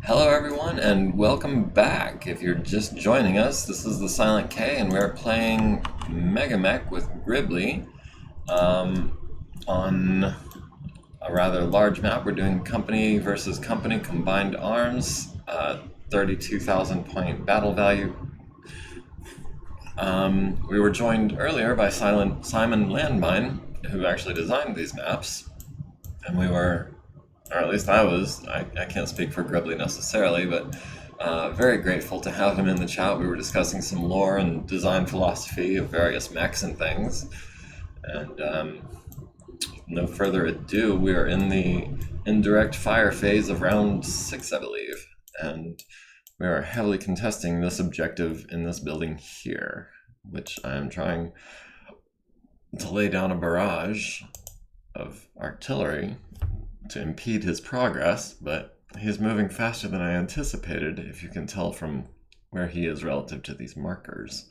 Hello, everyone, and welcome back. If you're just joining us, this is the Silent K, and we're playing Megamek with Gribbly on a rather large map. We're doing company versus company combined arms, 32,000 point battle value. We were joined earlier by Simon Landmine, who actually designed these maps, and we were, or at least I was, I can't speak for Gribbly necessarily, but very grateful to have him in the chat. We were discussing some lore and design philosophy of various mechs and things. And no further ado, we are in the indirect fire phase of round 6, I believe. And we are heavily contesting this objective in this building here, which I am trying to lay down a barrage of artillery to impede his progress, but he's moving faster than I anticipated, if you can tell from where he is relative to these markers.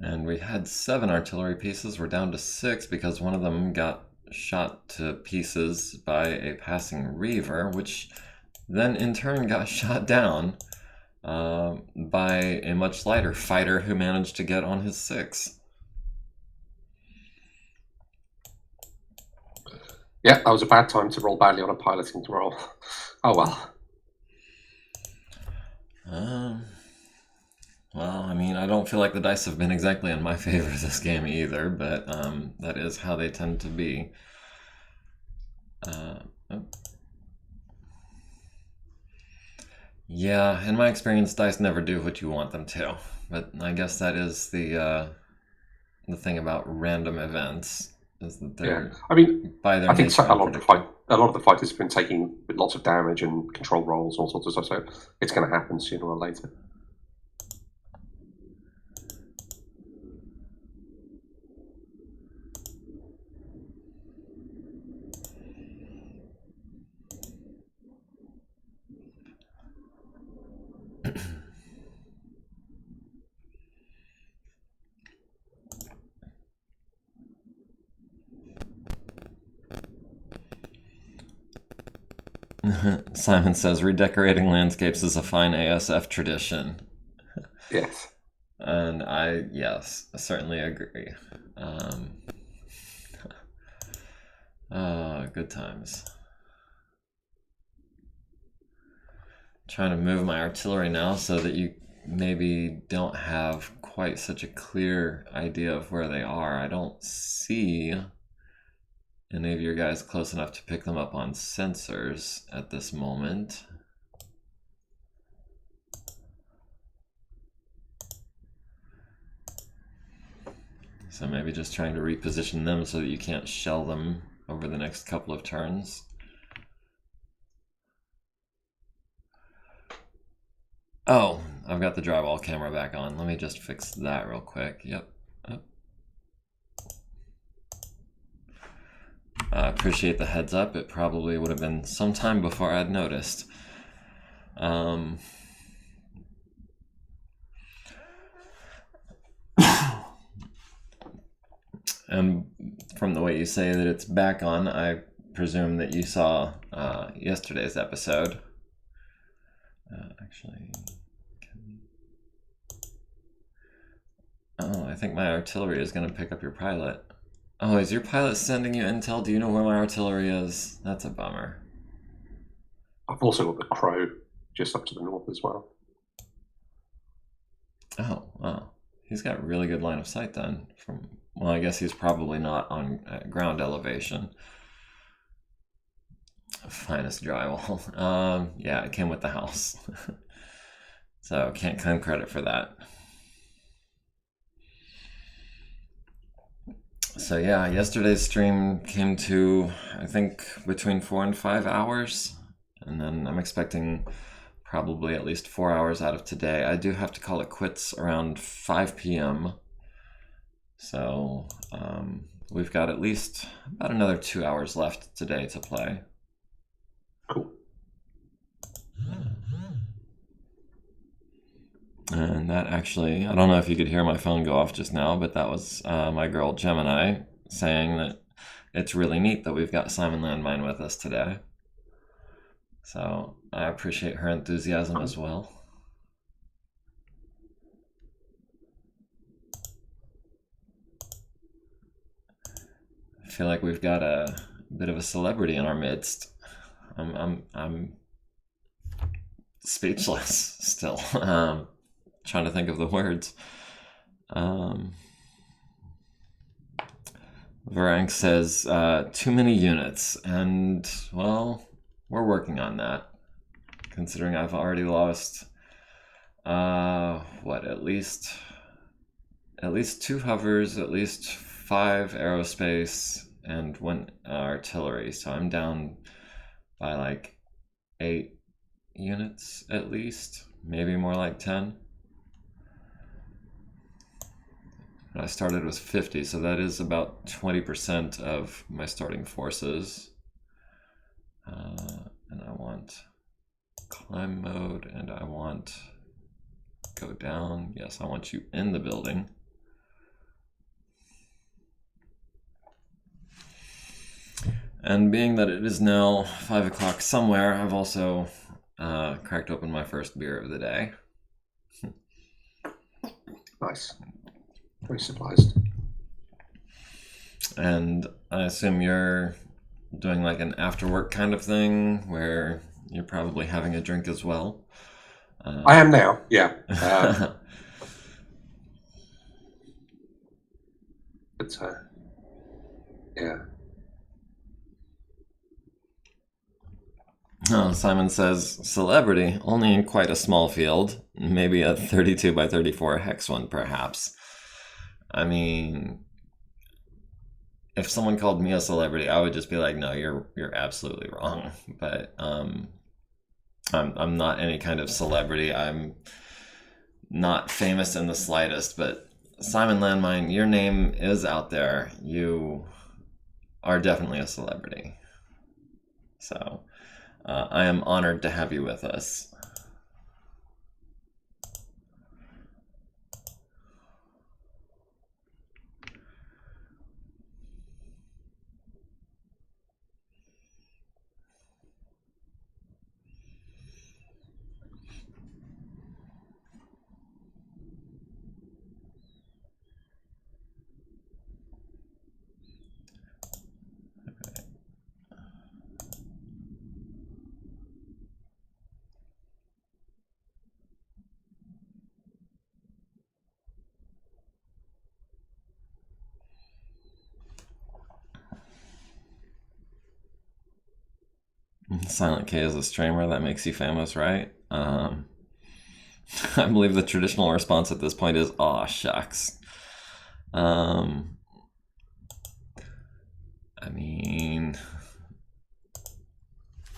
And we had 7 artillery pieces. We're down to 6 because one of them got shot to pieces by a passing reaver, which then in turn got shot down by a much lighter fighter who managed to get on his 6. Yeah, that was a bad time to roll badly on a piloting roll. Oh well. Well, I mean, I don't feel like the dice have been exactly in my favor this game either, but that is how they tend to be. Yeah, in my experience, dice never do what you want them to. But I guess that is the thing about random events, is that they're, Yeah, I mean, by their I think nature, a lot of unpredictable. a lot of the fighters have been taking lots of damage and control rolls and all sorts of stuff, so it's going to happen sooner or later. Simon says redecorating landscapes is a fine ASF tradition. Yes. And I, yes, certainly agree. Good times. Trying to move my artillery now so that you maybe don't have quite such a clear idea of where they are. I don't see any of your guys close enough to pick them up on sensors at this moment. So maybe just trying to reposition them so that you can't shell them over the next couple of turns. Oh, I've got the drywall camera back on. Let me just fix that real quick. Yep. I appreciate the heads up. It probably would have been some time before I'd noticed. And from the way you say that it's back on, I presume that you saw yesterday's episode. Actually, oh, I think my artillery is going to pick up your pilot. Oh, is your pilot sending you intel? Do you know where my artillery is? That's a bummer. I've also got the crow just up to the north as well. Oh, wow. He's got really good line of sight then. Well, I guess he's probably not on ground elevation. Finest drywall. Yeah, it came with the house. So can't claim credit for that. So yeah, yesterday's stream came to, I think, between 4 and 5 hours. And then I'm expecting probably at least 4 hours out of today. I do have to call it quits around 5 p.m. So we've got at least about another 2 hours left today to play. Cool. And that actually, I don't know if you could hear my phone go off just now, but that was my girl Gemini saying that it's really neat that we've got Simon Landmine with us today. So I appreciate her enthusiasm as well. I feel like we've got a bit of a celebrity in our midst. I'm speechless still. Trying to think of the words. Varank says too many units, and well, we're working on that. Considering I've already lost what, at least 2 hovers, at least 5 aerospace, and 1 artillery. So I'm down by like 8 units at least, maybe more like 10. I started with 50, so that is about 20% of my starting forces. And I want climb mode, and I want go down. Yes, I want you in the building. And being that it is now 5 o'clock somewhere, I've also cracked open my first beer of the day. Nice. Very civilized. And I assume you're doing like an after work kind of thing where you're probably having a drink as well. I am now, yeah. But yeah. Oh, Simon says celebrity only in quite a small field, maybe a 32 by 34 hex one perhaps. I mean, if someone called me a celebrity, I would just be like, no, you're absolutely wrong. But I'm not any kind of celebrity. I'm not famous in the slightest. But Simon Landmine, your name is out there. You are definitely a celebrity. So I am honored to have you with us. Silent K is a streamer. That makes you famous, right? I believe the traditional response at this point is, aw, shucks. I mean,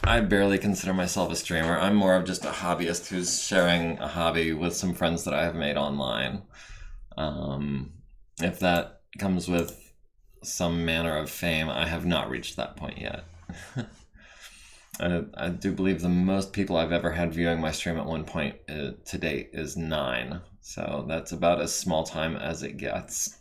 I barely consider myself a streamer. I'm more of just a hobbyist who's sharing a hobby with some friends that I have made online. If that comes with some manner of fame, I have not reached that point yet. I do believe the most people I've ever had viewing my stream at one point to date is 9. So that's about as small time as it gets.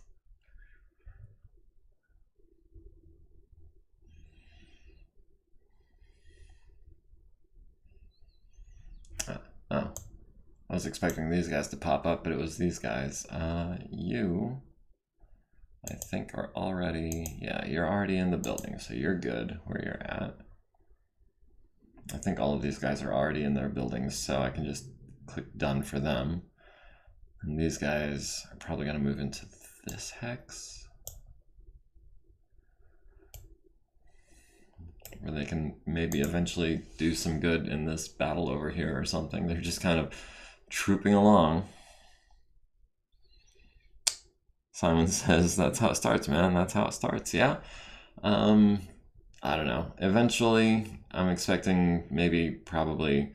Oh, I was expecting these guys to pop up, but it was these guys. You, I think, are already, yeah, you're already in the building, so you're good where you're at. I think all of these guys are already in their buildings, so I can just click done for them. And these guys are probably going to move into this hex, where they can maybe eventually do some good in this battle over here or something. They're just kind of trooping along. Simon says, that's how it starts, man. That's how it starts. Yeah. I don't know. Eventually, I'm expecting maybe probably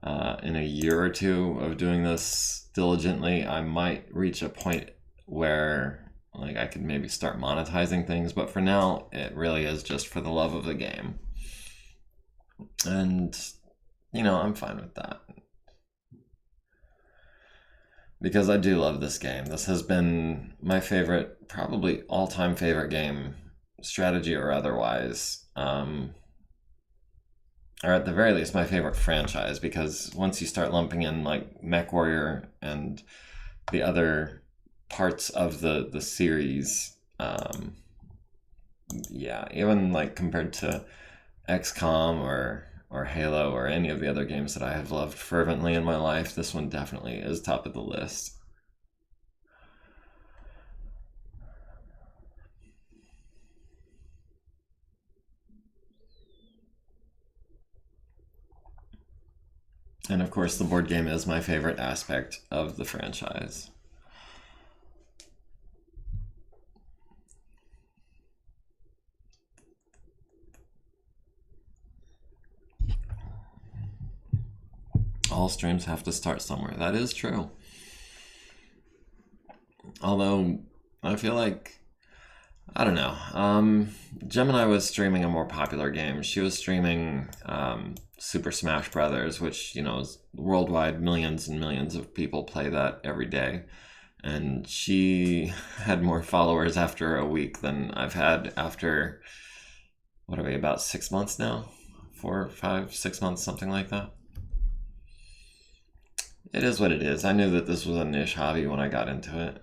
in a year or two of doing this diligently, I might reach a point where like I could maybe start monetizing things, but for now it really is just for the love of the game. And I'm fine with that. Because I do love this game. This has been my favorite, probably all-time favorite game, strategy or otherwise. Or at the very least, my favorite franchise, because once you start lumping in like MechWarrior and the other parts of the series, yeah, even like compared to XCOM or Halo or any of the other games that I have loved fervently in my life, this one definitely is top of the list. And of course, the board game is my favorite aspect of the franchise. All streams have to start somewhere. That is true. Although, I feel like, I don't know. Gemini was streaming a more popular game. She was streaming Super Smash Brothers, which, is worldwide, millions and millions of people play that every day. And she had more followers after a week than I've had after, what are we, about 6 months now? 4, 5, 6 months, something like that. It is what it is. I knew that this was a niche hobby when I got into it.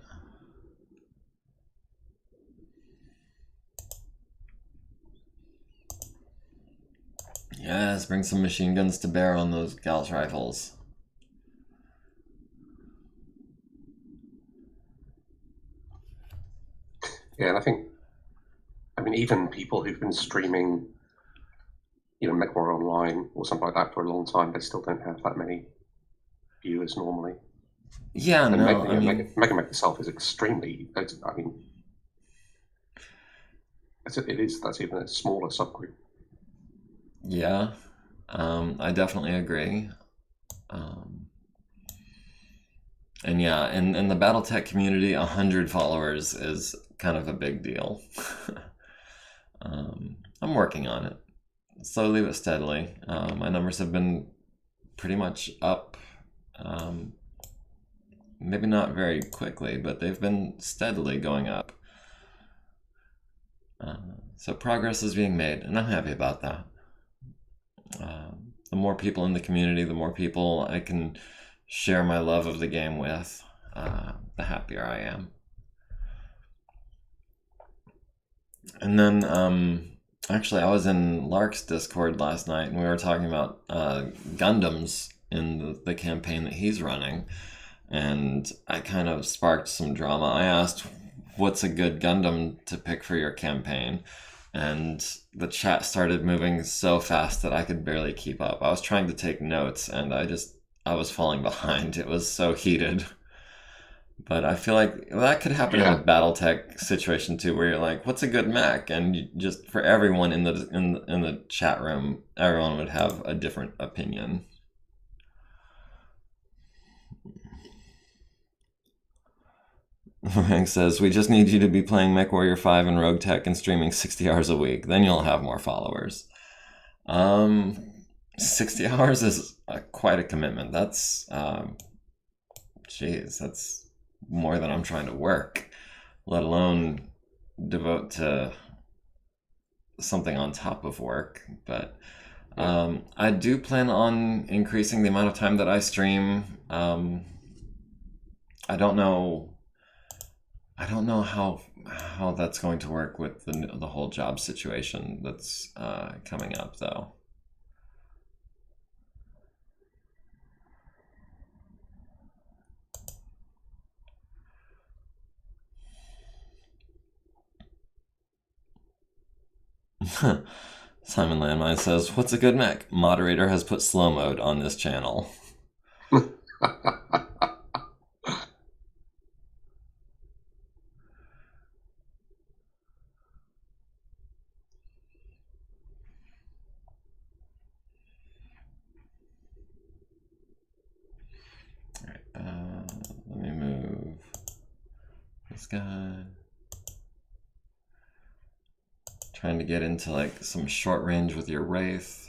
Yes, bring some machine guns to bear on those Gauss rifles. Yeah, and I mean, even people who've been streaming, MechWarrior Online or something like that for a long time, they still don't have that many viewers normally. Yeah, And no, I mean, Megamek itself is extremely. I mean, that's even a smaller subgroup. yeah, I definitely agree. And yeah, in the BattleTech community, 100 followers is kind of a big deal. I'm working on it, slowly but steadily. My numbers have been pretty much up. Maybe not very quickly, but they've been steadily going up. So progress is being made, and I'm happy about that. The more people in the community, the more people I can share my love of the game with, the happier I am. And then, actually, I was in Lark's Discord last night, and we were talking about Gundams in the campaign that he's running. And I kind of sparked some drama. I asked, what's a good Gundam to pick for your campaign? And the chat started moving so fast that I could barely keep up. I was trying to take notes, and I was falling behind. It was so heated. But I feel like that could happen in a BattleTech situation too, where you're like, "What's a good mech?" And just for everyone in the chat room, everyone would have a different opinion. Hank says, "We just need you to be playing MechWarrior 5 and Rogue Tech and streaming 60 hours a week. Then you'll have more followers." 60 hours is quite a commitment. That's, that's more than I'm trying to work, let alone devote to something on top of work. But I do plan on increasing the amount of time that I stream. I don't know how that's going to work with the whole job situation that's coming up, though. Simon Landmine says, "What's a good mech? Moderator has put slow mode on this channel." guy. Trying to get into like some short range with your Wraith.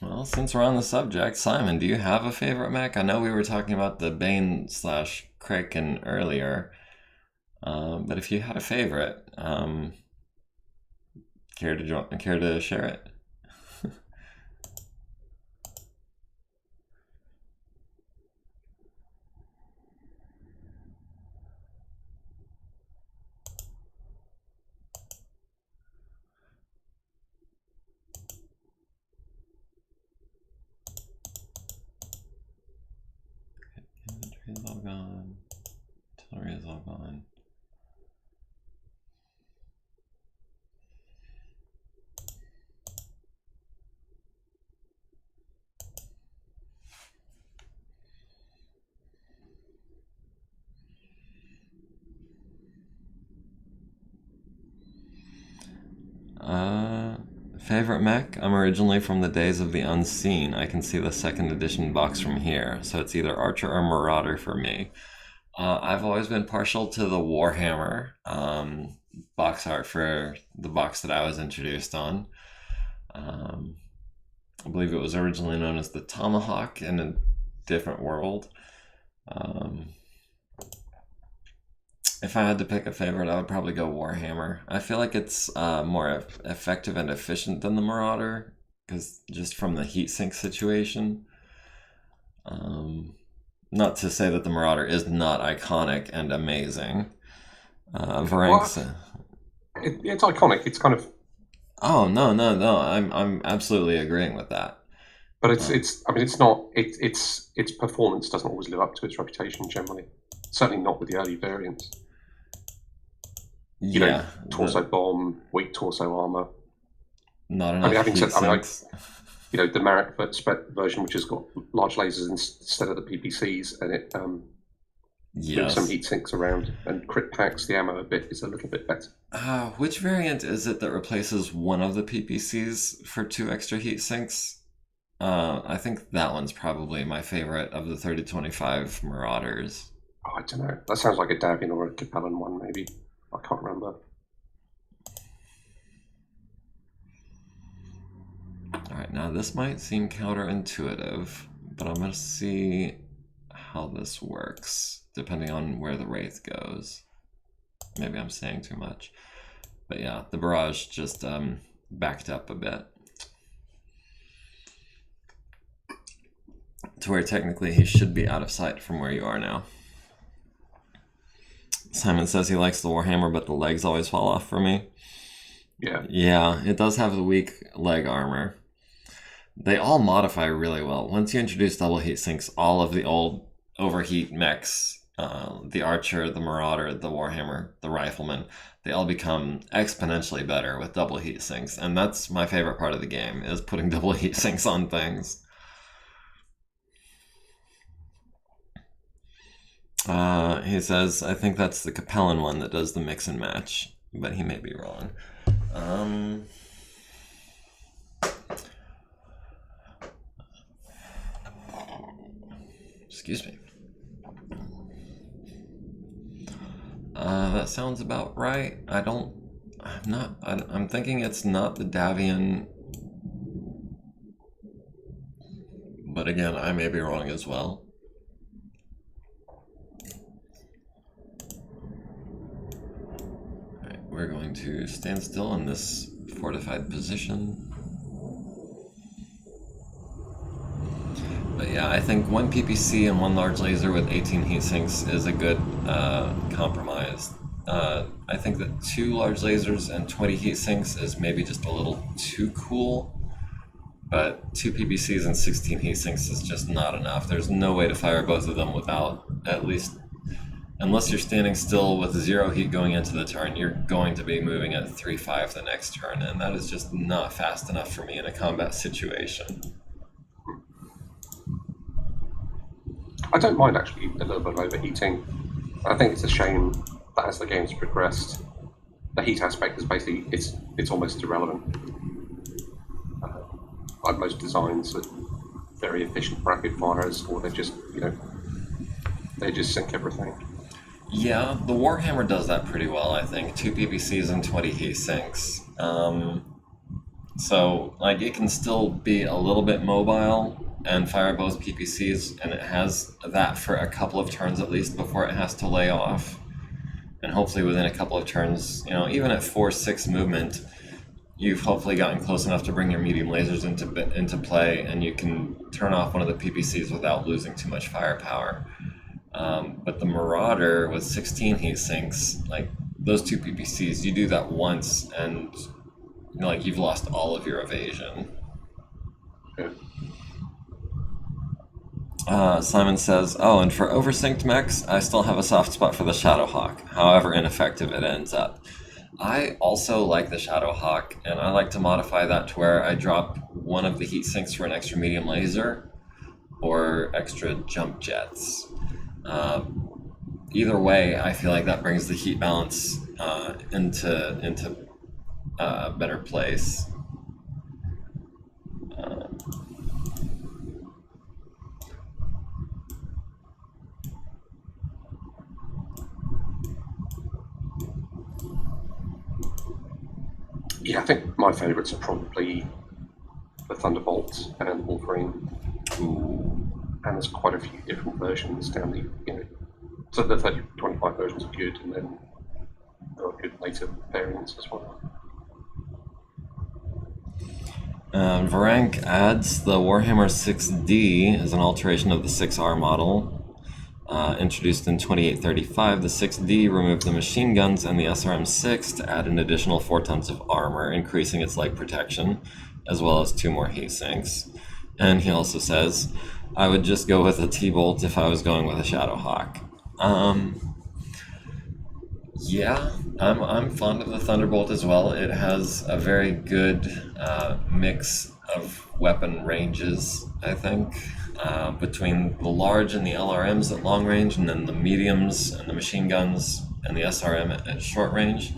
Well, since we're on the subject, Simon, do you have a favorite mech? I know we were talking about the Bane slash Kraken earlier, but if you had a favorite, care to share it? Inventory is all gone. Artillery is all gone. Favorite mech? I'm originally from the days of the Unseen. I can see the second edition box from here, so it's either Archer or Marauder for me. I've always been partial to the Warhammer box art for the box that I was introduced on. I believe it was originally known as the Tomahawk in a different world. If I had to pick a favorite, I would probably go Warhammer. I feel like it's more effective and efficient than the Marauder, because just from the heatsink situation. Not to say that the Marauder is not iconic and amazing. Varanx. It's iconic. It's kind of. Oh no! I'm absolutely agreeing with that. But it's. I mean, it's not. Its performance doesn't always live up to its reputation generally. Certainly not with the early variants. You know, torso bomb, weak torso armor. Not enough. You know, the Marek version, which has got large lasers instead of the PPCs, and it moves some heat sinks around and crit packs the ammo a bit, is a little bit better. Which variant is it that replaces one of the PPCs for 2 extra heat sinks? I think that one's probably my favorite of the 3025 Marauders. Oh, I don't know. That sounds like a Davian or a Capellan one, maybe. I can't remember. Alright, now this might seem counterintuitive, but I'm going to see how this works, depending on where the Wraith goes. Maybe I'm saying too much. But yeah, the barrage just backed up a bit. To where technically he should be out of sight from where you are now. Simon says he likes the Warhammer, but the legs always fall off for me. Yeah, it does have the weak leg armor. They all modify really well. Once you introduce double heat sinks, all of the old overheat mechs, the Archer, the Marauder, the Warhammer, the Rifleman, they all become exponentially better with double heat sinks. And that's my favorite part of the game, is putting double heat sinks on things. He says, I think that's the Capellan one that does the mix and match, but he may be wrong. Excuse me. That sounds about right. I'm thinking it's not the Davian, but again, I may be wrong as well. We're going to stand still in this fortified position. But Yeah, I think one PPC and one large laser with 18 heat sinks is a good compromise. I think that two large lasers and 20 heat sinks is maybe just a little too cool, but two PPCs and 16 heat sinks is just not enough. There's no way to fire both of them without at least, unless you're standing still with zero heat going into the turn, you're going to be moving at 3-5 the next turn, and that is just not fast enough for me in a combat situation. I don't mind actually a little bit of overheating. I think it's a shame that as the game's progressed, the heat aspect is basically it's almost irrelevant. Like most designs are very efficient bracket firers, or they just sink everything. Yeah, the Warhammer does that pretty well, I think. Two PPCs and 20 heat sinks. So like it can still be a little bit mobile and fire both PPCs, and it has that for a couple of turns at least before it has to lay off. And hopefully within a couple of turns, even at 4-6 movement, you've hopefully gotten close enough to bring your medium lasers into play, and you can turn off one of the PPCs without losing too much firepower. But the Marauder with 16 heat sinks, like those two PPCs, you do that once, and you've lost all of your evasion. Yeah. Simon says, "Oh, and for oversynced mechs, I still have a soft spot for the Shadowhawk, however ineffective it ends up. I also like the Shadowhawk, and I like to modify that to where I drop one of the heat sinks for an extra medium laser or extra jump jets. Either way, I feel like that brings the heat balance into a better place." Yeah, I think my favourites are probably the Thunderbolt and Wolverine. Ooh. And there's quite a few different versions down so the 3025 versions are good, and then there are good later variants as well. Varank adds the Warhammer 6D as an alteration of the 6R model. Introduced in 2835, the 6D removed the machine guns and the SRM-6 to add an additional 4 tons of armor, increasing its leg protection, as well as 2 more heat sinks. And he also says, "I would just go with a T-Bolt if I was going with a Shadowhawk." Yeah, I'm fond of the Thunderbolt as well. It has a very good mix of weapon ranges, I think, between the large and the LRMs at long range, and then the mediums and the machine guns and the SRM at short range.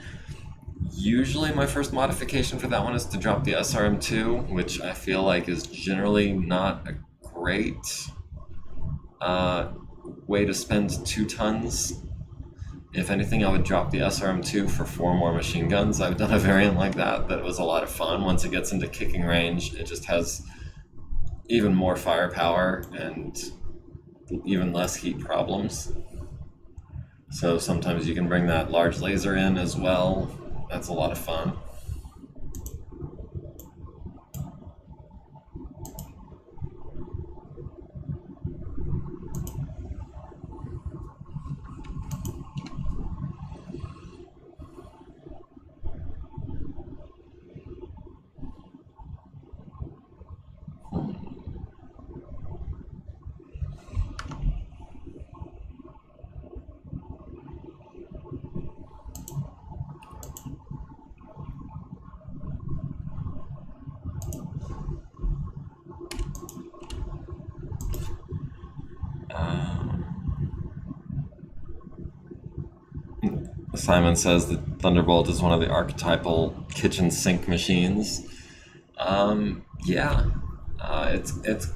Usually my first modification for that one is to drop the SRM2, which I feel like is generally not a great way to spend 2 tons. If anything, I would drop the SRM2 for 4 more machine guns. I've done a variant like that was a lot of fun. Once it gets into kicking range, it just has even more firepower and even less heat problems. So sometimes you can bring that large laser in as well. That's a lot of fun. Simon says that Thunderbolt is one of the archetypal kitchen sink machines. It's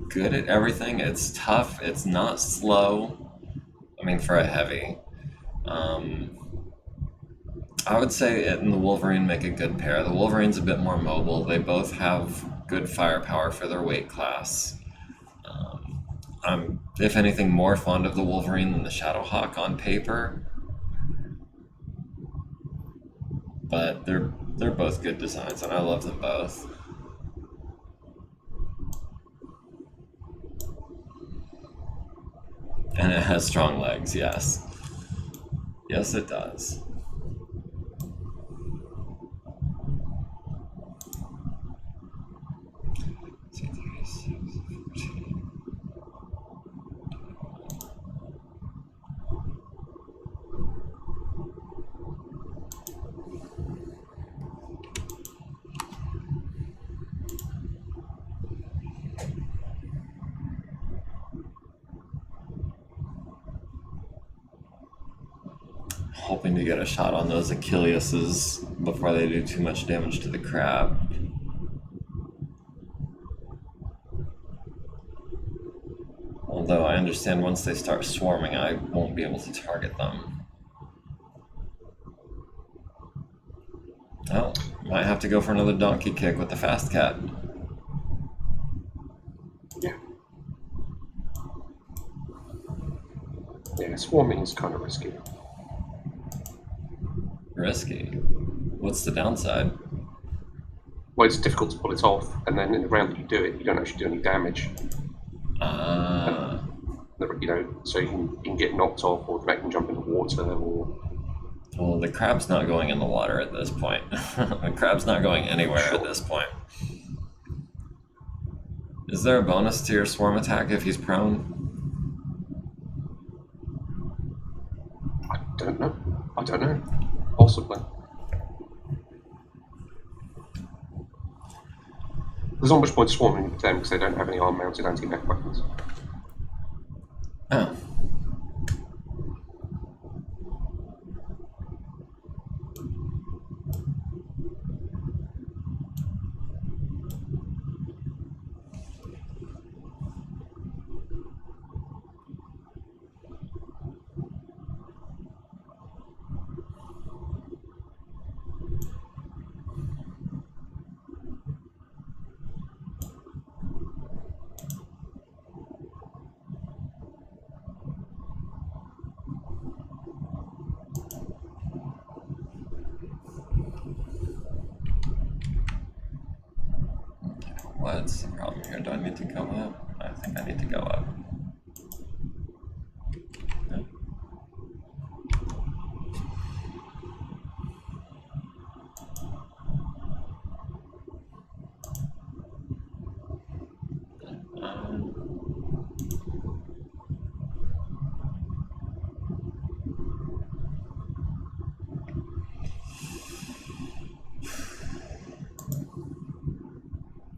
good at everything. It's tough. It's not slow. I mean, for a heavy. I would say it and the Wolverine make a good pair. The Wolverine's a bit more mobile. They both have good firepower for their weight class. I'm, if anything, more fond of the Wolverine than the Shadowhawk on paper. But they're both good designs, and I love them both. And it has strong legs, yes. Yes, it does. Hoping to get a shot on those Achilleuses before they do too much damage to the crab. Although I understand once they start swarming, I won't be able to target them. Oh, might have to go for another donkey kick with the fast cat. Yeah, swarming is kind of risky. Risky? What's the downside? Well, it's difficult to pull it off, and then in the round that you do it, you don't actually do any damage. So you can get knocked off, or make them jump into water, or... Well, the crab's not going in the water at this point. The crab's not going anywhere at this point. Is there a bonus to your swarm attack if he's prone? I don't know. Possibly. There's not much point swarming with them because they don't have any arm-mounted anti-mech weapons. Oh. What's the problem here? Do I need to go up? I think I need to go up. No.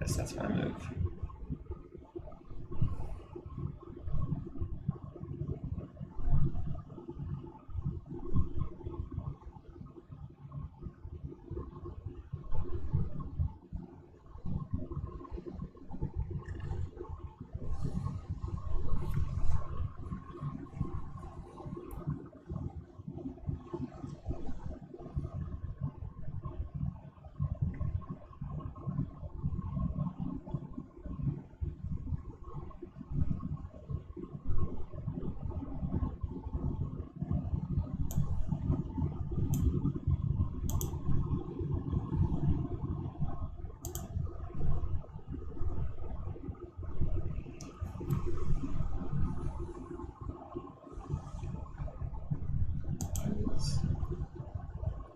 Guess that's my move.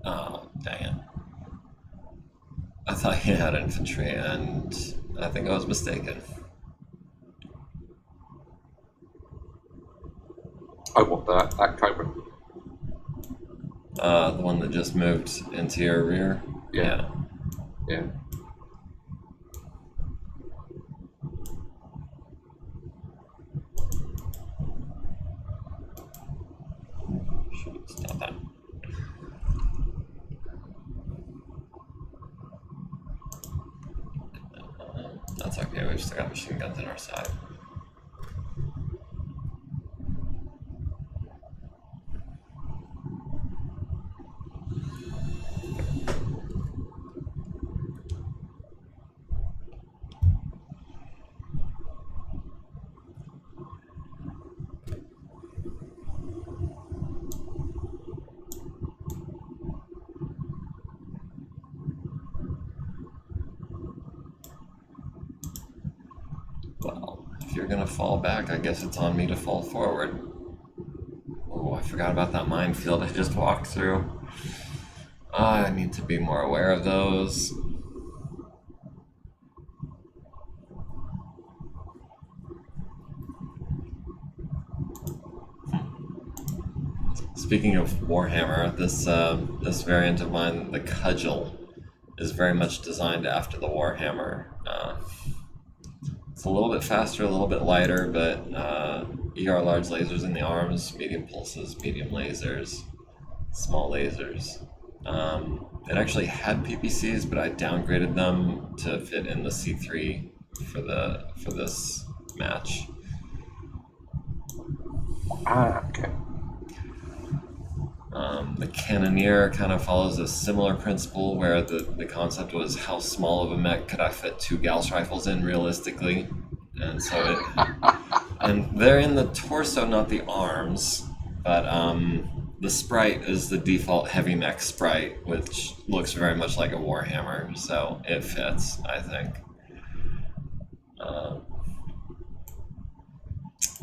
Oh, dang it. I thought he had infantry, and I think I was mistaken. Oh, what, that Cobra? The one that just moved into your rear? Yeah. Shoot, stop that. That's okay, we've still got machine guns on our side. Well, if you're gonna fall back, I guess it's on me to fall forward. I forgot about that minefield I just walked through. I need to be more aware of those. Speaking of Warhammer, this variant of mine, the Cudgel, is very much designed after the Warhammer. It's a little bit faster, a little bit lighter, but ER large lasers in the arms, medium pulses, medium lasers, small lasers. It actually had PPCs, but I downgraded them to fit in the C3 for this match. Okay. The Cannoneer kind of follows a similar principle where the concept was how small of a mech could I fit 2 Gauss rifles in realistically, and so and they're in the torso, not the arms, but the sprite is the default heavy mech sprite, which looks very much like a Warhammer, so it fits, I think.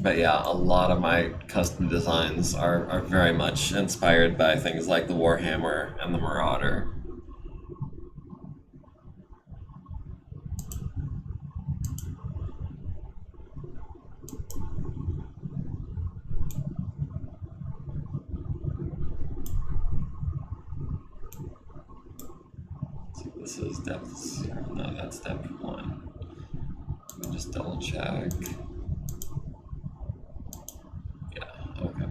But yeah, a lot of my custom designs are very much inspired by things like the Warhammer and the Marauder. So this is depth 0. No, that's depth 1. Let me just double check. Okay.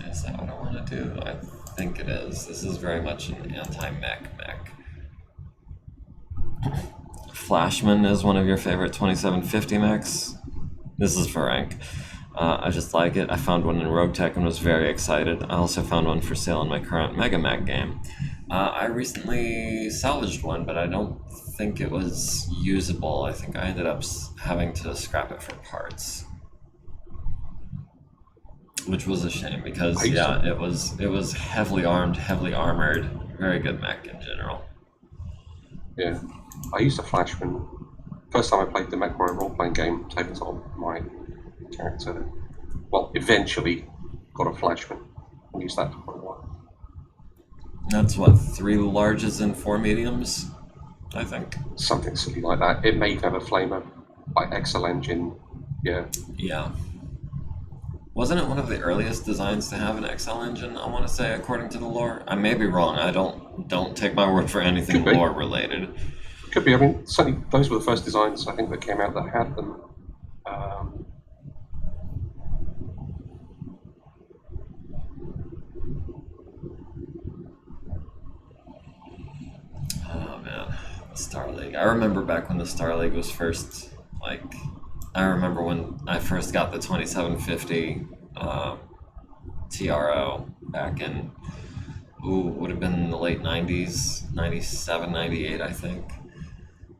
Is that what I want to do? I think it is. This is very much an anti-mech mech. Flashman is one of your favorite 2750 mechs. This is for rank. I just like it. I found one in Rogue Tech and was very excited. I also found one for sale in my current Megamek game. I recently salvaged one, but I don't think it was usable. I think I ended up having to scrap it for parts, which was a shame because yeah, it was heavily armed, heavily armored, very good mech in general. Yeah, I used a Flashman. First time I played the MechWarrior role-playing game, tabletop, my character, well, eventually got a Flashman and used that for a while. That's what, 3 larges and 4 mediums, I think. Something silly like that. It may have a flamer, like Excel Engine. Yeah. Yeah. Wasn't it one of the earliest designs to have an Excel engine, I want to say, according to the lore? I may be wrong. I don't take my word for anything lore related. Could be. I mean, certainly those were the first designs I think that came out that had them. Oh man, the Star League. I remember back when the Star League was first, I remember when I first got the 2750 TRO back in, would have been in the late 90s, 97, 98, I think.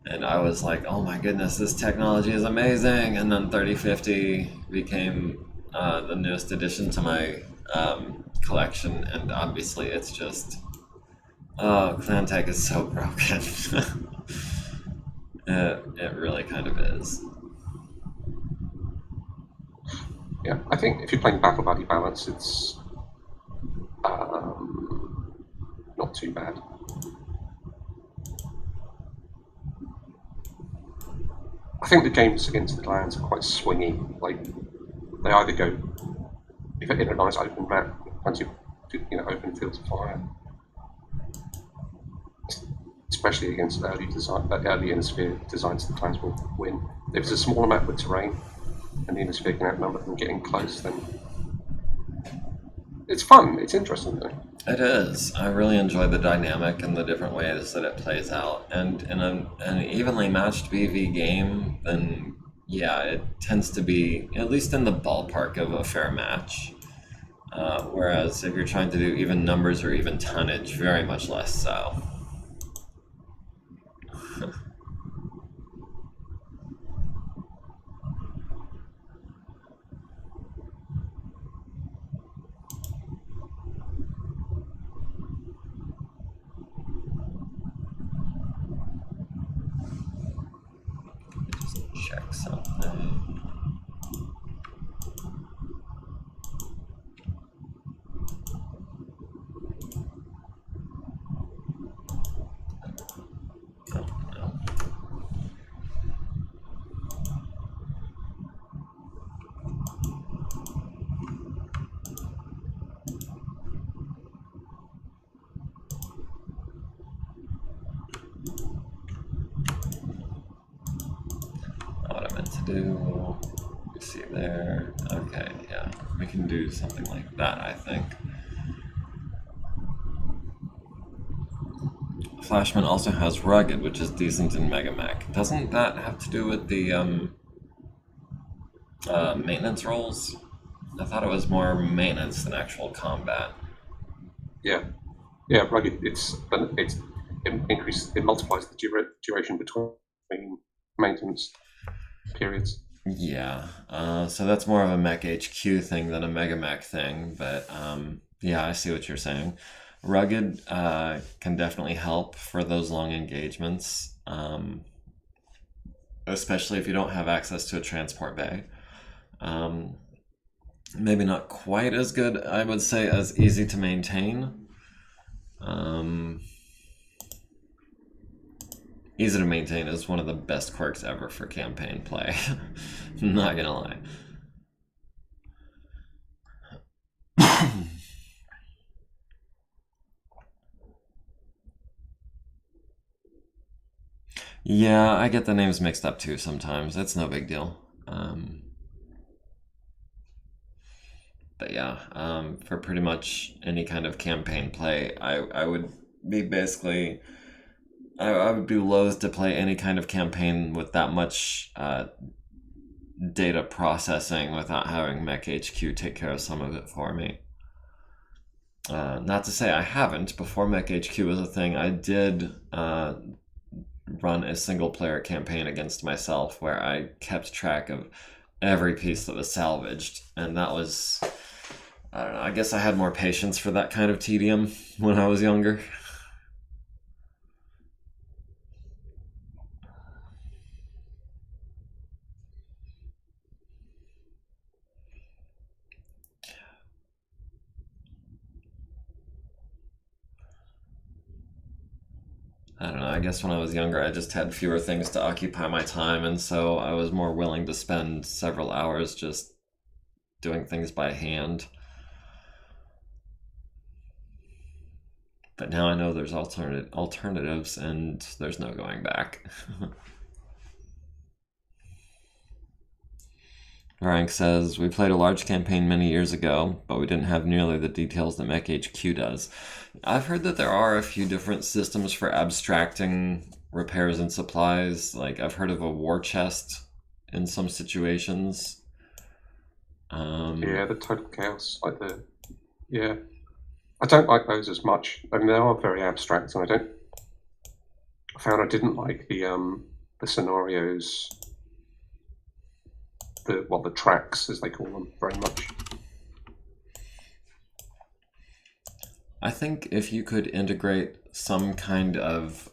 And I was like, oh my goodness, this technology is amazing. And then 3050 became the newest addition to my collection. And obviously it's just, Clan Tech is so broken. It really kind of is. Yeah, I think if you're playing battle value balance, it's not too bad. I think the games against the clans are quite swingy. Like, they either go, if you're in a nice open map, once you open fields of fire, especially against early Innisphere designs, the clans will win. If it's a smaller map with terrain, and the Innisphere can outnumber them getting close, then it's fun. It's interesting, though. It is. I really enjoy the dynamic and the different ways that it plays out. And in an evenly matched BV game, then yeah, it tends to be at least in the ballpark of a fair match. Whereas if you're trying to do even numbers or even tonnage, very much less so. do, you see there, okay, yeah, we can do something like that, I think. Flashman also has Rugged, which is decent in Megamek. Doesn't that have to do with the maintenance roles? I thought it was more maintenance than actual combat. Yeah, rugged. It increases, it multiplies the duration between maintenance periods. Yeah, so that's more of a Mech HQ thing than a Megamek thing, but yeah, I see what you're saying. Rugged can definitely help for those long engagements, especially if you don't have access to a transport bay. Maybe not quite as good, I would say, as easy to maintain. Easy to maintain is one of the best quirks ever for campaign play. Not gonna lie. Yeah, I get the names mixed up too sometimes. It's no big deal. But yeah, for pretty much any kind of campaign play, I would be basically. I would be loath to play any kind of campaign with that much data processing without having Mech HQ take care of some of it for me. Not to say I haven't. Before Mech HQ was a thing, I did run a single player campaign against myself where I kept track of every piece that was salvaged, and that was, I don't know, I guess I had more patience for that kind of tedium when I was younger. I don't know, I guess when I was younger I just had fewer things to occupy my time, and so I was more willing to spend several hours just doing things by hand. But now I know there's alternatives, and there's no going back. Rank says, we played a large campaign many years ago, but we didn't have nearly the details that Mech HQ does. I've heard that there are a few different systems for abstracting repairs and supplies. Like, I've heard of a war chest in some situations. Yeah, the total chaos, yeah. I don't like those as much. I mean, they are very abstract, and I found I didn't like the scenarios, the tracks as they call them, very much. I think if you could integrate some kind of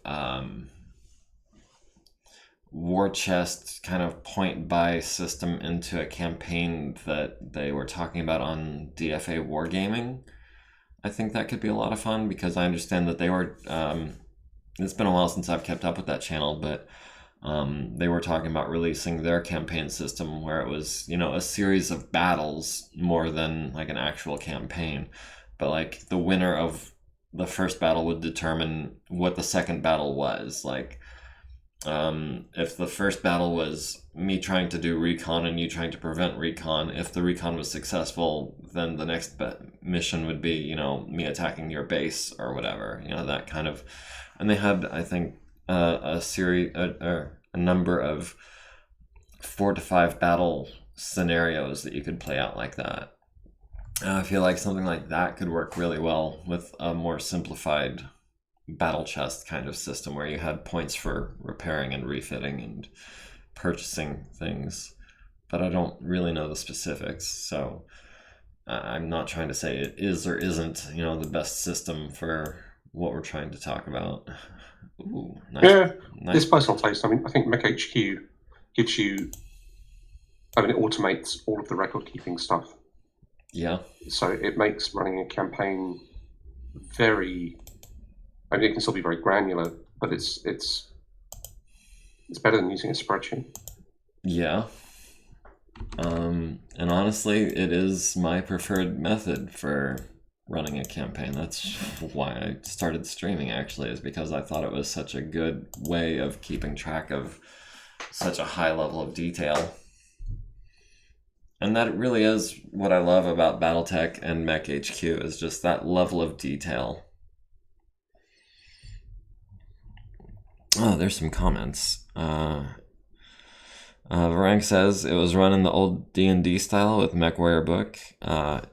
war chest kind of point buy system into a campaign that they were talking about on DFA Wargaming, I think that could be a lot of fun, because I understand that they were. It's been a while since I've kept up with that channel, but they were talking about releasing their campaign system where it was, a series of battles more than like an actual campaign. But like the winner of the first battle would determine what the second battle was. Like, if the first battle was me trying to do recon and you trying to prevent recon, if the recon was successful, then the next mission would be, me attacking your base or whatever, that kind of. And they had, I think, a number of 4 to 5 battle scenarios that you could play out like that. I feel like something like that could work really well with a more simplified battle chest kind of system where you had points for repairing and refitting and purchasing things. But I don't really know the specifics, so I'm not trying to say it is or isn't, the best system for what we're trying to talk about. Ooh, nice. Yeah, this personal taste. I mean, I think Mech HQ gives you. I mean, it automates all of the record keeping stuff. Yeah. So it makes running a campaign very. I mean, it can still be very granular, but it's better than using a spreadsheet. Yeah. And honestly, it is my preferred method for running a campaign. That's why I started streaming, actually, is because I thought it was such a good way of keeping track of such a high level of detail. And that really is what I love about BattleTech and Mech HQ, is just that level of detail. Oh, there's some comments. Varank says it was run in the old D&D style with MechWarrior book.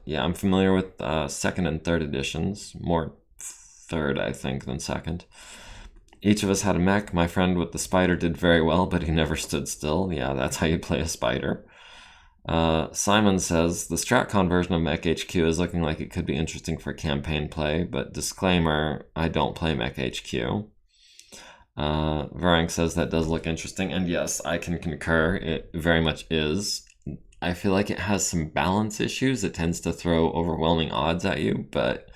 Yeah, I'm familiar with second and third editions. More third, I think, than second. Each of us had a mech. My friend with the spider did very well, but he never stood still. Yeah, that's how you play a spider. Simon says the Stratcon version of Mech HQ is looking like it could be interesting for campaign play, but disclaimer, I don't play Mech HQ. Varank says that does look interesting, and yes, I can concur, it very much is. I feel like it has some balance issues. It tends to throw overwhelming odds at you, but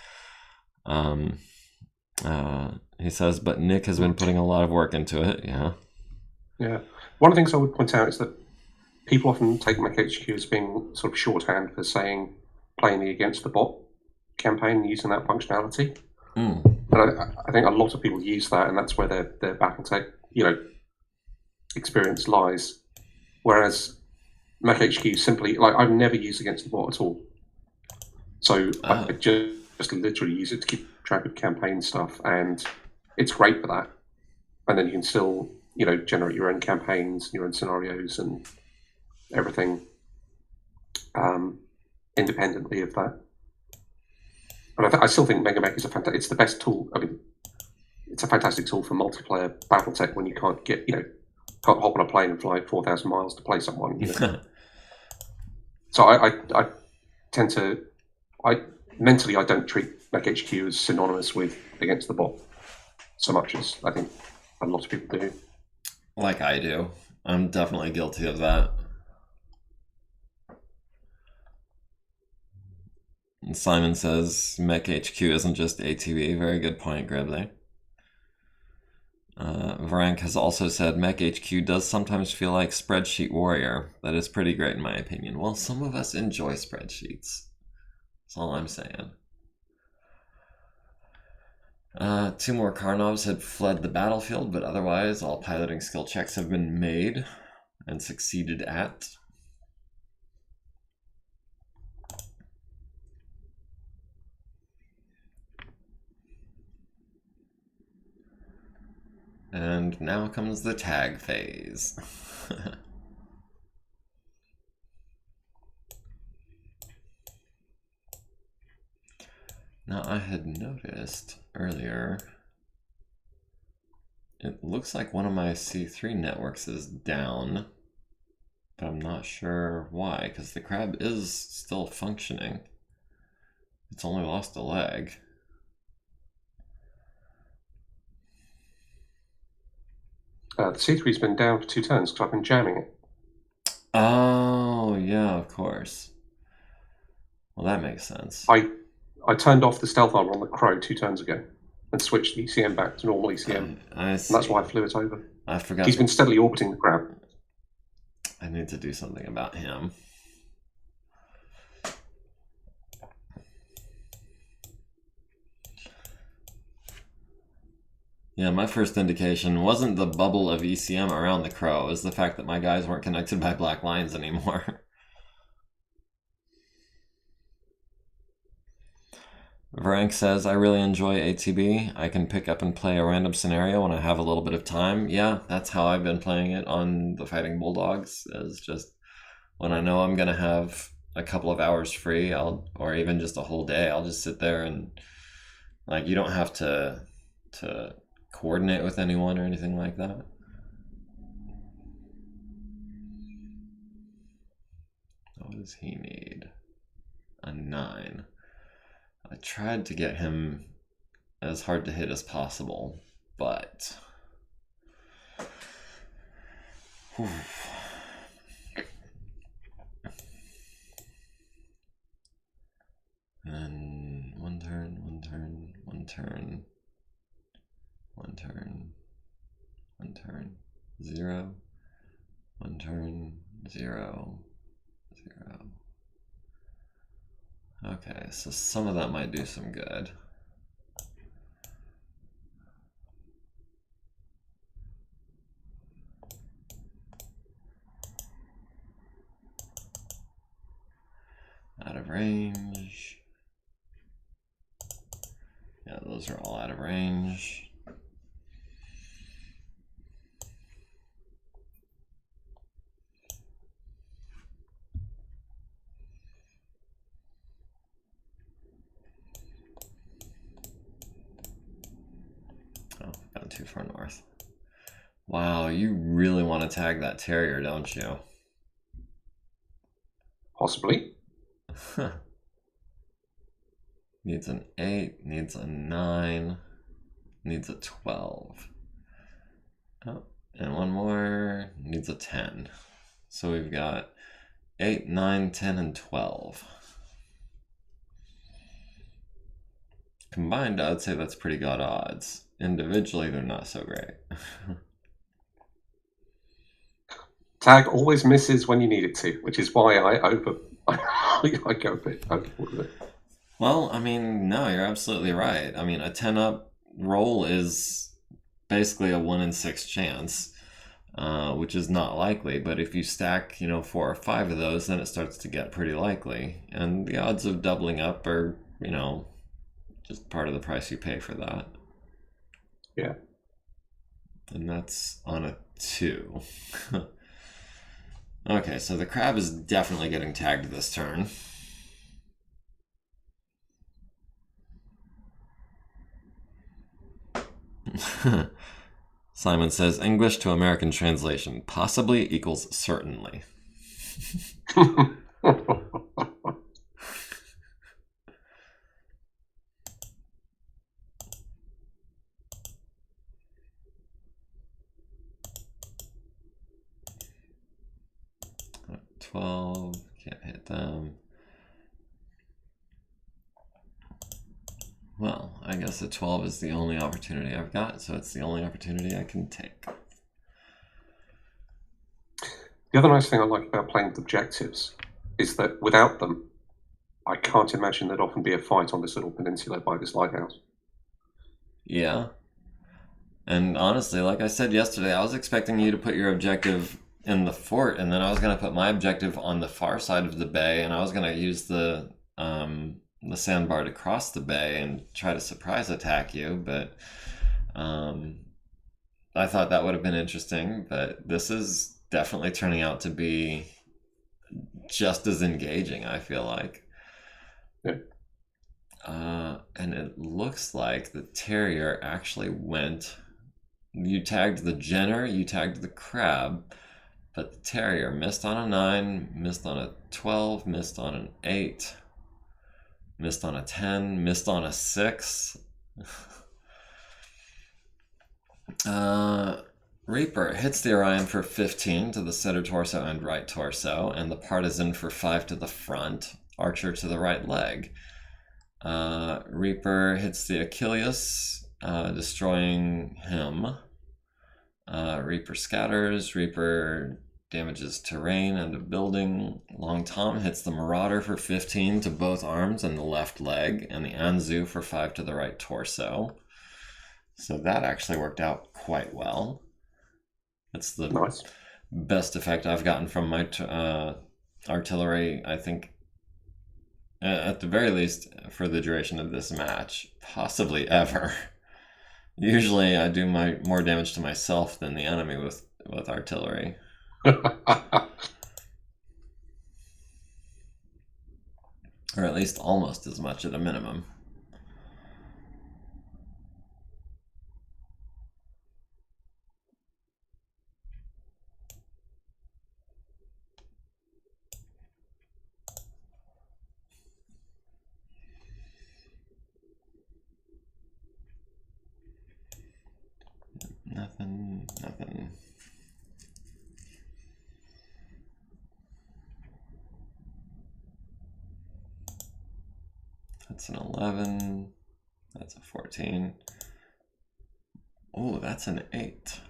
he says, but Nick has been putting a lot of work into it. Yeah. One of the things I would point out is that people often take Mech HQ as being sort of shorthand for saying playing the against the bot campaign using that functionality. And I think a lot of people use that, and that's where their BattleTech, experience lies. Whereas Mech HQ simply, I've never used against the bot at all. So I just literally use it to keep track of campaign stuff, and it's great for that. And then you can still, generate your own campaigns, your own scenarios, and everything independently of that. And I still think Megamek is it's the best tool. I mean, it's a fantastic tool for multiplayer BattleTech when you can't can't hop on a plane and fly 4,000 miles to play someone. So I tend to, mentally I don't treat Mech HQ as synonymous with against the bot so much as I think a lot of people do. Like I do. I'm definitely guilty of that. And Simon says Mech HQ isn't just ATB. Very good point, Gribbly. Varank has also said Mech HQ does sometimes feel like Spreadsheet Warrior. That is pretty great in my opinion. Well, some of us enjoy spreadsheets. That's all I'm saying. 2 more Karnovs had fled the battlefield, but otherwise all piloting skill checks have been made and succeeded at. And now comes the tag phase. Now, I had noticed earlier, it looks like one of my C3 networks is down, but I'm not sure why, because the crab is still functioning. It's only lost a leg. The C3's been down for 2 turns because I've been jamming it. Oh, yeah, of course. Well, that makes sense. I turned off the stealth armor on the Crow 2 turns ago and switched the ECM back to normal ECM. I see. And that's why I flew it over. I forgot. He's been steadily orbiting the crab. I need to do something about him. Yeah, my first indication wasn't the bubble of ECM around the Crow, it was the fact that my guys weren't connected by black lines anymore. Varank says, I really enjoy ATB. I can pick up and play a random scenario when I have a little bit of time. Yeah, that's how I've been playing it on the Fighting Bulldogs, is just when I know I'm going to have a couple of hours free, or even just a whole day, I'll just sit there and, you don't have to coordinate with anyone or anything like that. What does he need? A 9. I tried to get him as hard to hit as possible, but... Whew. And one turn, 0, 1 turn, 0, 0. Okay, so some of that might do some good. of range. Yeah, those are all out of range. Oh, gone too far north. Wow, you really want to tag that terrier, don't you? Possibly. Needs an 8, needs a 9, needs a 12. Oh, and one more, needs a 10. So we've got 8, 9, 10, and 12. Combined, I'd say that's pretty good odds. Individually, they're not so great. Tag always misses when you need it to, which is why I go a bit overboard with it. Well, I mean, no, you're absolutely right. I mean, a 10 up roll is basically a 1 in 6 chance, which is not likely. But if you stack, 4 or 5 of those, then it starts to get pretty likely. And the odds of doubling up are, just part of the price you pay for that. Yeah. And that's on a 2. Okay, so the crab is definitely getting tagged this turn. Simon says, English to American translation, possibly equals certainly. 12, can't hit them. Well, I guess a 12 is the only opportunity I've got, so it's the only opportunity I can take. The other nice thing I like about playing with objectives is that without them, I can't imagine there'd often be a fight on this little peninsula by this lighthouse. Yeah. And honestly, like I said yesterday, I was expecting you to put your objective in the fort, and then I was going to put my objective on the far side of the bay, and I was going to use the sandbar to cross the bay and try to surprise attack you, but I thought that would have been interesting, but this is definitely turning out to be just as engaging, I feel like. Yeah. And it looks like the terrier actually went... You tagged the Jenner, you tagged the crab, but the terrier missed on a 9, missed on a 12, missed on an 8, missed on a 10, missed on a 6. Reaper hits the Orion for 15 to the center torso and right torso, and the Partisan for 5 to the front, Archer to the right leg. Reaper hits the Achilles, destroying him. Reaper scatters, Reaper damages terrain and a building. Long Tom hits the Marauder for 15 to both arms and the left leg, and the Anzu for 5 to the right torso. So that actually worked out quite well. That's the best effect I've gotten from my artillery, I think, at the very least, for the duration of this match, possibly ever. Usually I do more damage to myself than the enemy with artillery. Or at least almost as much at a minimum. Nothing. That's an 11. That's a 14. Oh, that's an 8.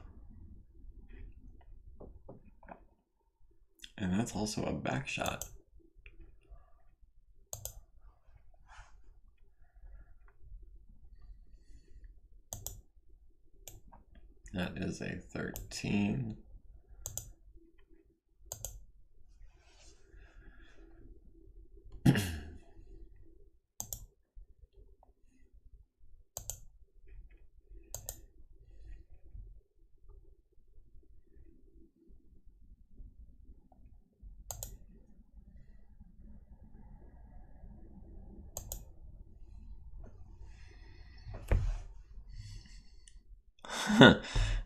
And that's also a back shot. That is a 13.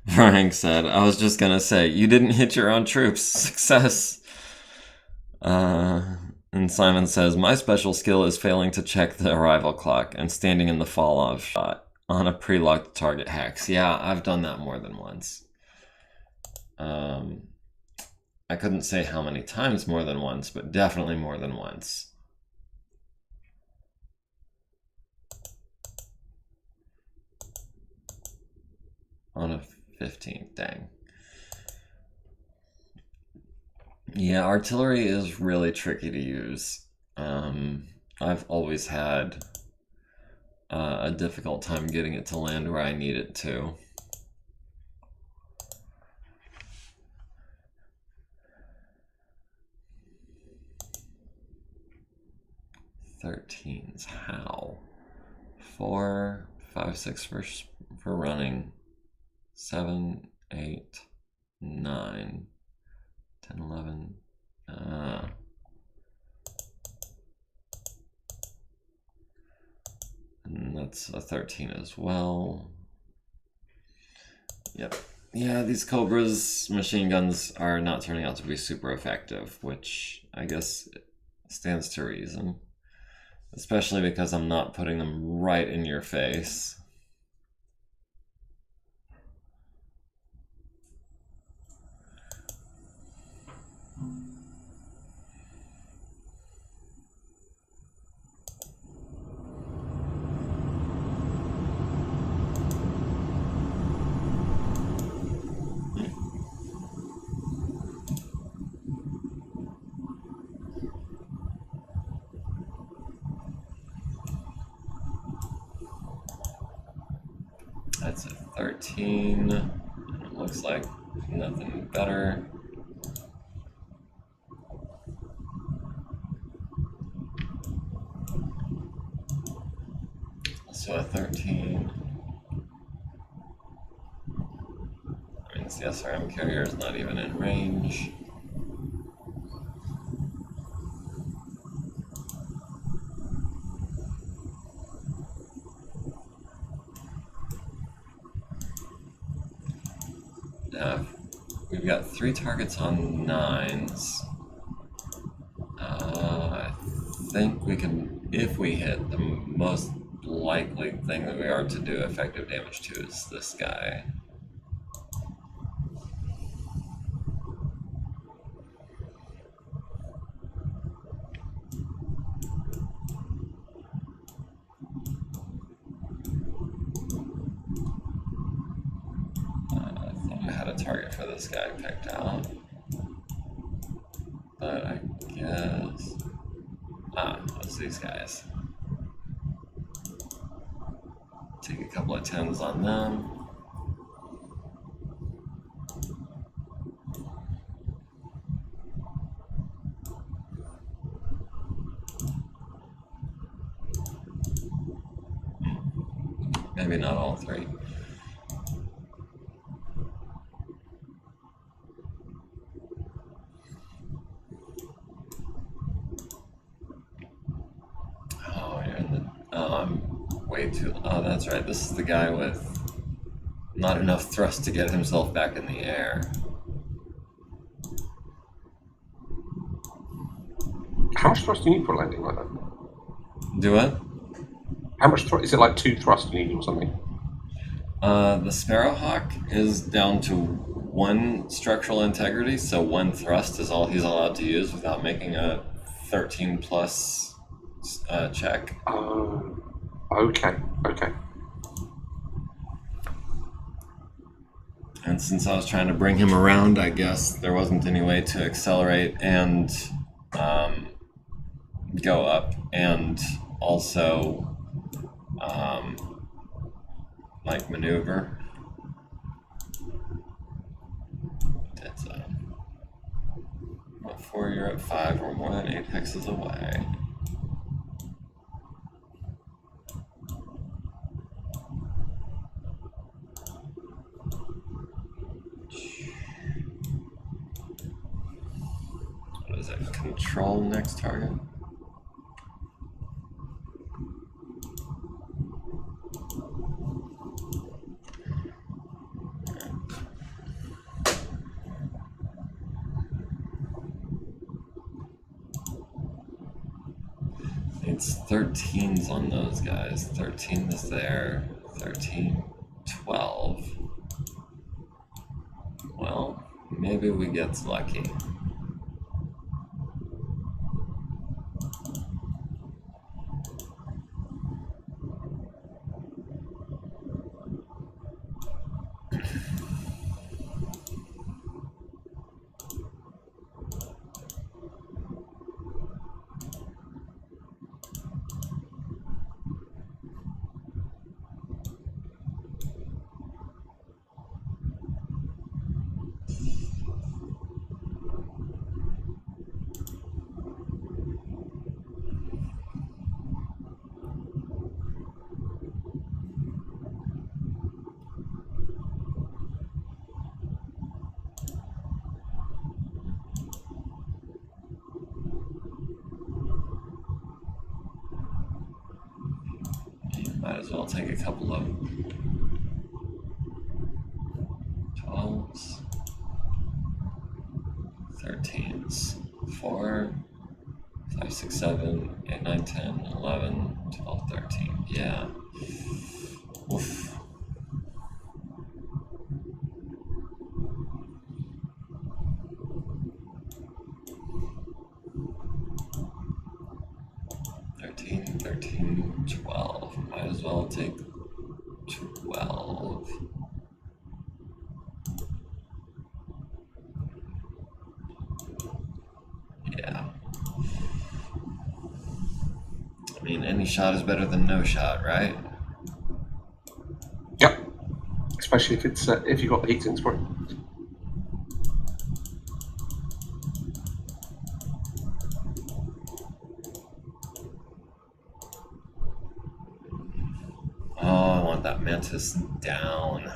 Frank said, I was just gonna say, you didn't hit your own troops. Success. And Simon says, my special skill is failing to check the arrival clock and standing in the fall-off shot on a pre-locked target hex. Yeah, I've done that more than once. I couldn't say how many times more than once, but definitely more than once. On a 15th, dang. Yeah, artillery is really tricky to use. I've always had a difficult time getting it to land where I need it to. Thirteens, how? 4, 5, 6 for running. 7, 8, 9, 10, 11. And that's a 13 as well. Yep. Yeah, these Cobra's machine guns are not turning out to be super effective, which I guess stands to reason. Especially because I'm not putting them right in your face. That's a 13. And it looks like nothing better. So a 13. I mean, the SRM carrier is not even in range. We've got 3 targets on 9s. I think we can, if we hit, the most likely thing that we are to do effective damage to is this guy. I thought I had a target for this guy picked out, but I guess... it's these guys. Take a couple of 10s on them. Maybe not all 3. Oh, you're in the... Oh, I'm way too... Oh, that's right. This is the guy with not enough thrust to get himself back in the air. How much thrust do you need for a landing like that? Do what? How much thrust? Is it like 2 thrust you need or something? The Sparrowhawk is down to 1 structural integrity, so 1 thrust is all he's allowed to use without making a 13 plus check. Okay. And since I was trying to bring him around, I guess there wasn't any way to accelerate and go up, and also like maneuver. It's before you're at 5 or more than 8 hexes away. What is it? Control next target? It's 13s on those guys. 13 is there. 13, 12. Well, maybe we get lucky. Might as well take a couple of 12s, 13s, 4, 5, 6, 7, 8, 9, 10, 11, 12, 13. Yeah. Oof. Thirteen, 12. Might as well take 12. Yeah. I mean, any shot is better than no shot, right? Yep. Especially if it's if you got the heat sinks for it. Oh, I want that mantis down.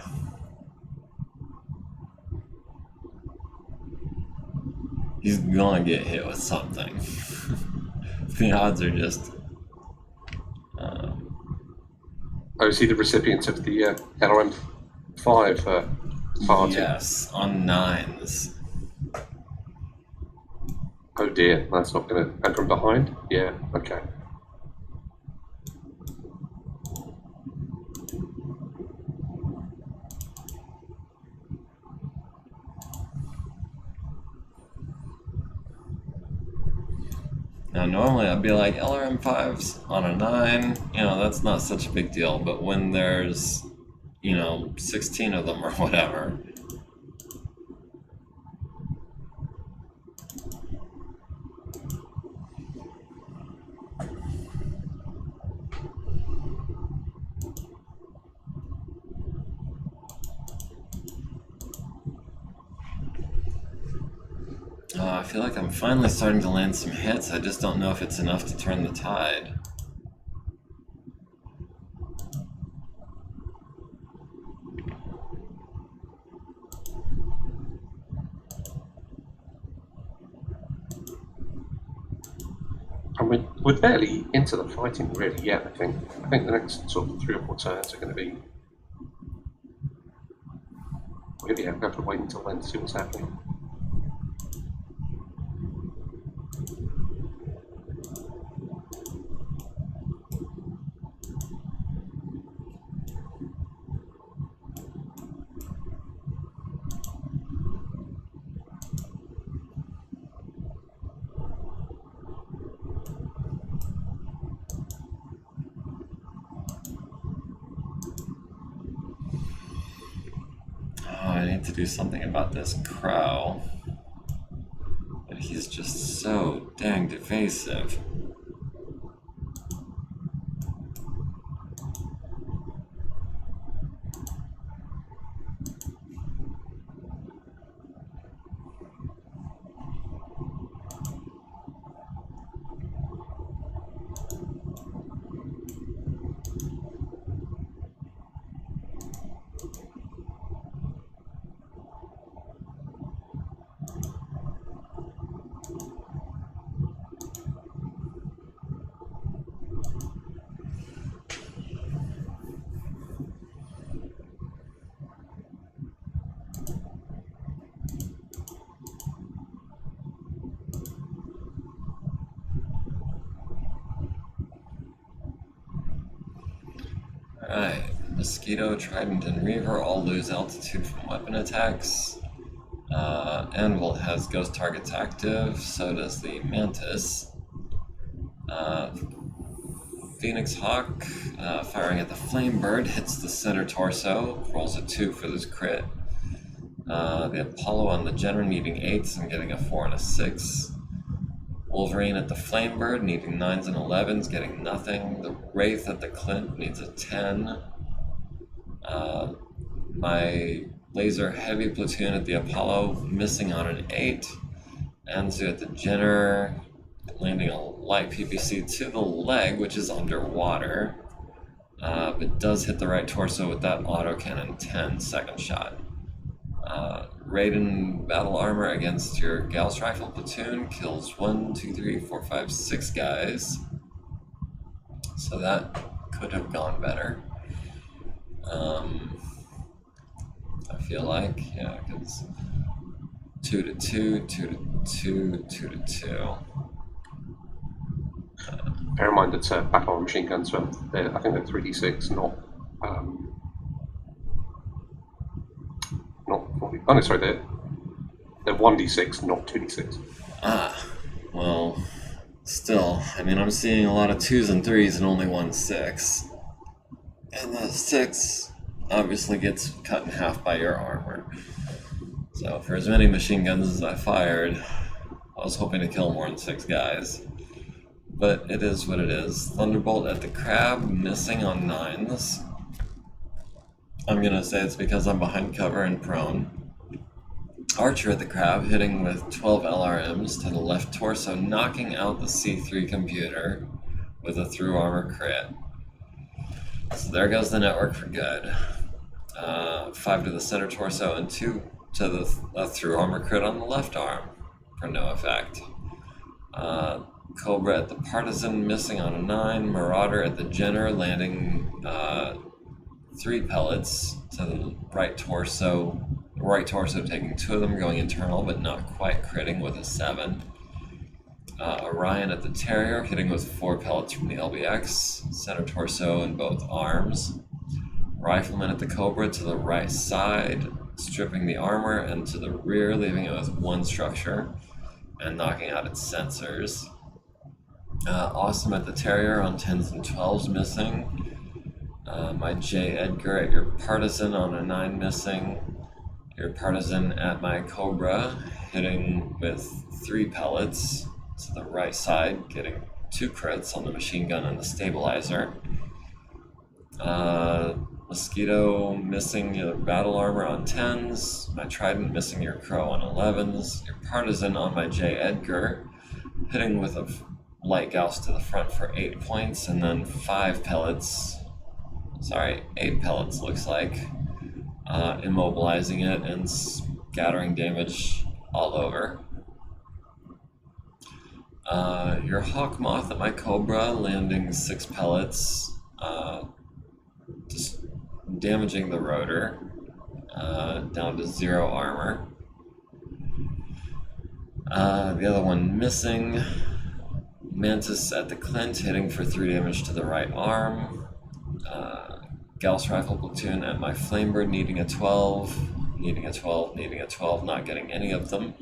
He's gonna get hit with something. The odds are just. Oh, is he the recipient of the LRM5 party? Yes, on 9s. Oh dear, that's not going to. And from behind? Yeah, okay. Now, normally I'd be like, LRM5's on a 9, that's not such a big deal. But when there's, 16 of them or whatever. I feel like I'm finally starting to land some hits. I just don't know if it's enough to turn the tide. And we're barely into the fighting really yet, I think. I think the next sort of 3 or 4 turns are going to be... Maybe I have to wait until then to see what's happening. I need to do something about this crow. But he's just so dang evasive. Alright, Mosquito, Trident, and Reaver all lose altitude from weapon attacks. Anvil has ghost targets active, so does the Mantis. Phoenix Hawk, firing at the Flame Bird, hits the center torso, rolls a 2 for this crit. The Apollo on the Jenner needing 8s and getting a 4 and a 6. Wolverine at the Flame Bird needing 9s and 11s, getting nothing. The Wraith at the Clint needs a 10. My Laser Heavy Platoon at the Apollo missing on an 8. Anzu at the Jenner landing a light PPC to the leg, which is underwater, but does hit the right torso with that autocannon 10 second shot. Raiden battle armor against your Gauss rifle platoon kills 1, 2, 3, 4, 5, 6 guys. So that could have gone better. I feel like, yeah, because 2 to 2, 2 to 2, 2 to 2. Bear in mind that battle armor machine guns, I think they're 3d6, not 40. Oh no, sorry, they're 1d6, not 2d6. Well, still, I mean, I'm seeing a lot of 2s and 3s and only 1 6. And the 6 obviously gets cut in half by your armor. So for as many machine guns as I fired, I was hoping to kill more than 6 guys. But it is what it is. Thunderbolt at the Crab, missing on 9s. I'm gonna say it's because I'm behind cover and prone. Archer at the Crab, hitting with 12 LRMs to the left torso, knocking out the C3 computer with a through armor crit. So there goes the network for good. 5 to the center torso and 2 to the through armor crit on the left arm for no effect. Cobra at the Partisan, missing on a 9. Marauder at the Jenner, landing 3 pellets to the right torso. Right torso taking 2 of them, going internal, but not quite critting with a 7. Orion at the Terrier, hitting with 4 pellets from the LBX. Center torso and both arms. Rifleman at the Cobra to the right side, stripping the armor, and to the rear, leaving it with 1 structure and knocking out its sensors. Awesome at the Terrier on 10s and 12s, missing. My J. Edgar at your Partisan on a 9, missing. Your Partisan at my Cobra, hitting with 3 pellets to the right side, getting 2 crits on the machine gun and the stabilizer. Mosquito missing your battle armor on 10s. My Trident missing your Crow on 11s. Your Partisan on my J. Edgar, hitting with a light Gauss to the front for 8 points, and then 8 pellets looks like, immobilizing it and scattering damage all over. Your Hawk Moth at my Cobra, landing 6 pellets, just damaging the rotor, down to 0 armor. The other one missing. Mantis at the Clint, hitting for 3 damage to the right arm. Gauss Rifle Platoon at my Flamebird, needing a 12, needing a 12, needing a 12, not getting any of them.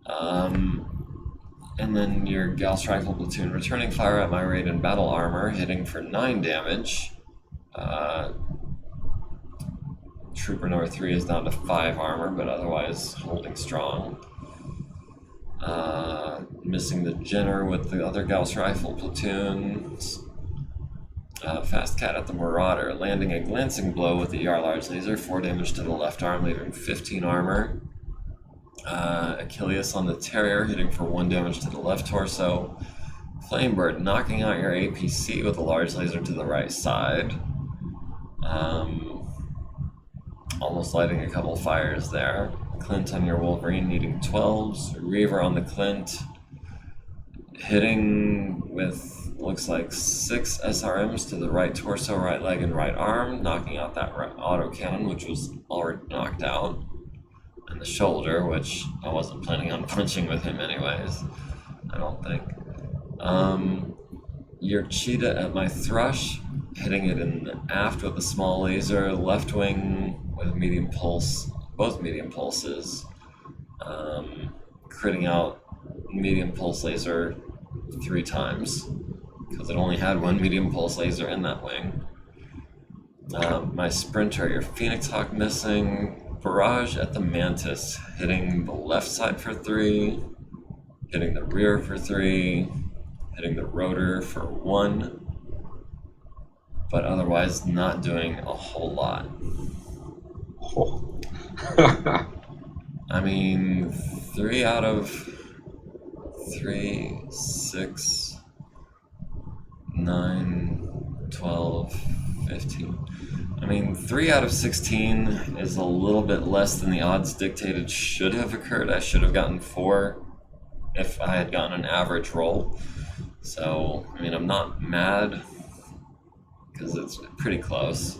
And then your Gauss Rifle Platoon returning fire at my Raiden Battle Armor, hitting for 9 damage. Trooper number 3 is down to 5 armor, but otherwise holding strong. Missing the Jenner with the other Gauss Rifle Platoons. Fast Cat at the Marauder, landing a glancing blow with the ER large laser, 4 damage to the left arm, leaving 15 armor. Achilles on the Terrier, hitting for 1 damage to the left torso. Flamebird knocking out your APC with a large laser to the right side. Almost lighting a couple fires there. Clint on your Wolverine, needing 12s. Reaver on the Clint, hitting with, looks like 6 SRMs to the right torso, right leg, and right arm, knocking out that autocannon, which was already knocked out, and the shoulder, which I wasn't planning on punching with him anyways, I don't think. Your Cheetah at my Thrush, hitting it in the aft with a small laser, left wing with a medium pulse, both medium pulses, critting out medium pulse laser 3 times because it only had one medium pulse laser in that wing. My Sprinter, your Phoenix Hawk missing, barrage at the Mantis, hitting the left side for 3, hitting the rear for 3, hitting the rotor for 1, but otherwise not doing a whole lot. Oh. I mean, 3 out of 3, 6, 9, 12, 15. I mean, 3 out of 16 is a little bit less than the odds dictated should have occurred. I should have gotten 4 if I had gotten an average roll. So, I mean, I'm not mad because it's pretty close,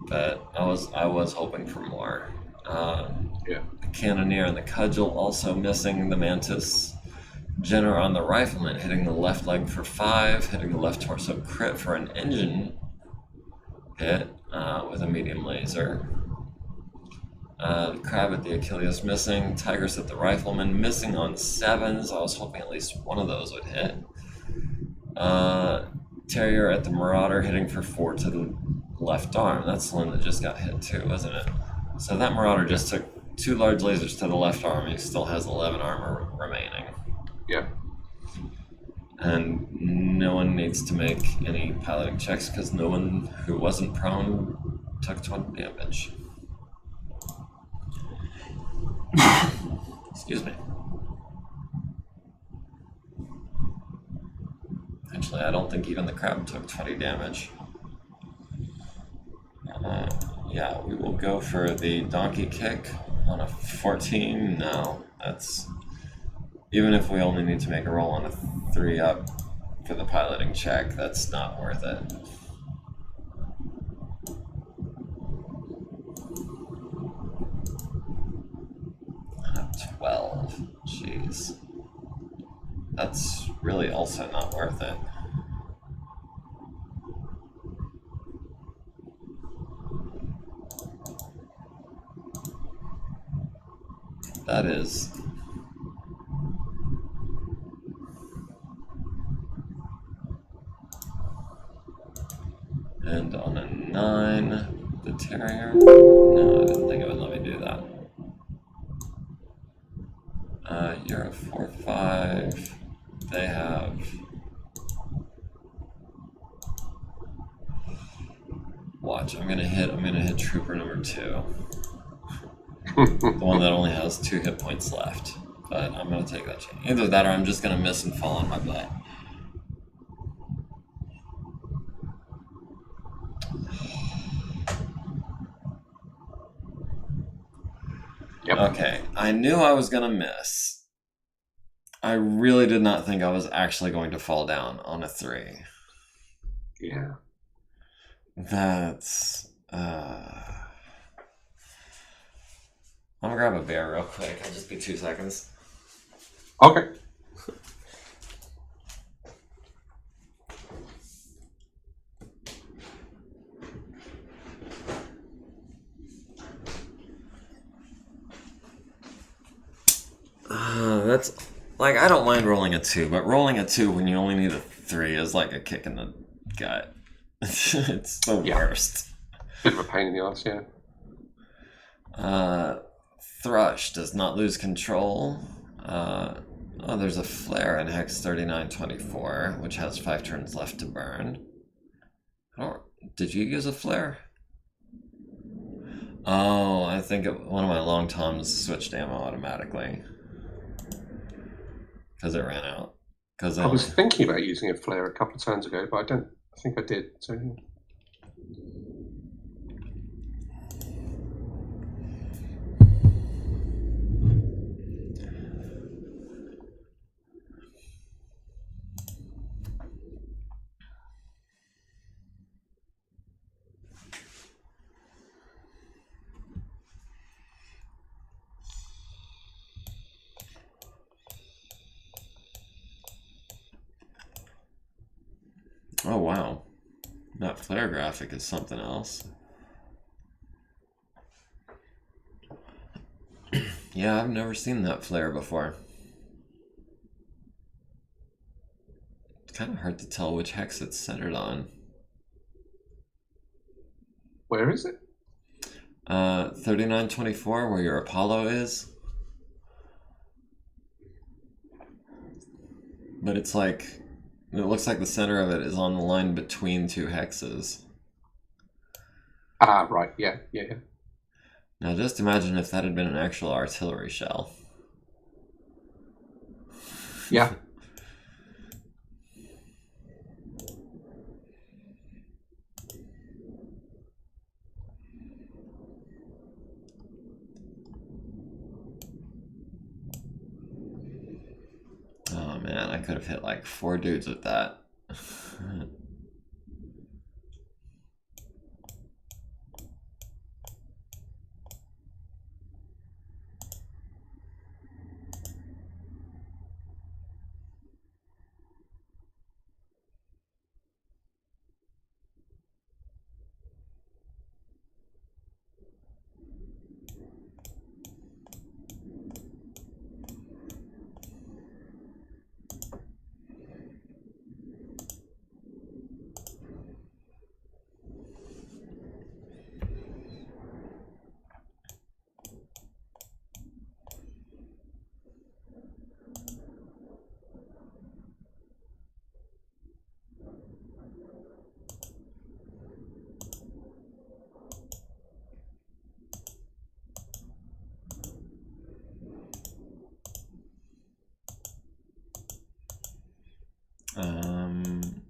but I was hoping for more. Yeah. The Cannoneer and the Cudgel also missing the Mantis. Jenner on the Rifleman hitting the left leg for 5, hitting the left torso crit for an engine hit with a medium laser. The Crab at the Achilles missing. Tigers at the Rifleman missing on 7s. I was hoping at least one of those would hit. Terrier at the Marauder hitting for 4 to the left arm. That's the one that just got hit too, wasn't it? So that Marauder just took 2 large lasers to the left arm. He still has 11 armor remaining. Yeah. And no one needs to make any piloting checks because no one who wasn't prone took 20 damage. Excuse me. Actually, I don't think even the Crab took 20 damage. Yeah, we will go for the donkey kick on a 14. No, that's... Even if we only need to make a roll on a 3 up for the piloting check, that's not worth it. And a 12. Jeez. That's really also not worth it. That is... And on a 9, the Terrier. No, I didn't think it would let me do that. You're a 4-5. They have... Watch, I'm gonna hit Trooper number 2. The one that only has 2 hit points left. But I'm gonna take that chance. Either that or I'm just gonna miss and fall on my butt. Yep. Okay, I knew I was gonna miss. I really did not think I was actually going to fall down on a 3. Yeah. That's... I'm gonna grab a beer real quick. It'll just be 2 seconds. Okay. That's... Like, I don't mind rolling a 2, but rolling a 2 when you only need a 3 is like a kick in the gut. It's the worst. Bit of a pain in the ass, yeah. Thrush does not lose control. There's a flare in Hex 3924, which has 5 turns left to burn. Did you use a flare? Oh, I think one of my long toms switched ammo automatically. Because it ran out. I was thinking about using a flare a couple of turns ago, but I think I did. So. Oh, wow. That flare graphic is something else. Yeah, I've never seen that flare before. It's kind of hard to tell which hex it's centered on. Where is it? 3924, where your Apollo is. But it's like, it looks like the center of it is on the line between two hexes. Ah, right. Yeah. Now just imagine if that had been an actual artillery shell. Yeah. Oh man, I could have hit like 4 dudes with that.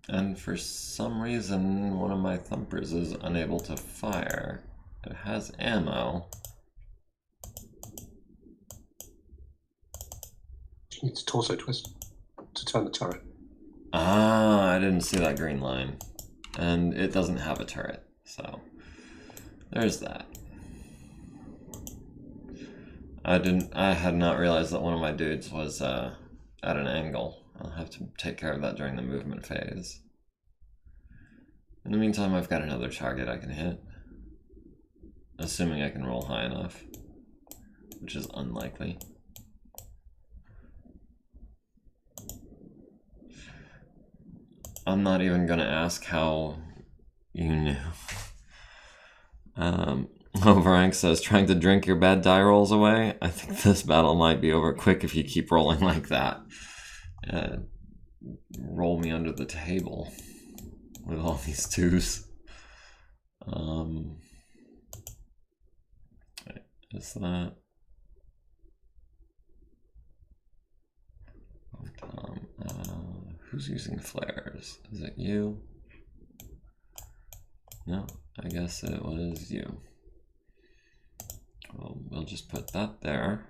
And for some reason, one of my thumpers is unable to fire. It has ammo. It's torso twist to turn the turret. Ah, I didn't see that green line. And it doesn't have a turret, so there's that. I had not realized that one of my dudes was at an angle. I'll have to take care of that during the movement phase. In the meantime, I've got another target I can hit. Assuming I can roll high enough, which is unlikely. I'm not even gonna ask how you knew. Overrank says, trying to drink your bad die rolls away. I think this battle might be over quick if you keep rolling like that. Roll me under the table with all these twos. Is that... who's using flares? Is it you? No, I guess it was you. Well, we'll just put that there.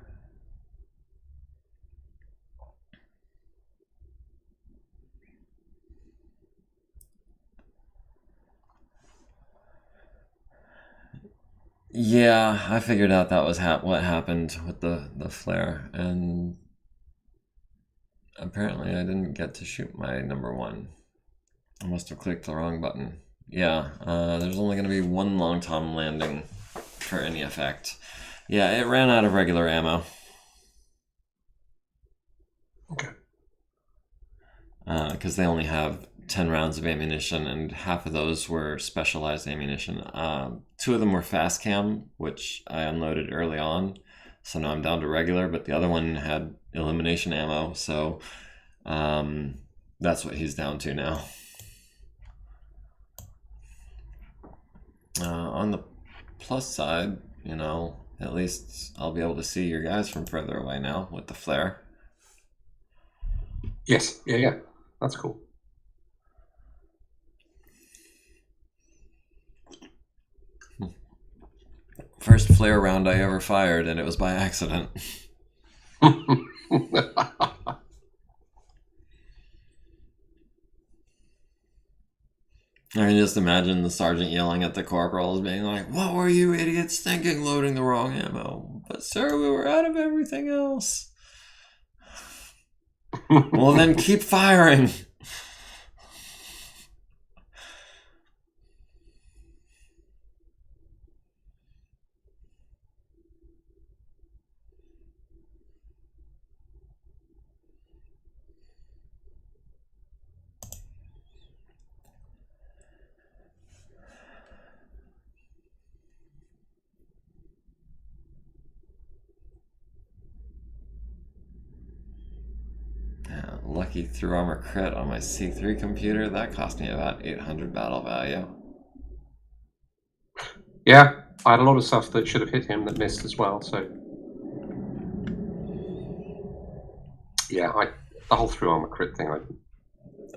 Yeah, I figured out that was what happened with the flare, and apparently I didn't get to shoot my number 1. I must have clicked the wrong button. Yeah, there's only going to be 1 long tom landing for any effect. Yeah, it ran out of regular ammo. Okay. Because they only have 10 rounds of ammunition, and half of those were specialized ammunition. 2 of them were fast cam, which I unloaded early on, so now I'm down to regular, but the other one had elimination ammo, so that's what he's down to now. On the plus side, you know, at least I'll be able to see your guys from further away now with the flare. Yes, yeah, that's cool. First flare round I ever fired, and it was by accident. I can just imagine the sergeant yelling at the corporals, being like, "What were you idiots thinking, loading the wrong ammo? But sir, we were out of everything else." Well, then keep firing. lucky through armor crit on my C3 computer. That cost me about 800 battle value. Yeah, I had a lot of stuff that should have hit him that missed as well. So yeah, the whole through armor crit thing.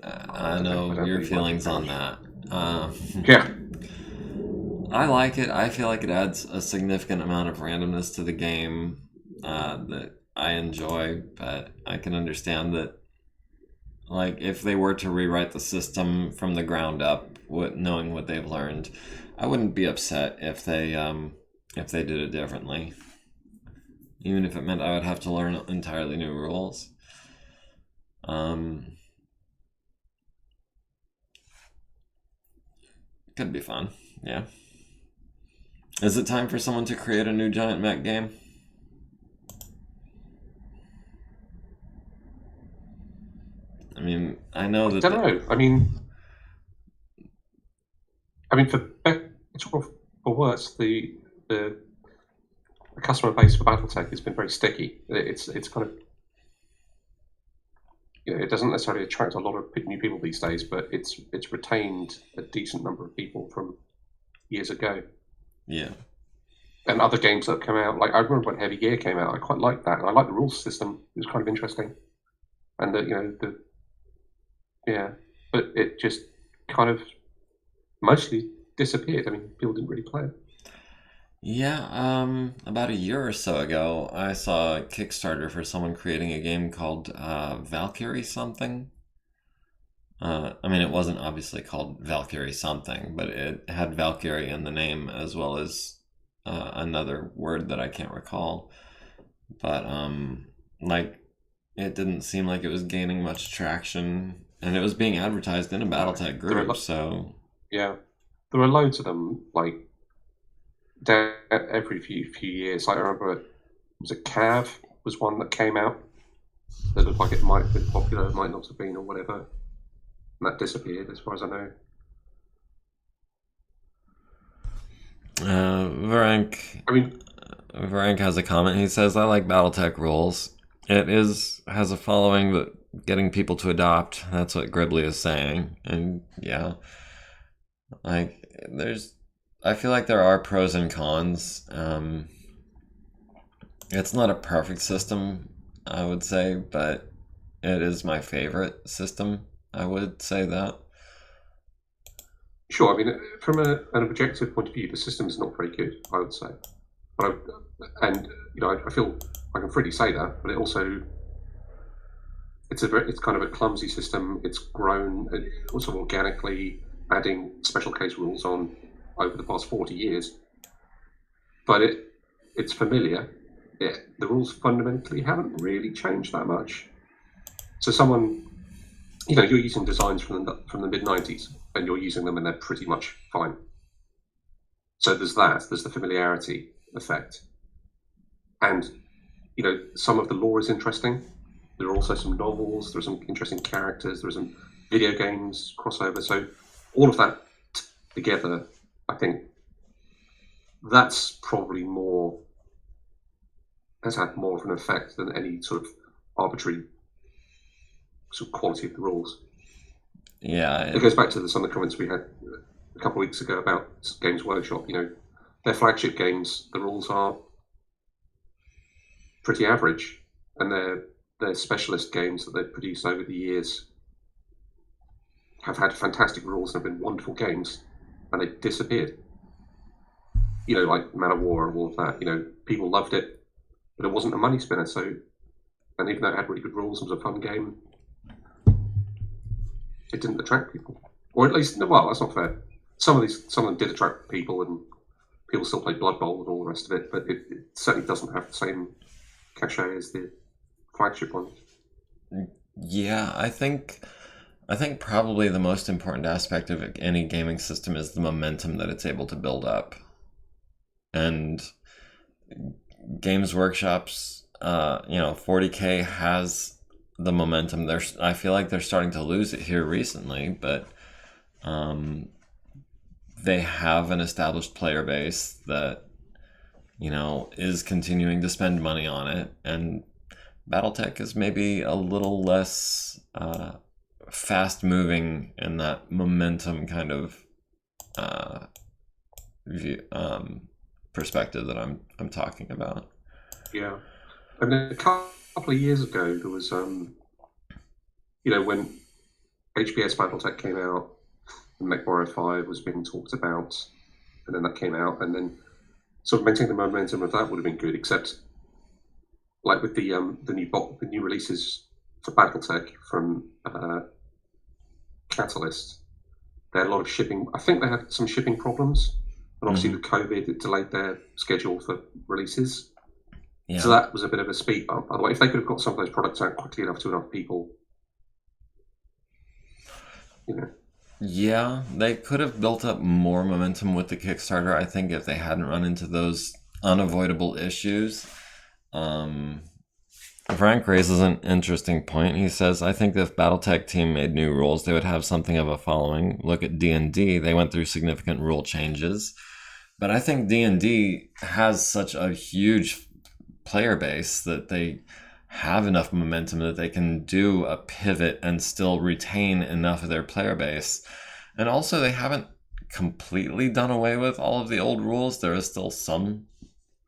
I know your really feelings on that. Yeah. I like it. I feel like it adds a significant amount of randomness to the game that I enjoy, but I can understand that, like, if they were to rewrite the system from the ground up, knowing what they've learned, I wouldn't be upset if they did it differently. Even if it meant I would have to learn entirely new rules. Could be fun, yeah. Is it time for someone to create a new giant mech game? I mean, I know that. I don't know. I mean, for better or for worse, the customer base for BattleTech has been very sticky. It's kind of, it doesn't necessarily attract a lot of new people these days, but it's retained a decent number of people from years ago. Yeah. And other games that have come out, like I remember when Heavy Gear came out, I quite liked that, and I liked the rules system. It was kind of interesting, and but it just kind of mostly disappeared. I mean, people didn't really play it. Yeah, about a year or so ago, I saw a Kickstarter for someone creating a game called Valkyrie something. I mean, it wasn't obviously called Valkyrie something, but it had Valkyrie in the name as well as another word that I can't recall. But like, it didn't seem like it was gaining much traction, and it was being advertised in a BattleTech group. So yeah, there were loads of them, like every few years. I remember, was it Cav was one that came out that looked like it might have been popular, it might not have been, or whatever, and that disappeared as far as I know. Varank has a comment. He says, "I like BattleTech rules. It has a following that getting people to adopt. That's what Gribbly is saying." And yeah, like I feel like there are pros and cons. It's not a perfect system, I would say, but it is my favorite system. I would say that. Sure. I mean, from an objective point of view, the system is not very good, I would say. But I feel I can freely say that. But it also, it's kind of a clumsy system. It's grown also organically, adding special case rules on over the past 40 years. But it's familiar. The rules fundamentally haven't really changed that much. So someone, you're using designs from the mid-90s, and you're using them, and they're pretty much fine. So there's the familiarity effect. And, some of the lore is interesting. There are also some novels, there's some interesting characters, there's some video games crossover. So all of that together, I think that's probably has had more of an effect than any sort of arbitrary sort of quality of the rules. Yeah. It goes back to some of the comments we had a couple of weeks ago about Games Workshop. Their flagship games, the rules are pretty average, and their specialist games that they've produced over the years have had fantastic rules and have been wonderful games, and they've disappeared. Like Man of War and all of that. People loved it, but it wasn't a money spinner. So, and even though it had really good rules, it was a fun game, it didn't attract people. Or at least, well, that's not fair. Some of them did attract people, and people still play Blood Bowl and all the rest of it, but it certainly doesn't have the same cachet as the flagship ones. Yeah, I think probably the most important aspect of any gaming system is the momentum that it's able to build up. And Games Workshop's 40K has the momentum. I feel like they're starting to lose it here recently, but they have an established player base that is continuing to spend money on it, and BattleTech is maybe a little less fast moving in that momentum kind of view, perspective that I'm talking about. Yeah, and then a couple of years ago, there was when HBS BattleTech came out, and MechWarrior 5 was being talked about, and then that came out, and then sort of maintaining the momentum of that would have been good, except like with the new releases for BattleTech from Catalyst, they had a lot of shipping. I think they had some shipping problems, and obviously with COVID, it delayed their schedule for releases. Yeah. So that was a bit of a speed bump. By the way, if they could have got some of those products out quickly enough to enough people, Yeah, they could have built up more momentum with the Kickstarter, I think, if they hadn't run into those unavoidable issues. Frank raises an interesting point. He says, I think if BattleTech team made new rules, they would have something of a following. Look at D&D. They went through significant rule changes. But I think D&D has such a huge player base that they have enough momentum that they can do a pivot and still retain enough of their player base. And also, they haven't completely done away with all of the old rules. There is still some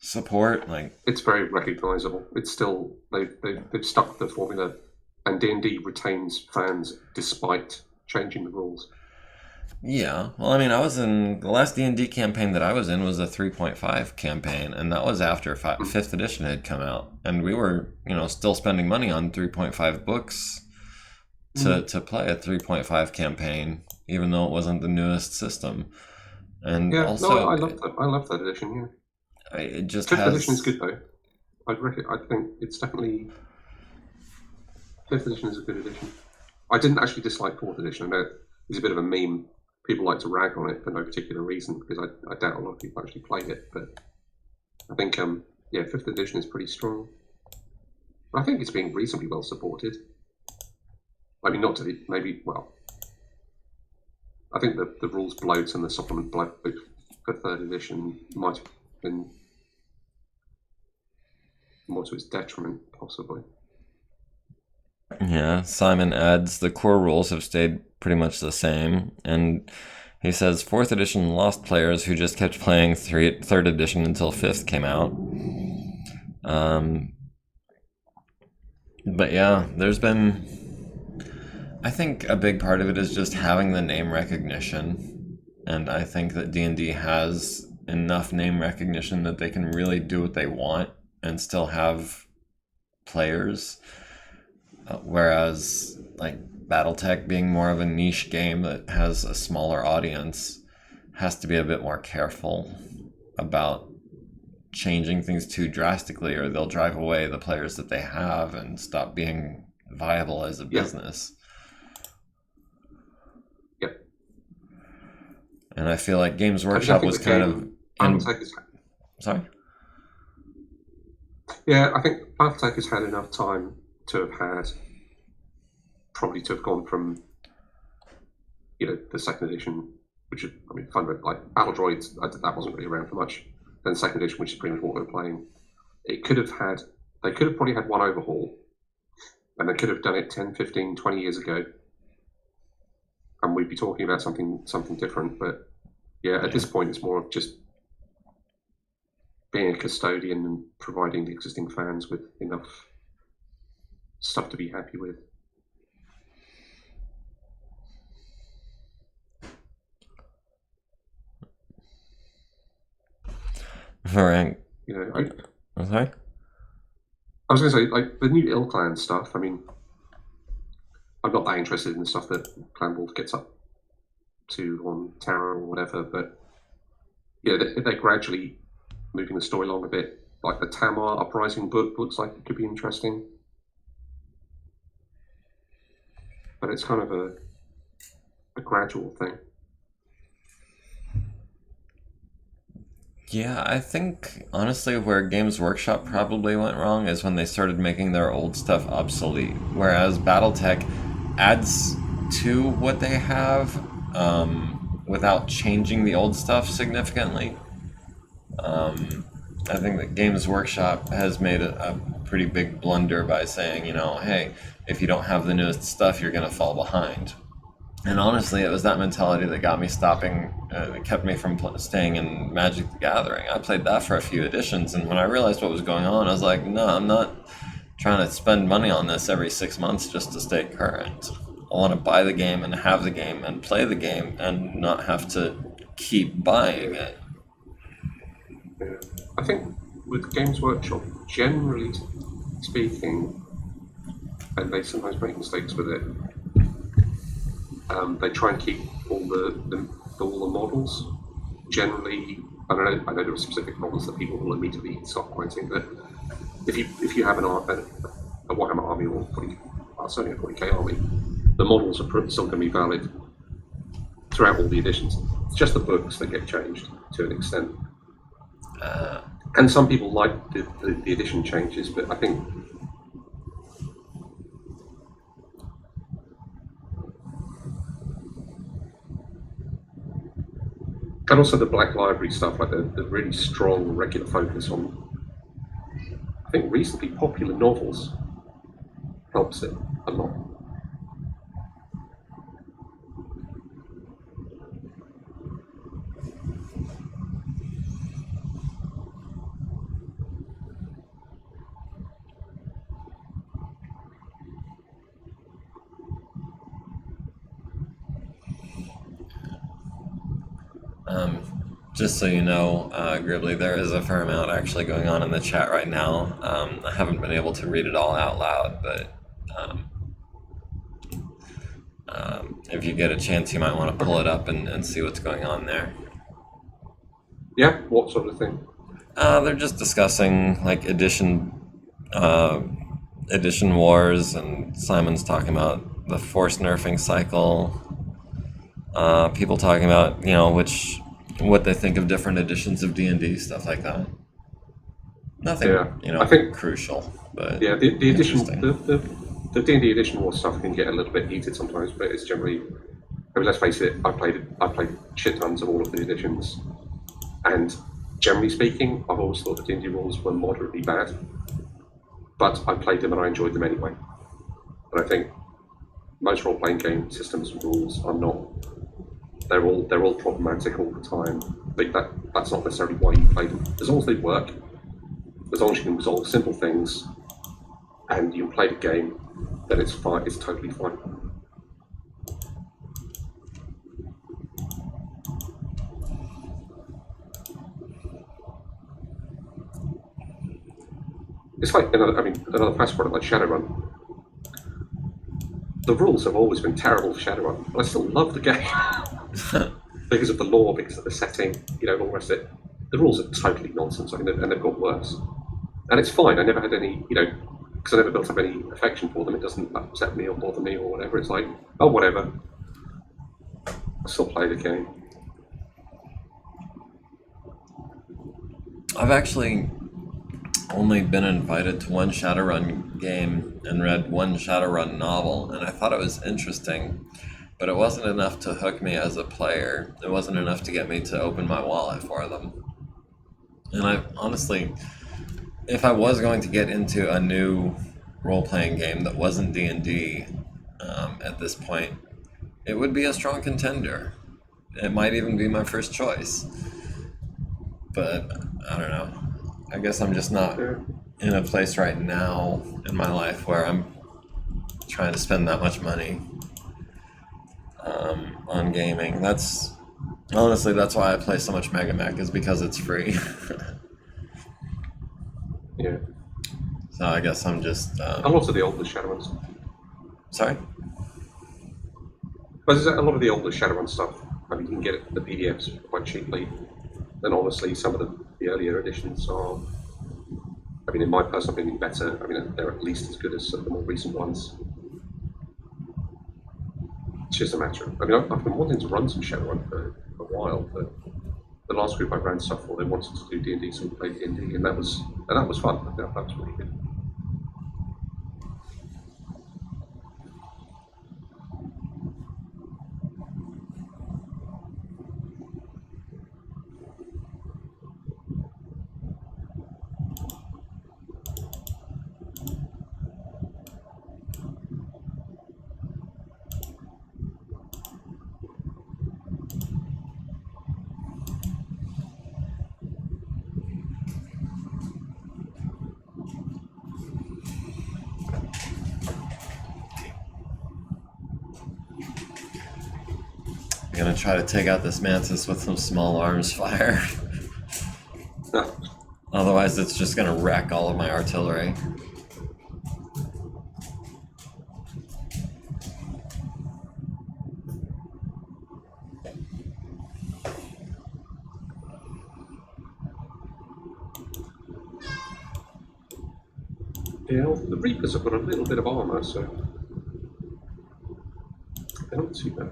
support. Like, it's very recognizable. It's still they've stuck the formula, and D&D retains fans despite changing the rules. Yeah, well, I mean, I was in the last D&D campaign that I was in was a 3.5 campaign, and that was after 5th edition had come out, and we were, still spending money on 3.5 books to play a 3.5 campaign, even though it wasn't the newest system. And yeah, also, no, I love that. I love that edition. Yeah. It just 5th edition is good though. I think it's definitely 5th edition is a good edition. I didn't actually dislike 4th edition. I know it's a bit of a meme. People like to rag on it for no particular reason because I doubt a lot of people actually played it. But I think 5th edition is pretty strong. I think it's being reasonably well supported. I mean, not to the maybe well. I think the rules bloat and the supplement bloat for 3rd edition might have been more to its detriment, possibly. Yeah, Simon adds, the core rules have stayed pretty much the same, and he says 4th edition lost players who just kept playing 3rd edition until 5th came out. But yeah, there's been, I think a big part of it is just having the name recognition, and I think that D&D has enough name recognition that they can really do what they want and still have players. Whereas, like, BattleTech being more of a niche game that has a smaller audience has to be a bit more careful about changing things too drastically, or they'll drive away the players that they have and stop being viable as a business. Yep. And I feel like Games Workshop was kind of... Sorry? Yeah, I think BattleTech has had enough time to have gone from the 2nd edition, which is, I mean, fun, but like Battle Droids, that wasn't really around for much. Then 2nd edition, which is pretty much what we were playing. They could have probably had one overhaul, and they could have done it 10, 15, 20 years ago, and we'd be talking about something different. But at this point, it's more of just being a custodian and providing the existing fans with enough stuff to be happy with. All right. I was going to say, like, the new Ill Clan stuff, I mean, I'm not that interested in the stuff that Clan Wolf gets up to on Terra or whatever, but they're gradually moving the story along a bit. Like the Tamar Uprising book looks like it could be interesting. But it's kind of a gradual thing. Yeah, I think, honestly, where Games Workshop probably went wrong is when they started making their old stuff obsolete. Whereas BattleTech adds to what they have without changing the old stuff significantly. I think that Games Workshop has made a pretty big blunder by saying, hey, if you don't have the newest stuff, you're going to fall behind. And honestly, it was that mentality that got me stopping, that kept me from staying in Magic the Gathering. I played that for a few editions, and when I realized what was going on, I was like, no, I'm not trying to spend money on this every 6 months just to stay current. I want to buy the game and have the game and play the game and not have to keep buying it. Yeah. I think with Games Workshop, generally speaking, and they sometimes make mistakes with it, they try and keep all the models. Generally, I know there are specific models that people will immediately stop quoting, but if you have a Warhammer army or certainly a 40k army, the models are still going to be valid throughout all the editions. It's just the books that get changed to an extent. And some people like the edition changes, but I think and also the Black Library stuff, like the really strong regular focus on, I think, reasonably popular novels helps it a lot. Just so you know, Gribbly, there is a fair amount actually going on in the chat right now. I haven't been able to read it all out loud, but if you get a chance, you might want to pull it up and see what's going on there. Yeah, what sort of thing? They're just discussing like edition wars, and Simon's talking about the force nerfing cycle. People talking about what they think of different editions of D&D, stuff like that. Nothing, I think crucial, but yeah, the edition, the D&D edition war stuff can get a little bit heated sometimes, but it's generally, I mean, let's face it, I played shit tons of all of the editions, and generally speaking, I've always thought the D&D rules were moderately bad, but I played them and I enjoyed them anyway. And I think most role-playing game systems and rules are not. They're all problematic all the time. But that's not necessarily why you play them. As long as they work, as long as you can resolve simple things, and you can play the game, then it's fine. It's totally fine. It's like another past product like Shadowrun. The rules have always been terrible for Shadowrun, but I still love the game because of the lore, because of the setting, all the rest of it. The rules are totally nonsense, and they've got worse. And it's fine. I never had any, because I never built up any affection for them. It doesn't upset me or bother me or whatever. It's like, oh, whatever. I still play the game. I've actually only been invited to one Shadowrun game and read one Shadowrun novel, and I thought it was interesting, but it wasn't enough to hook me as a player. It wasn't enough to get me to open my wallet for them. And I honestly, if I was going to get into a new role-playing game that wasn't D&D at this point, it would be a strong contender. It might even be my first choice. But I don't know. I guess I'm just not in a place right now in my life where I'm trying to spend that much money on gaming. That's why I play so much Megamek, is because it's free. Yeah. So I guess I'm just. A lot of the older Shadowrun stuff. Sorry? But a lot of the older Shadowrun stuff, you can get the PDFs quite cheaply. And honestly, some of the earlier editions are, in my personal opinion, better. They're at least as good as some of the more recent ones. It's just a matter of, I've been wanting to run some Shadowrun for a while, but the last group I ran stuff for, they wanted to do D&D, so we played D&D, and that was fun. That was really good. I'm gonna try to take out this mantis with some small arms fire. Otherwise, it's just gonna wreck all of my artillery. Yeah, the Reapers have got a little bit of armour, so they're not too bad.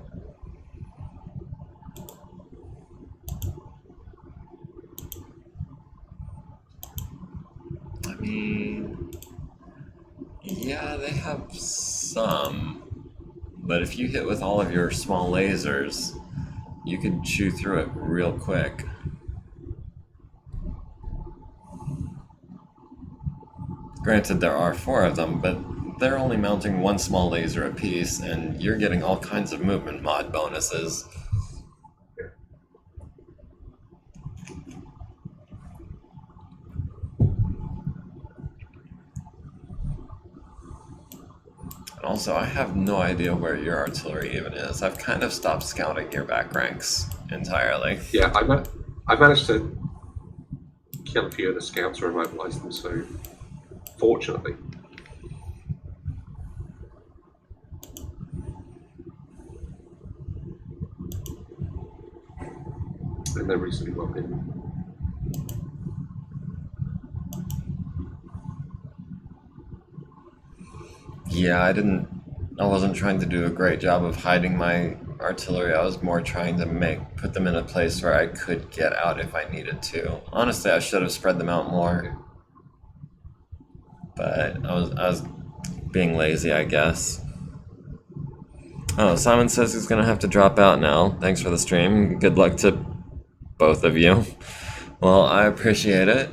I mean, yeah, they have some, but if you hit with all of your small lasers, you could chew through it real quick. Granted, there are 4 of them, but they're only mounting 1 small laser apiece, and you're getting all kinds of movement mod bonuses. Also, I have no idea where your artillery even is. I've kind of stopped scouting your back ranks entirely. Yeah, I managed to kill a few of the scouts or immobilize them, so fortunately. And they're reasonably well hidden. Yeah, I wasn't trying to do a great job of hiding my artillery. I was more trying to put them in a place where I could get out if I needed to. Honestly, I should have spread them out more. But I was being lazy, I guess. Oh, Simon says he's gonna have to drop out now. Thanks for the stream. Good luck to both of you. Well, I appreciate it.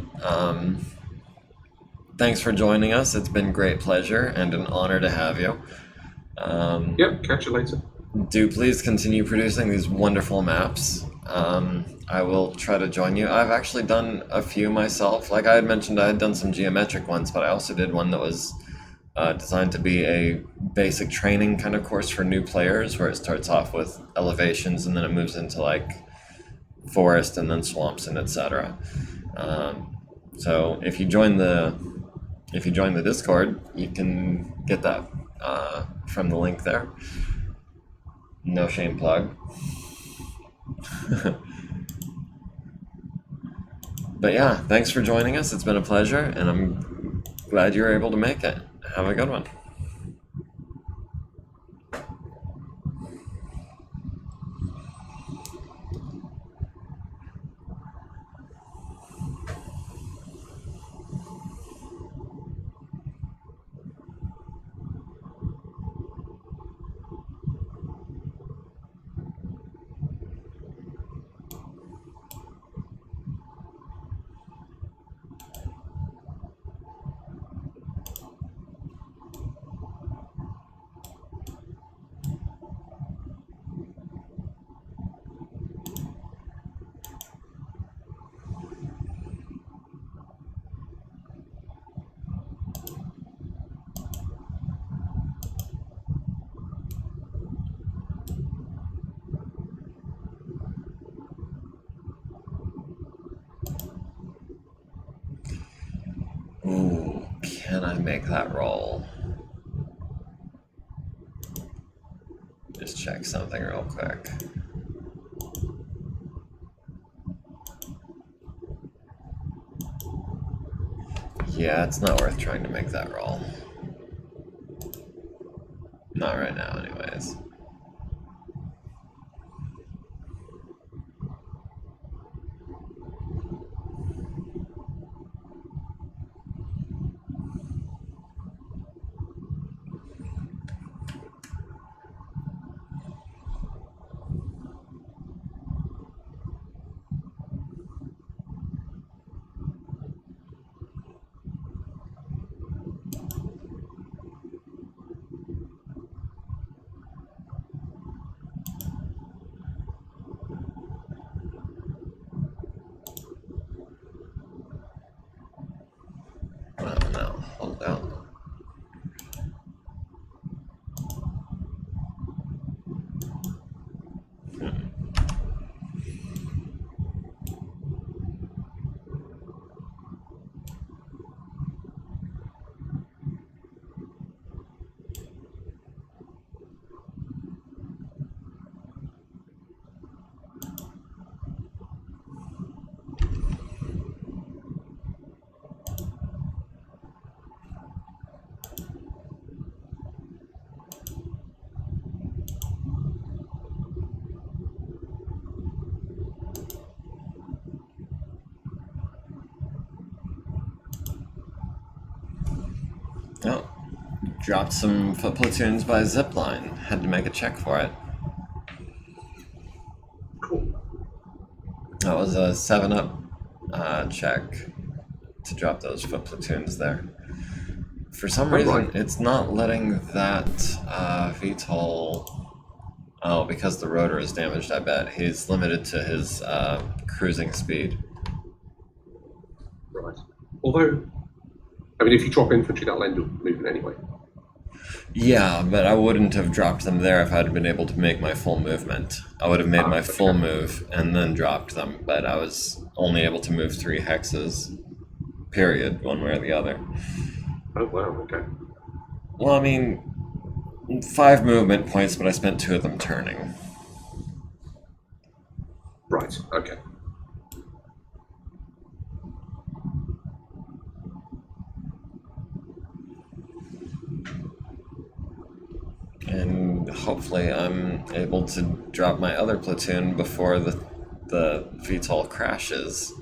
Thanks for joining us. It's been great pleasure and an honor to have you. Yep, catch you later. Do please continue producing these wonderful maps. I will try to join you. I've actually done a few myself. Like I had mentioned, I had done some geometric ones, but I also did one that was designed to be a basic training kind of course for new players, where it starts off with elevations and then it moves into like forest and then swamps and etc. So if you join the Discord, you can get that from the link there. No shame plug. But yeah, thanks for joining us. It's been a pleasure, and I'm glad you were able to make it. Have a good one. Ooh, can I make that roll? Just check something real quick. Yeah, it's not worth trying to make that roll. Not right now, anyways. dropped some foot platoons by zipline. Had to make a check for it. Cool. That was a 7-up check to drop those foot platoons there. For some reason, it's not letting that VTOL... Oh, because the rotor is damaged, I bet. He's limited to his cruising speed. Right. Although, I mean, if you drop infantry, that'll end up moving anyway. Yeah, but I wouldn't have dropped them there if I'd been able to make my full movement. I would have made my full move and then dropped them, but I was only able to move 3 hexes, period, one way or the other. Oh, wow, okay. Well, I mean, 5 movement points, but I spent 2 of them turning. Right, okay. And hopefully I'm able to drop my other platoon before the VTOL crashes.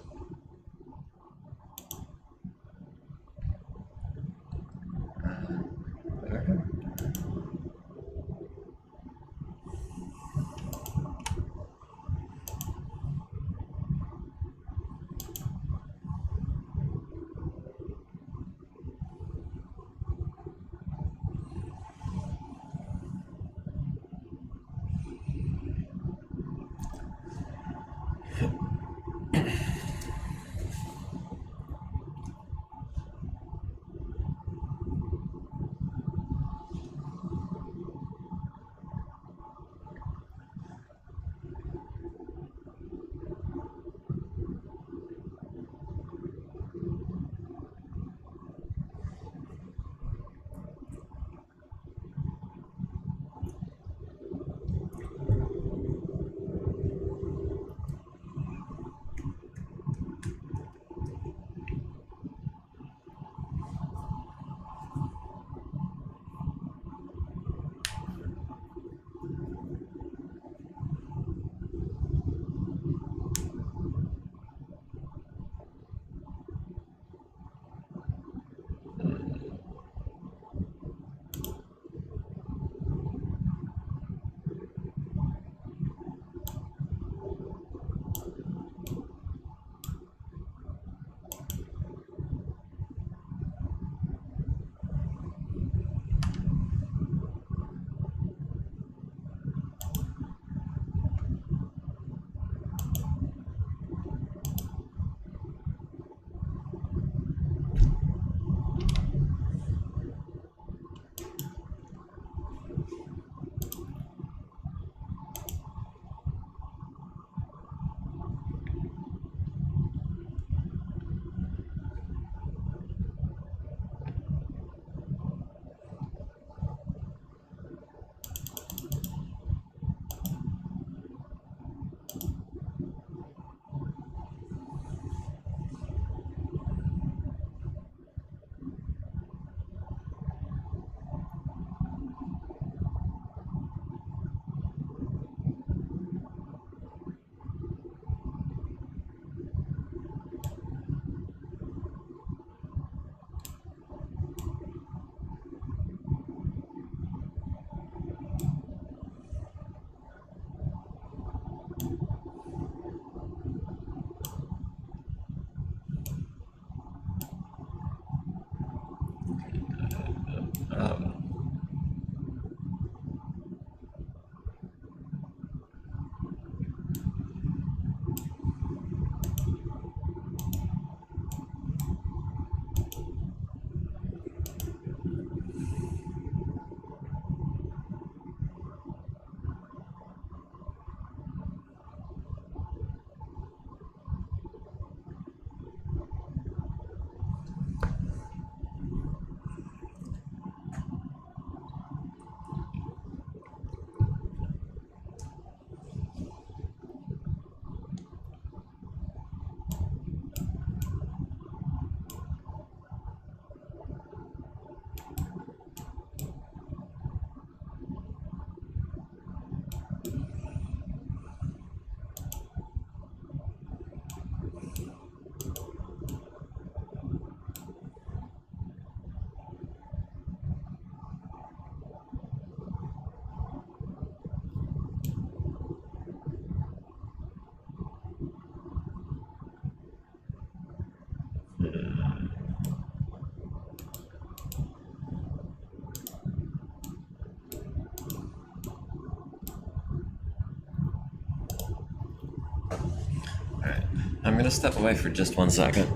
Alright, I'm gonna step away for just 1 second.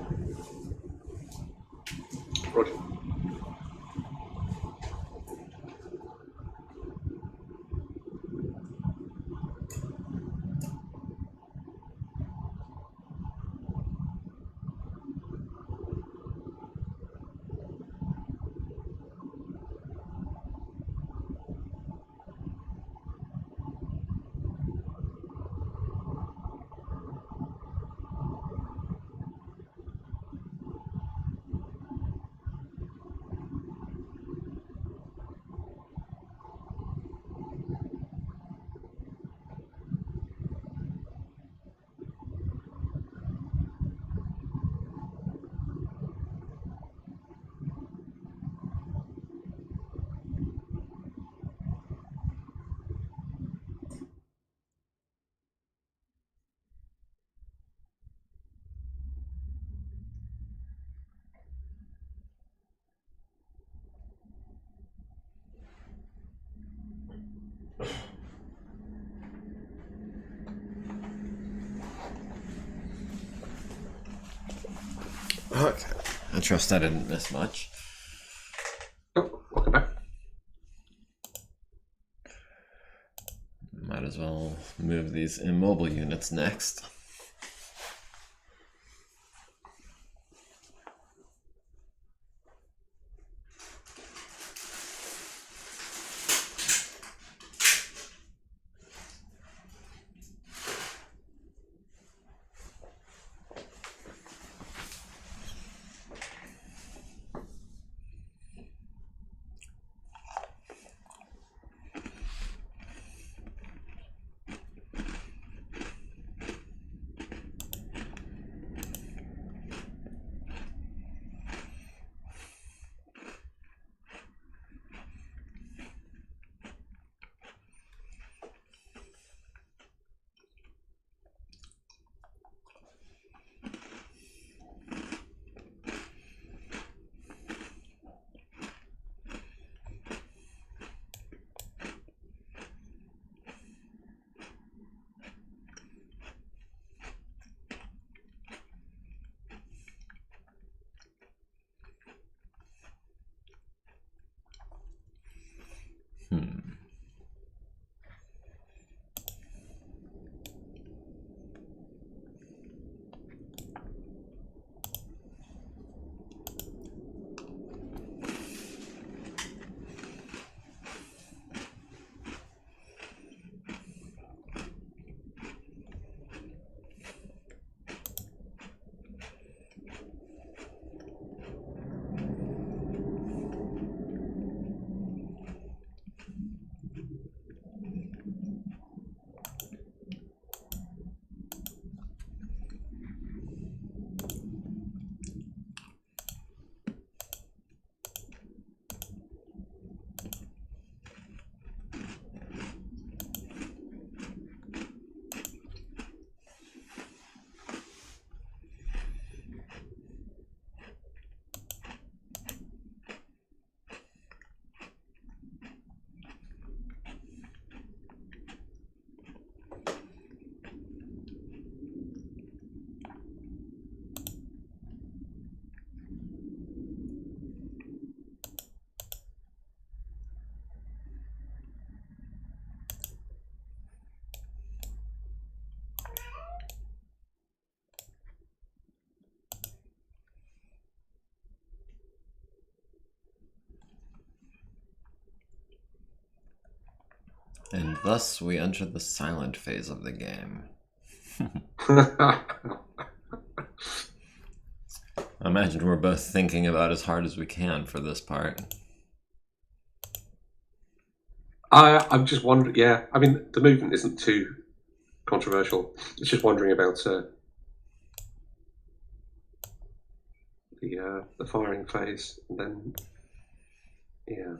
Roger. Okay. I trust I didn't miss much. Oh, welcome back. Might as well move these immobile units next. And thus we enter the silent phase of the game. I imagine we're both thinking about as hard as we can for this part. I'm just wondering, yeah, I mean, the movement isn't too controversial. It's just wondering about the firing phase, and then, yeah.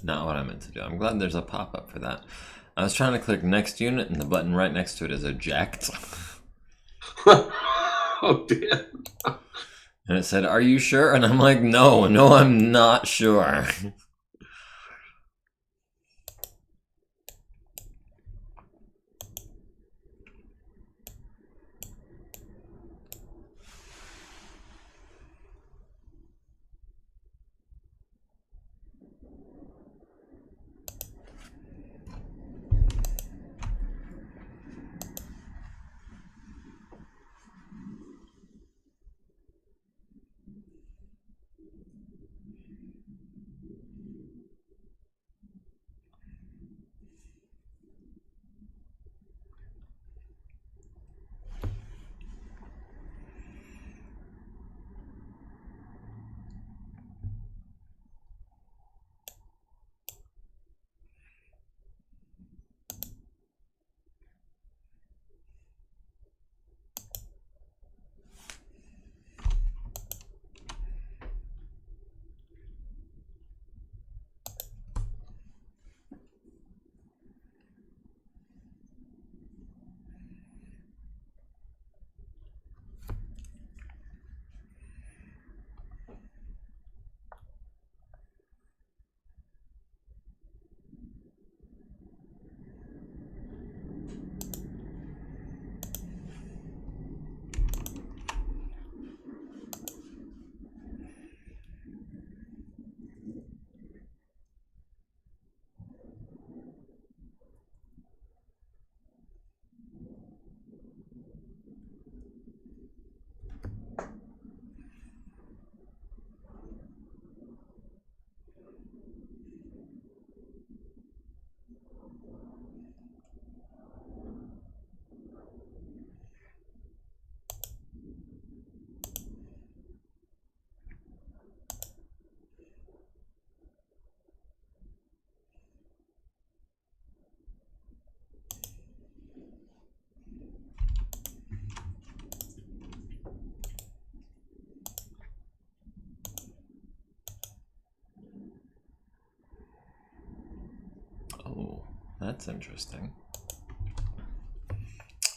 not what I meant to do. I'm glad there's a pop-up for that. I was trying to click next unit, and the button right next to it is eject. Oh dear. And it said, "Are you sure?" And I'm like, no, I'm not sure. Oh, that's interesting.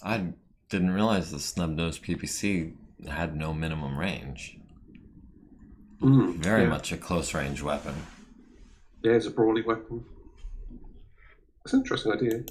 I didn't realize the snub-nosed PPC had no minimum range. Very much a close-range weapon. Yeah, it's a brawly weapon. It's an interesting idea.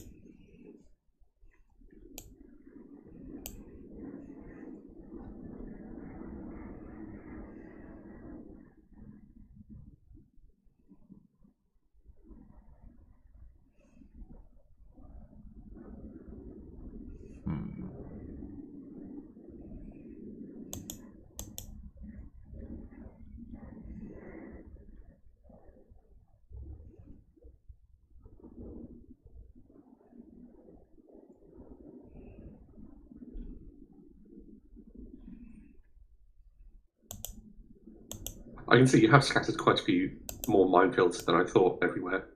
I can see you have scattered quite a few more minefields than I thought everywhere.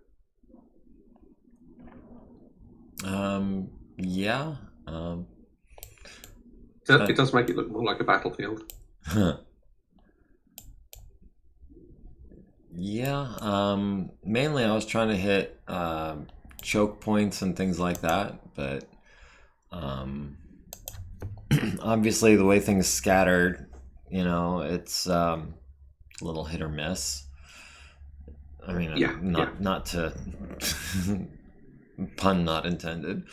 Yeah. It does make it look more like a battlefield. Yeah. Mainly I was trying to hit choke points and things like that, but obviously the way things scattered, it's a little hit or miss. I mean, not to pun not intended.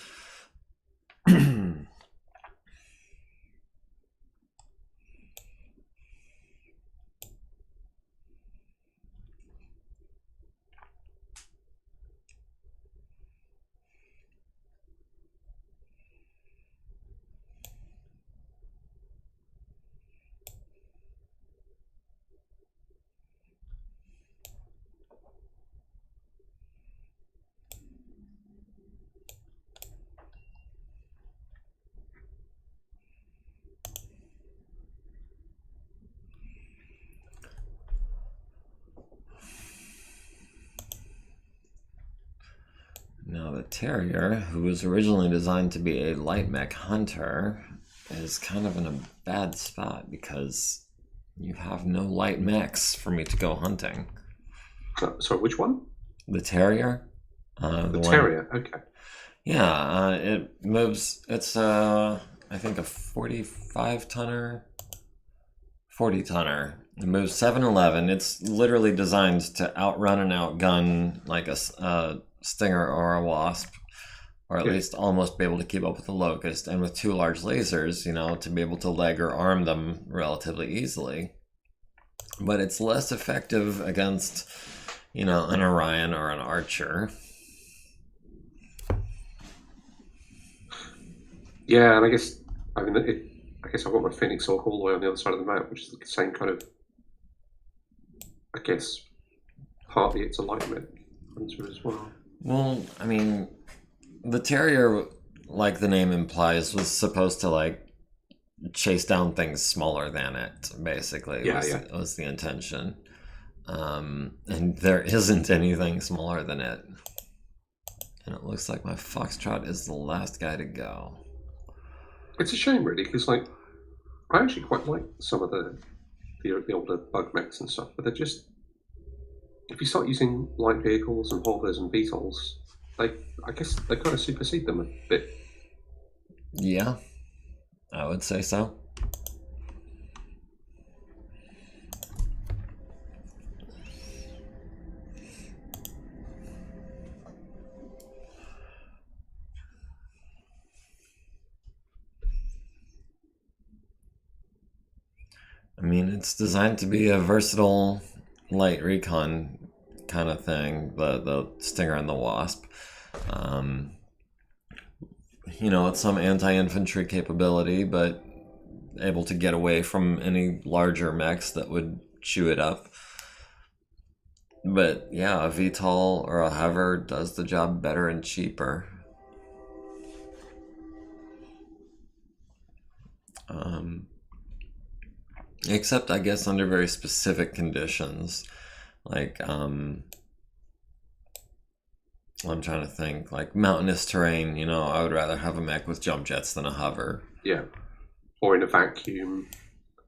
Now the Terrier, who was originally designed to be a light mech hunter, is kind of in a bad spot because you have no light mechs for me to go hunting. So which one? The Terrier. The The one. Terrier, okay. Yeah, it moves. It's I think a 45 tonner, 40 tonner. It moves 711. It's literally designed to outrun and outgun like a stinger or a wasp, or at Yeah. least almost be able to keep up with the locust. And with two large lasers, to be able to leg or arm them relatively easily. But it's less effective against, an Orion or an Archer. Yeah, and I guess I've got my Phoenix Hawk all the way on the other side of the map, which is the same kind of, I guess, partly it's a light mech hunter as well. Well, I mean, the Terrier, like the name implies, was supposed to chase down things smaller than it. Basically, Yeah, was the intention. And there isn't anything smaller than it. And it looks like my Foxtrot is the last guy to go. It's a shame, really, because I actually quite like some of the older bug mechs and stuff, but they're just, if you start using light vehicles and holders and VTOLs, I guess they kind of supersede them a bit. Yeah, I would say so. I mean, it's designed to be a versatile light recon kind of thing, the Stinger and the Wasp. It's some anti-infantry capability, but able to get away from any larger mechs that would chew it up. But yeah, a VTOL or a hover does the job better and cheaper. Except, I guess, under very specific conditions. I'm trying to think. Like mountainous terrain, I would rather have a mech with jump jets than a hover. Yeah. Or in a vacuum,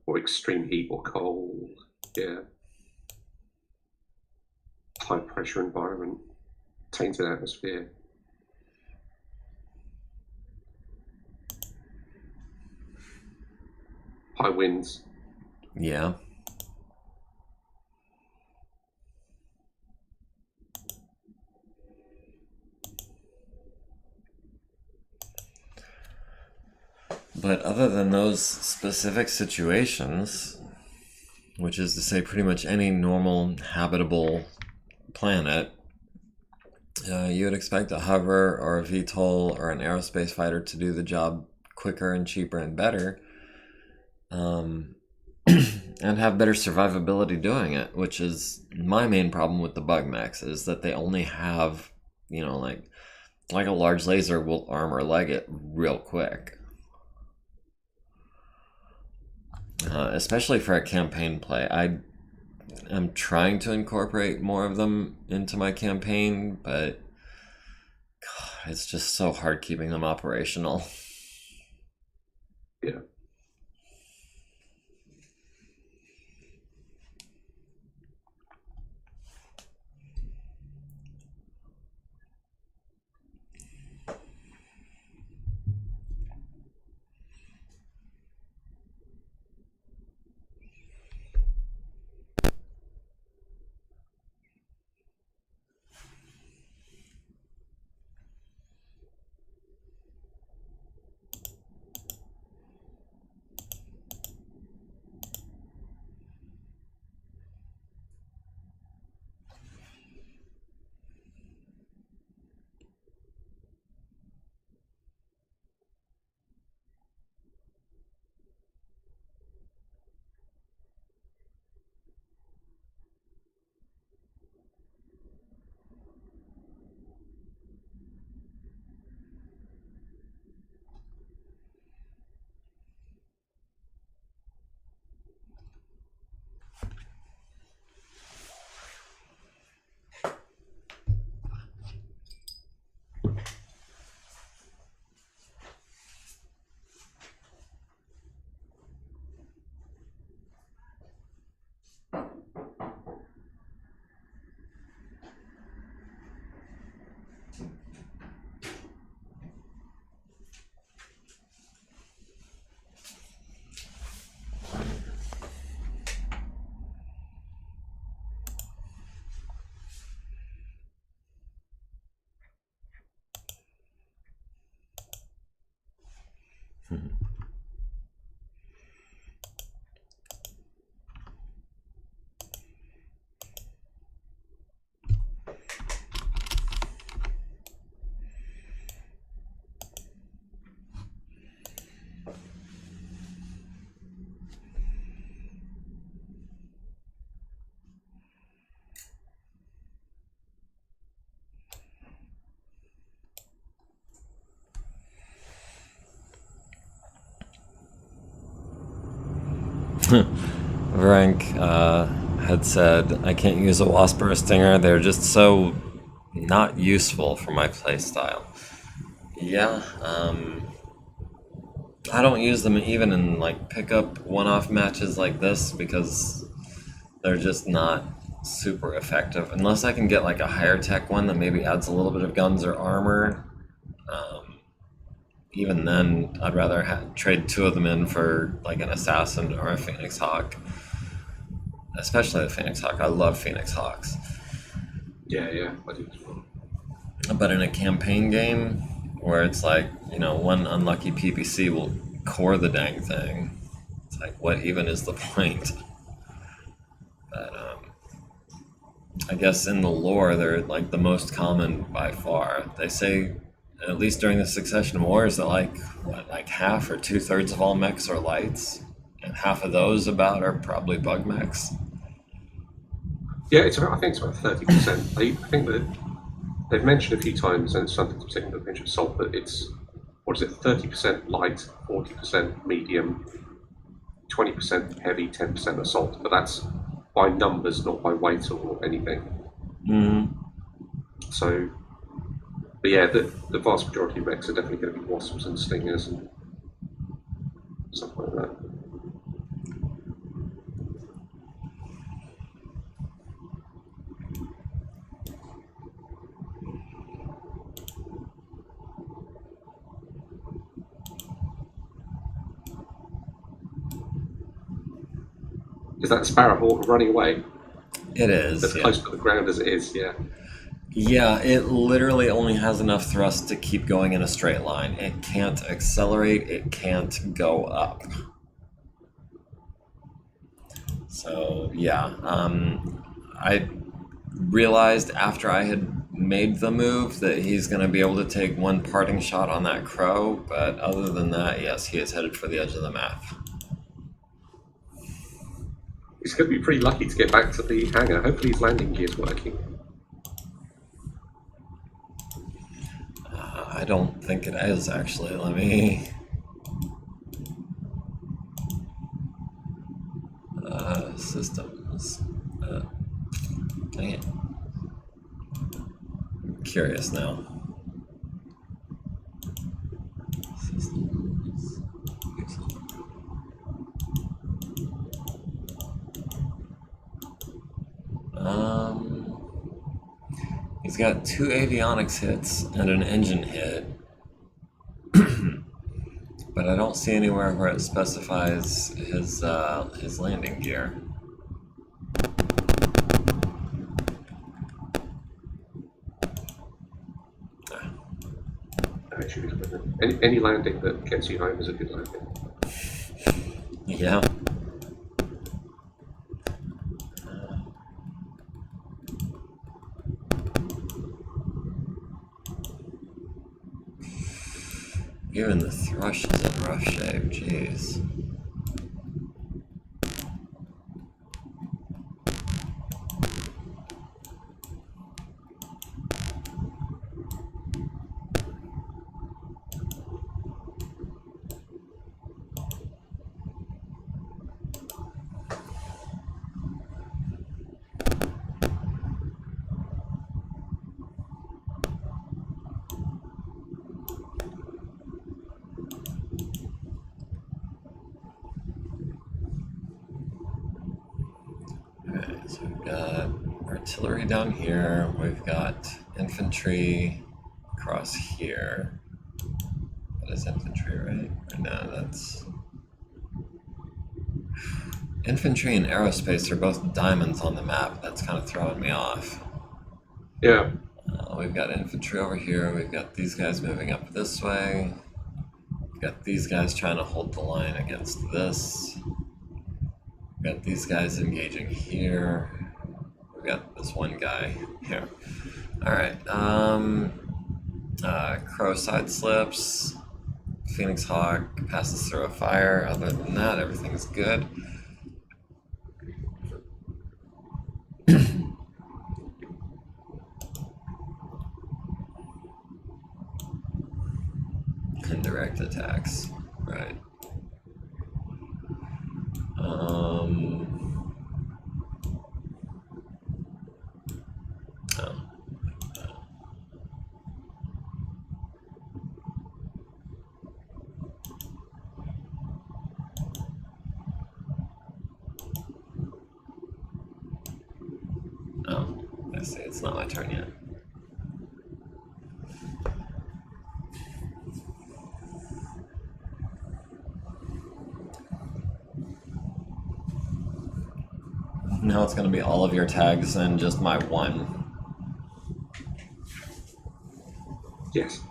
or extreme heat or cold. Yeah. High pressure environment, tainted atmosphere. High winds. Yeah. But other than those specific situations, which is to say pretty much any normal habitable planet, you would expect a hover or a VTOL or an aerospace fighter to do the job quicker and cheaper and better, and have better survivability doing it, which is my main problem with the bug mechs, is that they only have, like a large laser will arm or leg it real quick. Especially for a campaign play. I am trying to incorporate more of them into my campaign, but God, it's just so hard keeping them operational. Yeah. Rank had said, I can't use a wasp or a stinger. They're just so not useful for my playstyle. Yeah, I don't use them even in like pickup one-off matches like this because they're just not super effective. Unless I can get like a higher tech one that maybe adds a little bit of guns or armor. Even then, I'd rather trade two of them in for like an assassin or a Phoenix Hawk. Especially the Phoenix Hawk. I love Phoenix Hawks. Yeah, I do as well. But in a campaign game where it's like, one unlucky PPC will core the dang thing, it's like, what even is the point? But I guess in the lore, they're like the most common by far. They say, at least during the Succession Wars, that like half or 2/3 of all mechs are lights, and half of those about are probably bug mechs. Yeah, I think it's about 30%. I think that they've mentioned a few times, and it's something to take into the pinch of salt, but it's, 30% light, 40% medium, 20% heavy, 10% assault. But that's by numbers, not by weight or anything. Mm-hmm. So, but yeah, the vast majority of mechs are definitely going to be wasps and stingers and stuff like that. Is that Sparrowhawk running away? It is. As close to the ground as it is, yeah. Yeah, it literally only has enough thrust to keep going in a straight line. It can't accelerate, it can't go up. So, yeah. I realized after I had made the move that he's going to be able to take one parting shot on that crow, but other than that, yes, he is headed for the edge of the map. He's going to be pretty lucky to get back to the hangar. Hopefully his landing gear's working. I don't think it is, actually. Let me... systems. Dang it. I'm curious now. Systems. He's got 2 avionics hits and an engine hit. But I don't see anywhere where it specifies his landing gear. Any landing that gets you home is a good landing. Yeah. Even the thrush is in rough shape, jeez. So we've got artillery down here, we've got infantry across here. That is infantry, right? Or no, that's... Infantry and aerospace are both diamonds on the map. That's kind of throwing me off. Yeah. We've got infantry over here, we've got these guys moving up this way. got these guys trying to hold the line against this. We got these guys engaging here. We got this one guy here. Alright, Crow side slips. Phoenix Hawk passes through a fire. Other than that, everything's good. Indirect attacks, right. Oh. Oh, I see, it's not my turn yet. Now it's going to be all of your tags and just my one. Yes.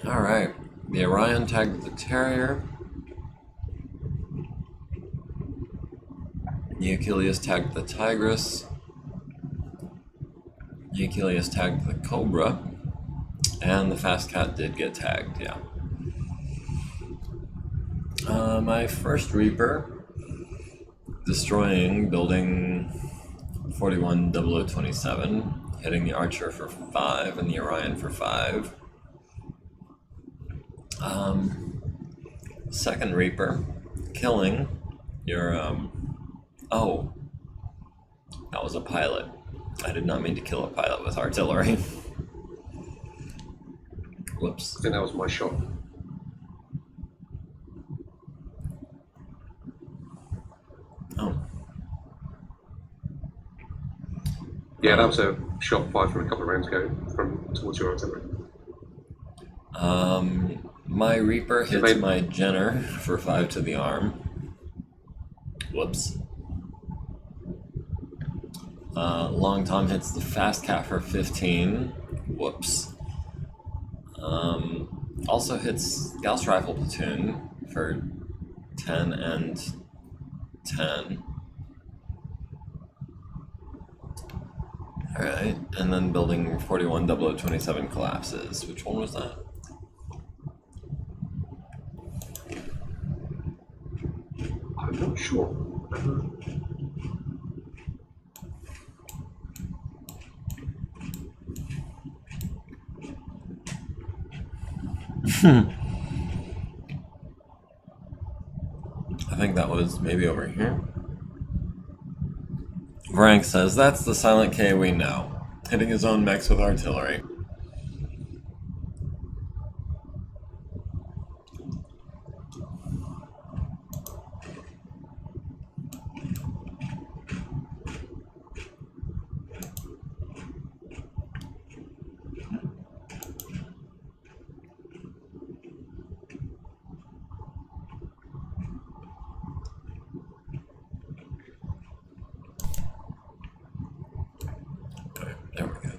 Alright, the Orion tagged the Terrier. The Achilles tagged the Tigress. The Achilles tagged the Cobra. And the Fast Cat did get tagged, yeah. My first Reaper, destroying building 410027, hitting the Archer for 5 and the Orion for 5. Second Reaper, killing your, oh, that was a pilot. I did not mean to kill a pilot with artillery. Whoops. I think that was my shot. Oh. Yeah, that was a shot fired from a couple of rounds ago from towards your artillery. My Reaper hits my Jenner for 5 to the arm. Whoops. Long Tom hits the Fast Cat for 15. Whoops. Also hits Gauss Rifle Platoon for 10 and 10. Alright, and then building 410027 collapses. Which one was that? I'm not sure. I think that was maybe over here. Rank says, that's the Silent K we know. Hitting his own mechs with artillery. There we go.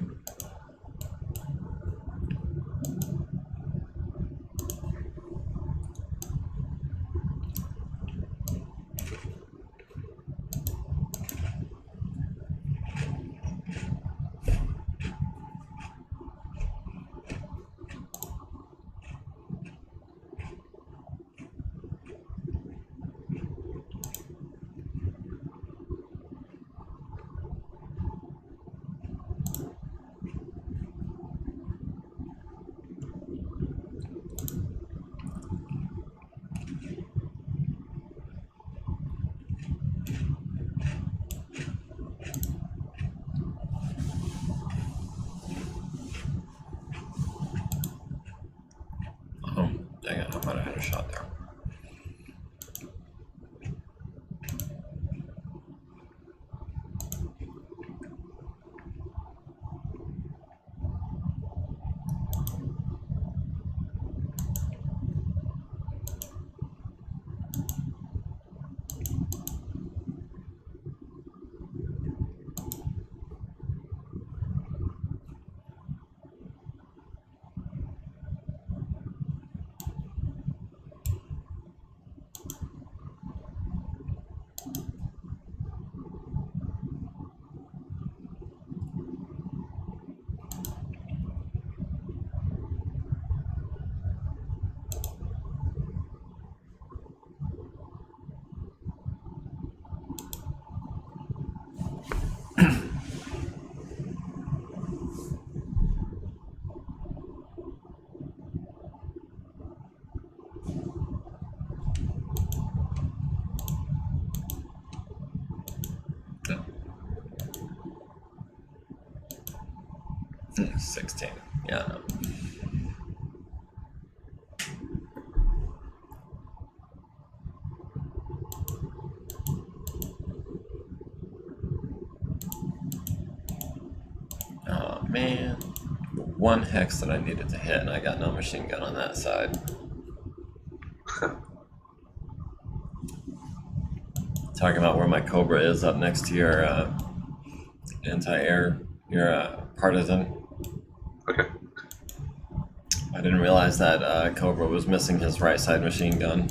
a shot there. No. 16. Yeah, no. Oh man. One hex that I needed to hit, and I got no machine gun on that side. Talking about where my Cobra is up next to your anti-air, your partisan. Okay. I didn't realize that Cobra was missing his right side machine gun.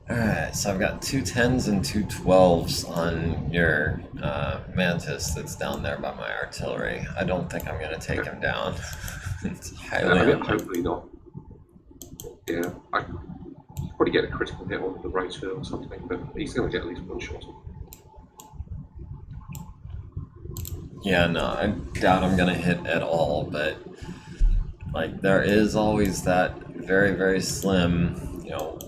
Alright, so I've got 2 10s and 2 12s on your Mantis that's down there by my artillery. I don't think I'm going to take him down. It's highly unlikely. Hopefully not. Yeah, I probably get a critical hit on the rotor or something, but he's going to get at least one shot. Yeah, no, I doubt I'm going to hit at all, but like there is always that very, very slim,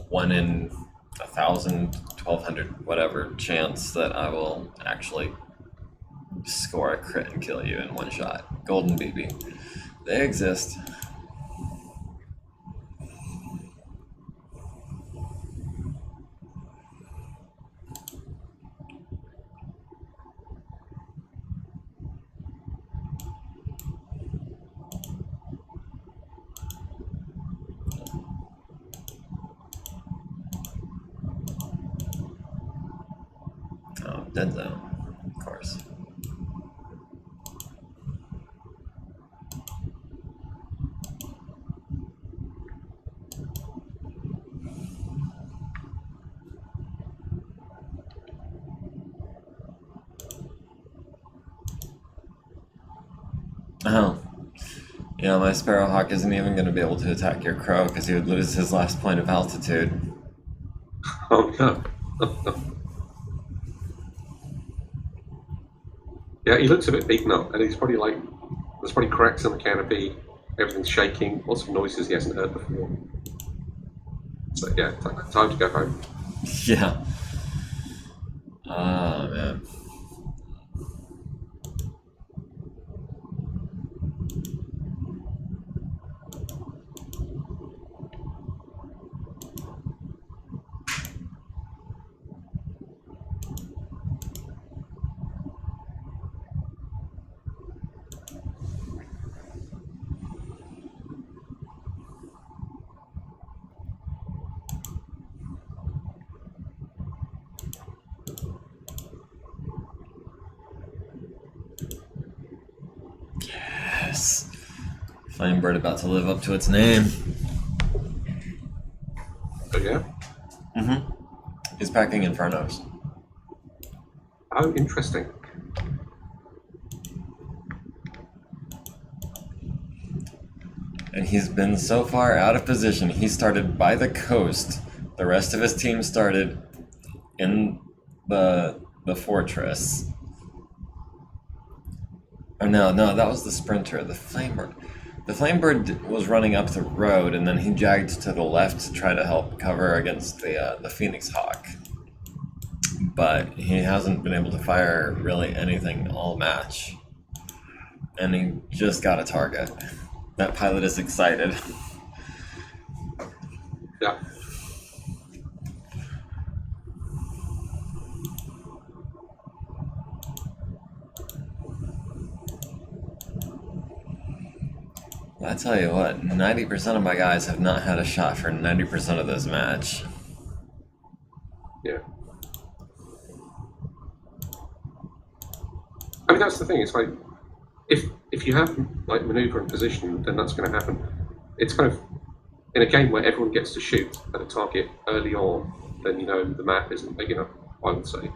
1 in 1,000, 1,200, whatever chance that I will actually score a crit and kill you in one shot. Golden BB. They exist. Oh, dead zone, of course. Oh. My Sparrowhawk isn't even going to be able to attack your Crow because he would lose his last point of altitude. Oh no. Yeah, he looks a bit beaten up, and he's probably there's probably cracks in the canopy, everything's shaking, lots of noises he hasn't heard before. So yeah, time to go home. Yeah. Ah, man. Yes. Flamebird about to live up to its name. Oh, yeah? Mm-hmm. He's packing Infernos. Oh, interesting. And he's been so far out of position. He started by the coast. The rest of his team started in the fortress. Or no, that was the sprinter. The Flamebird. The Flamebird was running up the road, and then he jagged to the left to try to help cover against the Phoenix Hawk. But he hasn't been able to fire really anything all match. And he just got a target. That pilot is excited. Yeah. I tell you what, 90% of my guys have not had a shot for 90% of this match. Yeah. I mean, that's the thing. It's like, if you have like maneuver and position, then that's going to happen. It's kind of in a game where everyone gets to shoot at a target early on, then you know the map isn't big enough, I would say.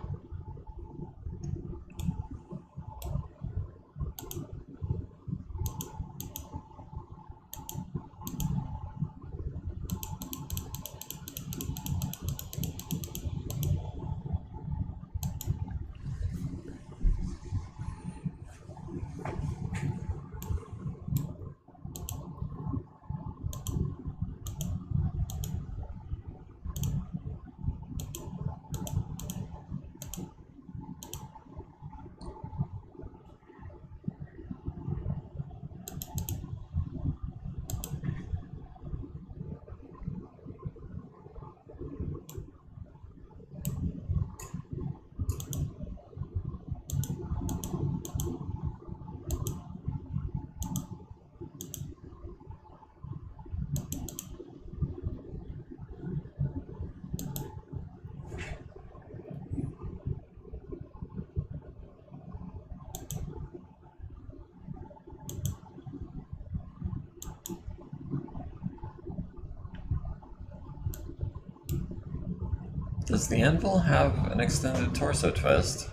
Does the Anvil have an extended torso twist?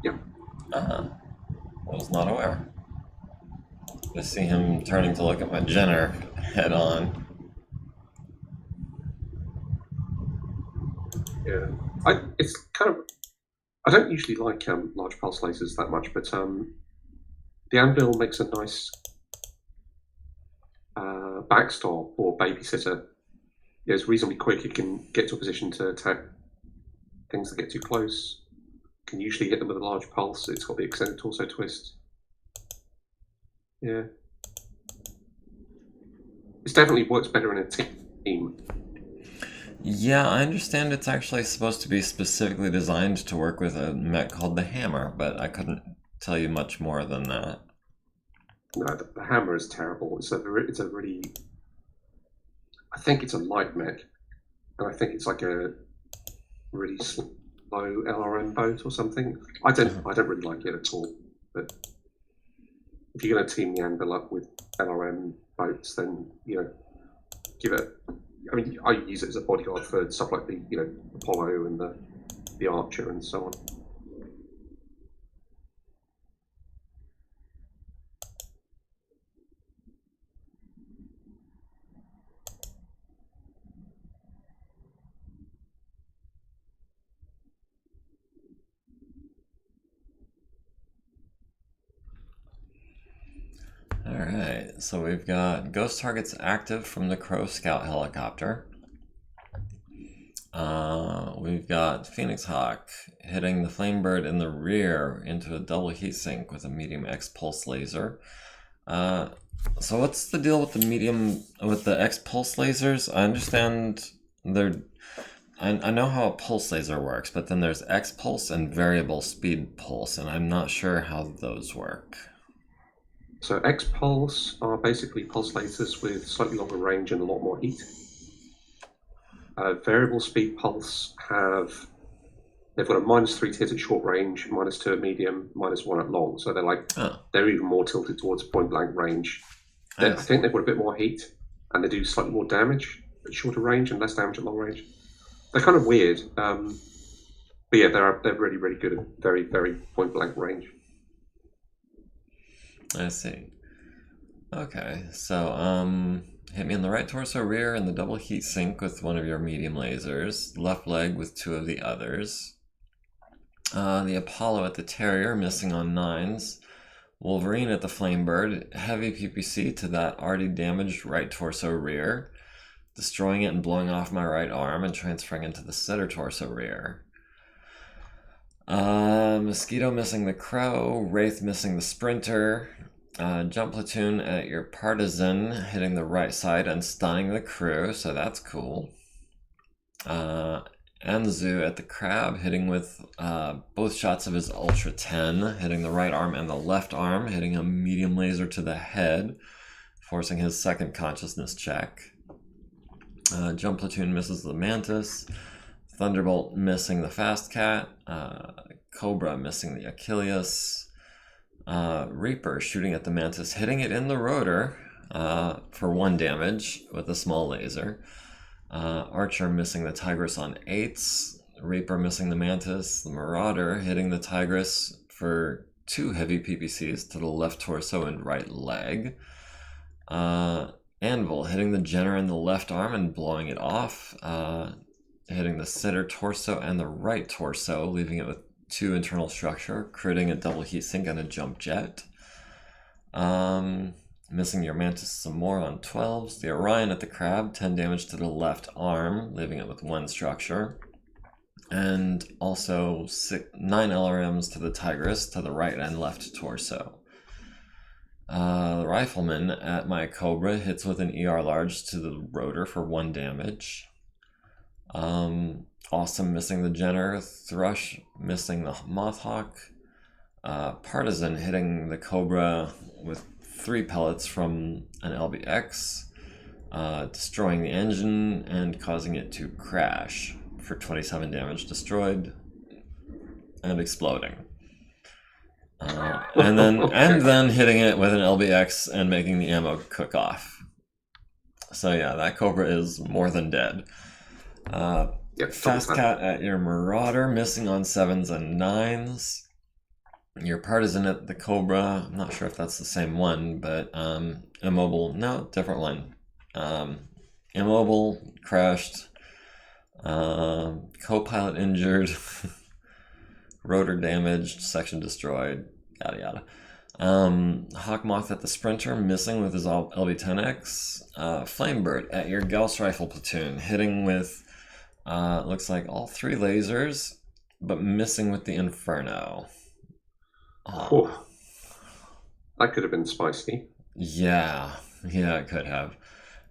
Yeah. I was not aware. Just see him turning to look at my Jenner head on. Yeah. It's kind of. I don't usually like large pulse lasers that much, but the Anvil makes a nice backstop or babysitter. Yeah, it's reasonably quick. It can get to a position to attack things that get too close. Can usually hit them with a large pulse. It's got the extended torso twist. Yeah. It definitely works better in a team. Yeah, I understand it's actually supposed to be specifically designed to work with a mech called the Hammer, but I couldn't tell you much more than that. No, the Hammer is terrible. It's a really. I think it's a light mech, and I think it's like a really slow LRM boat or something. I don't really like it at all. But if you're going to team the Anvil up with LRM boats, then give it. I mean, I use it as a bodyguard for stuff like the Apollo and the Archer and so on. Alright, so we've got ghost targets active from the Crow Scout helicopter. We've got Phoenix Hawk hitting the Flamebird in the rear into a double heatsink with a medium X pulse laser. So what's the deal with the X pulse lasers? I understand I know how a pulse laser works, but then there's X pulse and variable speed pulse, and I'm not sure how those work. So X-Pulse are basically pulse lasers with slightly longer range and a lot more heat. Variable speed pulse have They've got a -3 to hit at short range, -2 at medium, -1 at long. So they're even more tilted towards point blank range. I think they've got a bit more heat, and they do slightly more damage at shorter range and less damage at long range. They're kind of weird, but yeah, they're really, really good at very, very point blank range. I see. Okay, so hit me in the right torso, rear, and the double heat sink with one of your medium lasers. Left leg with 2 of the others. The Apollo at the Terrier, missing on 9s. Wolverine at the Flamebird, heavy PPC to that already damaged right torso rear, destroying it and blowing off my right arm and transferring into the center torso rear. Mosquito missing the Crow, Wraith missing the Sprinter, Jump Platoon at your Partisan, hitting the right side and stunning the crew, so that's cool. Anzu at the Crab, hitting with both shots of his Ultra 10, hitting the right arm and the left arm, hitting a medium laser to the head, forcing his second consciousness check. Jump Platoon misses the Mantis, Thunderbolt missing the Fast Cat, Cobra missing the Achilles, Reaper shooting at the Mantis, hitting it in the rotor for 1 damage with a small laser. Archer missing the Tigress on 8s, Reaper missing the Mantis, the Marauder hitting the Tigress for 2 heavy PPCs to the left torso and right leg. Anvil hitting the Jenner in the left arm and blowing it off, hitting the center torso and the right torso, leaving it with 2 internal structure, critting a double heat sink and a jump jet. Missing your Mantis some more on 12s. The Orion at the Crab, 10 damage to the left arm, leaving it with 1 structure. And also 9 LRMs to the Tigress, to the right and left torso. The Rifleman at my Cobra hits with an ER large to the rotor for 1 damage. Awesome missing the Jenner. Thrush missing the Mothhawk. Partisan hitting the Cobra with 3 pellets from an LBX, destroying the engine and causing it to crash for 27 damage, destroyed and exploding. And then hitting it with an LBX and making the ammo cook off. So yeah, that Cobra is more than dead. Fast Cat at your Marauder, missing on 7s and 9s. Your Partisan at the Cobra, I'm not sure if that's the same one, but Immobile, no, different one. Immobile, crashed, co-pilot injured, rotor damaged, section destroyed, yada yada. Hawkmoth at the Sprinter, missing with his LB-10X. Flamebird at your Gauss Rifle platoon, hitting with, looks like all 3 lasers, but missing with the Inferno. Oh, that could have been spicy. Yeah, it could have.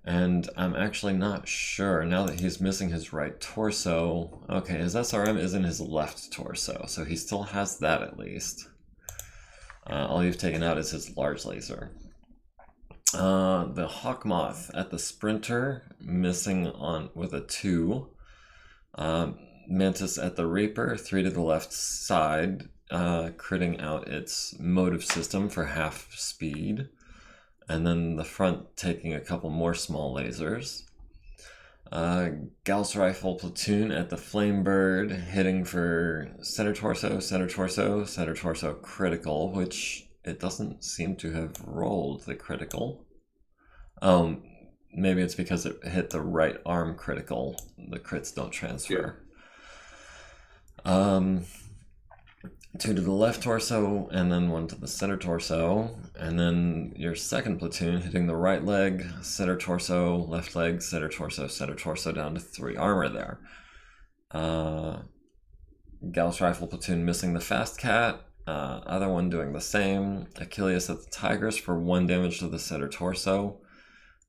And I'm actually not sure, now that he's missing his right torso. Okay, his SRM is in his left torso, so he still has that at least. All you've taken out is his large laser. The Hawkmoth at the Sprinter, missing on with a 2. Mantis at the Reaper, 3 to the left side, critting out its motive system for half speed, and then the front taking a couple more small lasers. Gauss Rifle platoon at the Flamebird, hitting for center torso critical, which it doesn't seem to have rolled the critical. Maybe it's because it hit the right arm critical. The crits don't transfer. Yeah. 2 to the left torso, and then 1 to the center torso, and then your second platoon hitting the right leg, center torso, left leg, center torso, down to 3 armor there. Gauss Rifle platoon missing the Fast Cat, other one doing the same. Achilles at the Tigress for 1 damage to the center torso.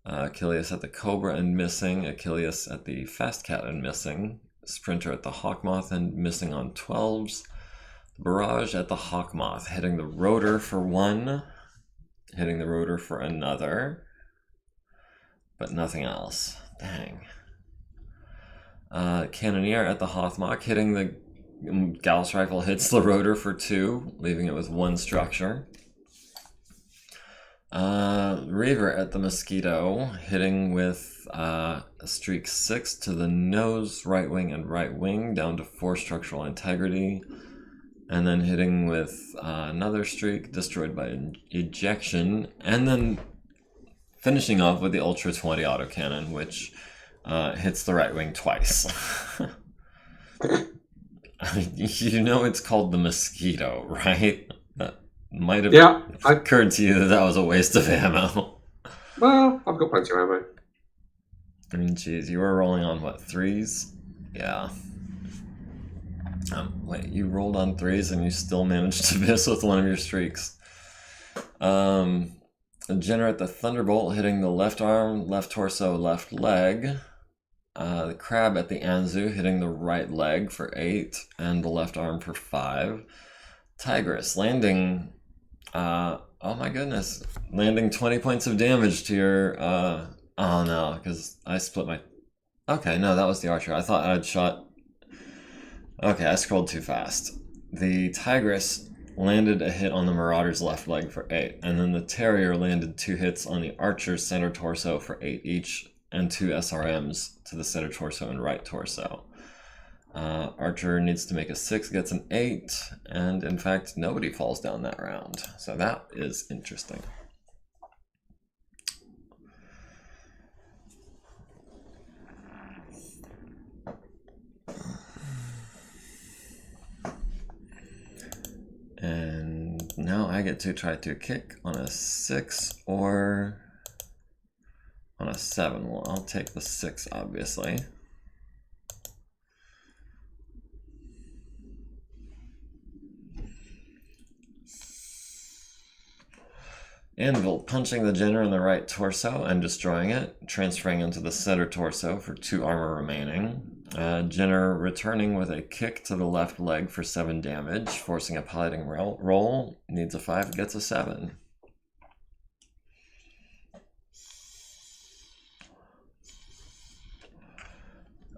Achilles at the Cobra and missing. Achilles at the Fast Cat and missing. Sprinter at the Hawkmoth and missing on 12s. Barrage at the Hawkmoth, hitting the rotor for 1, hitting the rotor for another, but nothing else. Dang. Cannoneer at the Hawkmoth, hitting the Gauss rifle hits the rotor for 2, leaving it with 1 structure. Reaver at the Mosquito, hitting with streak 6 to the nose, right wing, and right wing, down to 4 structural integrity. And then hitting with another streak, destroyed by ejection. And then finishing off with the Ultra 20 autocannon, which hits the right wing twice. You know it's called the Mosquito, right? That might have occurred to you that was a waste of ammo. Well, I've got plenty of ammo. I mean, geez, you were rolling on what, 3s? Yeah. Wait, you rolled on 3s and you still managed to miss with one of your streaks. Jenner at the Thunderbolt, hitting the left arm, left torso, left leg. The Crab at the Anzu, hitting the right leg for 8 and the left arm for 5. Tigress landing, oh my goodness, landing 20 points of damage to your, oh no, because I split my, okay, no, that was the Archer. I thought I'd shot, okay, I scrolled too fast. The Tigress landed a hit on the Marauder's left leg for 8, and then the Terrier landed 2 hits on the Archer's center torso for 8 each, and 2 SRMs to the center torso and right torso. Archer needs to make a 6, gets an 8, and in fact, nobody falls down that round. So that is interesting. And now I get to try to kick on a 6 or on a 7. Well, I'll take the 6, obviously. Anvil punching the Jenner in the right torso and destroying it, transferring into the center torso for 2 armor remaining. Jenner returning with a kick to the left leg for 7 damage, forcing a piloting roll, needs a 5, gets a 7.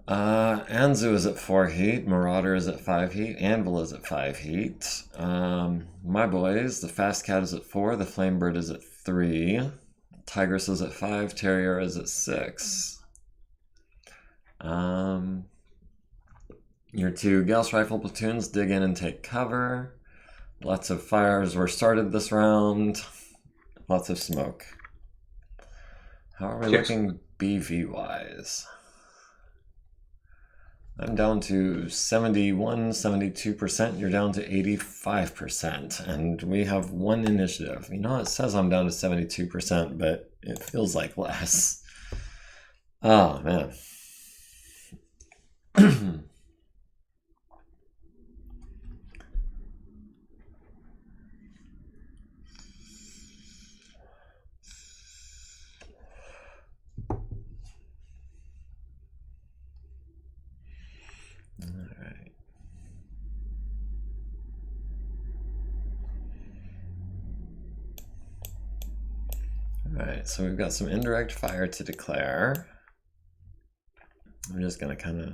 Anzu is at 4 heat, Marauder is at 5 heat, Anvil is at 5 heat. My boys, the Fast Cat is at 4, the Flamebird is at 3, Tigress is at 5, Terrier is at 6. Your 2 Gauss Rifle platoons dig in and take cover. Lots of fires were started this round. Lots of smoke. How are we looking BV-wise? I'm down to 71, 72%. You're down to 85%. And we have 1 initiative. You know, it says I'm down to 72%, but it feels like less. Oh, man. Alright, so we've got some indirect fire to declare. I'm just going to kind of...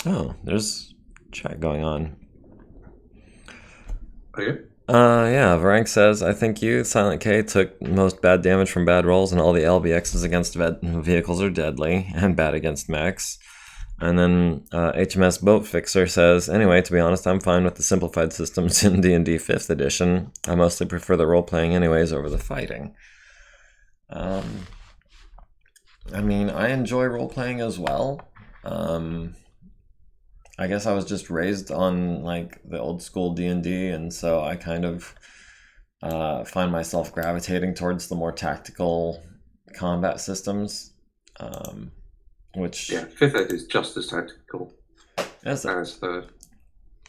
Oh, there's chat going on. Okay. Yeah, Varank says, I think you, Silent K, took most bad damage from bad rolls, and all the LBXs against vehicles are deadly and bad against mechs. And then HMS Boat Fixer says, anyway, to be honest, I'm fine with the simplified systems in D&D 5th edition. I mostly prefer the role-playing anyways over the fighting. I mean, I enjoy role-playing as well. I guess I was just raised on like the old school D&D, and so I kind of find myself gravitating towards the more tactical combat systems, which Yeah, 5th Ed is just as tactical is as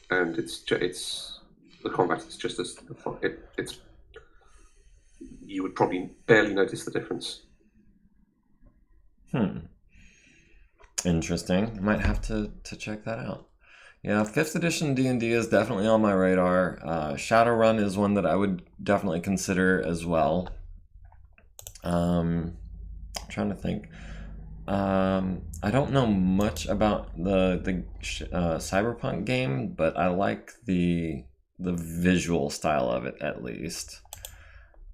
and it's the combat is just as it's you would probably barely notice the difference. Interesting. Might have to check that out. Yeah, 5th edition D&D is definitely on my radar. Shadowrun is one that I would definitely consider as well. I'm trying to think. I don't know much about the Cyberpunk game, but I like the visual style of it at least.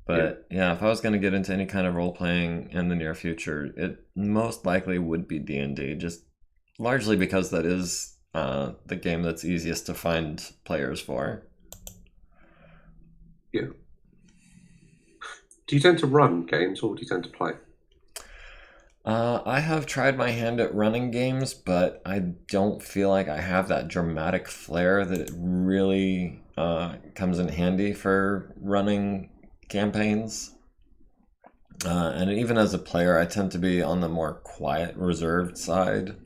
But yeah, if I was going to get into any kind of role playing in the near future, it most likely would be D&D, just largely because that is the game that's easiest to find players for. Yeah. Do you tend to run games or do you tend to play? I have tried my hand at running games, but I don't feel like I have that dramatic flair that it really comes in handy for running campaigns. And even as a player, I tend to be on the more quiet, reserved side.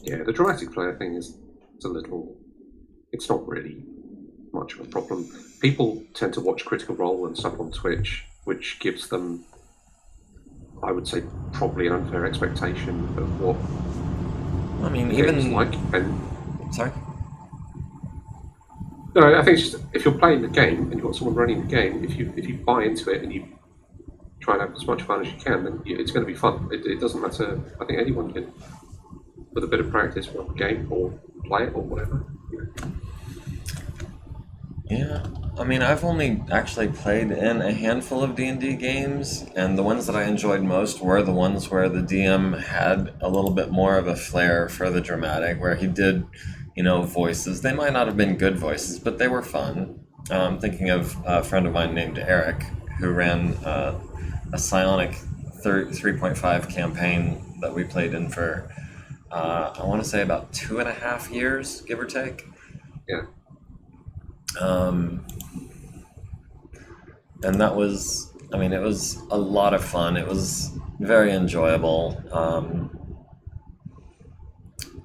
Yeah, the dramatic player thing is it's not really much of a problem. People tend to watch Critical Role and stuff on Twitch, which gives them, I would say, probably an unfair expectation of what I mean, games even like. And sorry. no, I think it's just if you're playing the game and you've got someone running the game, if you buy into it and you try and have as much fun as you can, then it's going to be fun. It doesn't matter. I think anyone can, with a bit of practice, run the game or play it or whatever. Yeah, I mean, I've only actually played in a handful of D&D games, and the ones that I enjoyed most were the ones where the DM had a little bit more of a flair for the dramatic, where he did, voices. They might not have been good voices, but they were fun. I'm thinking of a friend of mine named Eric, who ran a Psionic 3.5 campaign that we played in for, I want to say about 2.5 years, give or take. Yeah. And that was, it was a lot of fun. It was very enjoyable.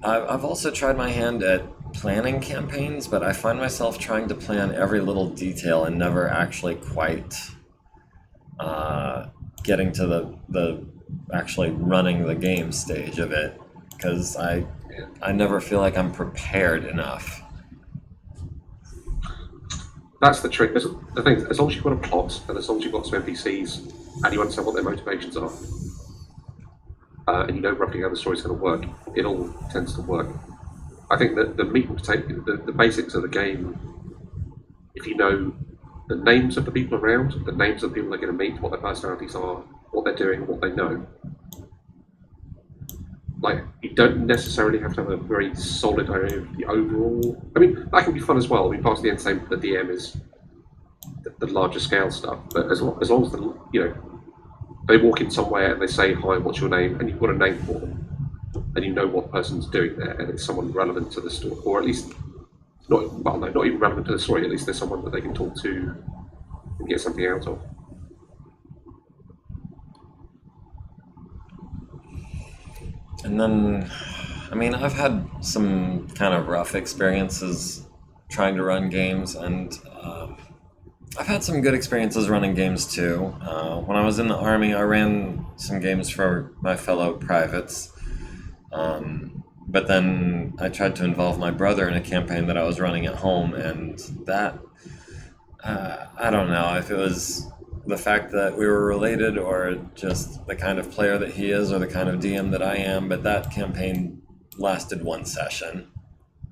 I've also tried my hand at planning campaigns, but I find myself trying to plan every little detail and never actually quite getting to the actually running the game stage of it, because I never feel like I'm prepared enough. That's the trick. The thing, as long as you've got a plot and as long as you've got some NPCs and you understand what their motivations are, and you know roughly how the story's going to work, it all tends to work. I think that the meat and potato, the basics of the game, if you know the names of the people around, the names of the people they're going to meet, what their personalities are, what they're doing, what they know, like, you don't necessarily have to have a very solid idea of the overall. I mean, that can be fun as well. I mean, part of the entertainment for the DM is the larger scale stuff. But as long as they walk in somewhere and they say, "Hi, what's your name?" and you've got a name for them, and you know what the person's doing there, and it's someone relevant to the story, or at least not even relevant to the story. At least there's someone that they can talk to and get something out of. And then, I've had some kind of rough experiences trying to run games, and I've had some good experiences running games too. When I was in the Army, I ran some games for my fellow privates, but then I tried to involve my brother in a campaign that I was running at home, and that, I don't know, if it was the fact that we were related, or just the kind of player that he is, or the kind of DM that I am. But that campaign lasted one session,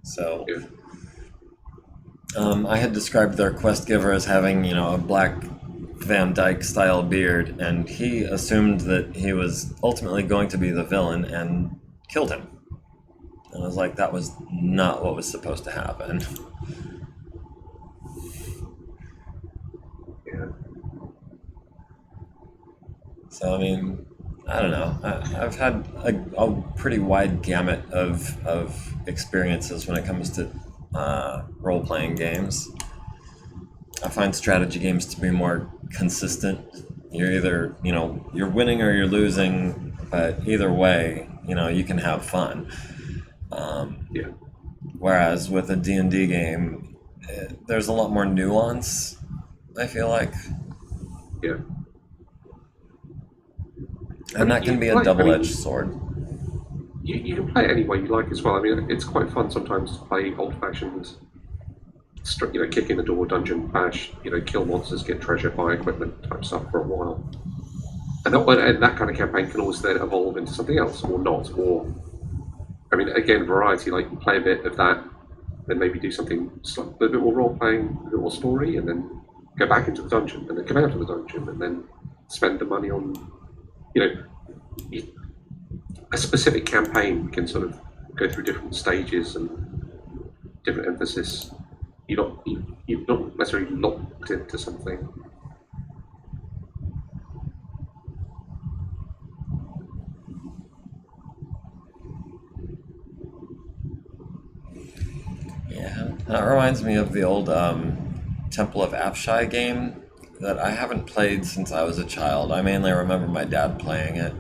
so. Yeah. I had described their quest giver as having, a black Van Dyke style beard, and he assumed that he was ultimately going to be the villain and killed him. And I was like, that was not what was supposed to happen. Yeah. So, I mean, I don't know. I've had a pretty wide gamut of experiences when it comes to role-playing games. I find strategy games to be more consistent. You're either, you're winning or you're losing, but either way, you can have fun. Yeah. Whereas with a D&D game, there's a lot more nuance, I feel like. Yeah. And that can be a double-edged sword. You can play it any way you like as well. I mean, it's quite fun sometimes to play old-fashioned, kick in the door, dungeon bash, kill monsters, get treasure, buy equipment type stuff for a while. And that kind of campaign can always then evolve into something else, or not. Or, I mean, again, variety. Like, you play a bit of that, then maybe do something a little bit more role-playing, a bit more story, and then go back into the dungeon, and then come out of the dungeon, and then spend the money on, a specific campaign can sort of go through different stages and different emphasis. You're not necessarily locked into something. Yeah, that reminds me of the old Temple of Apshai game that I haven't played since I was a child. I mainly remember my dad playing it,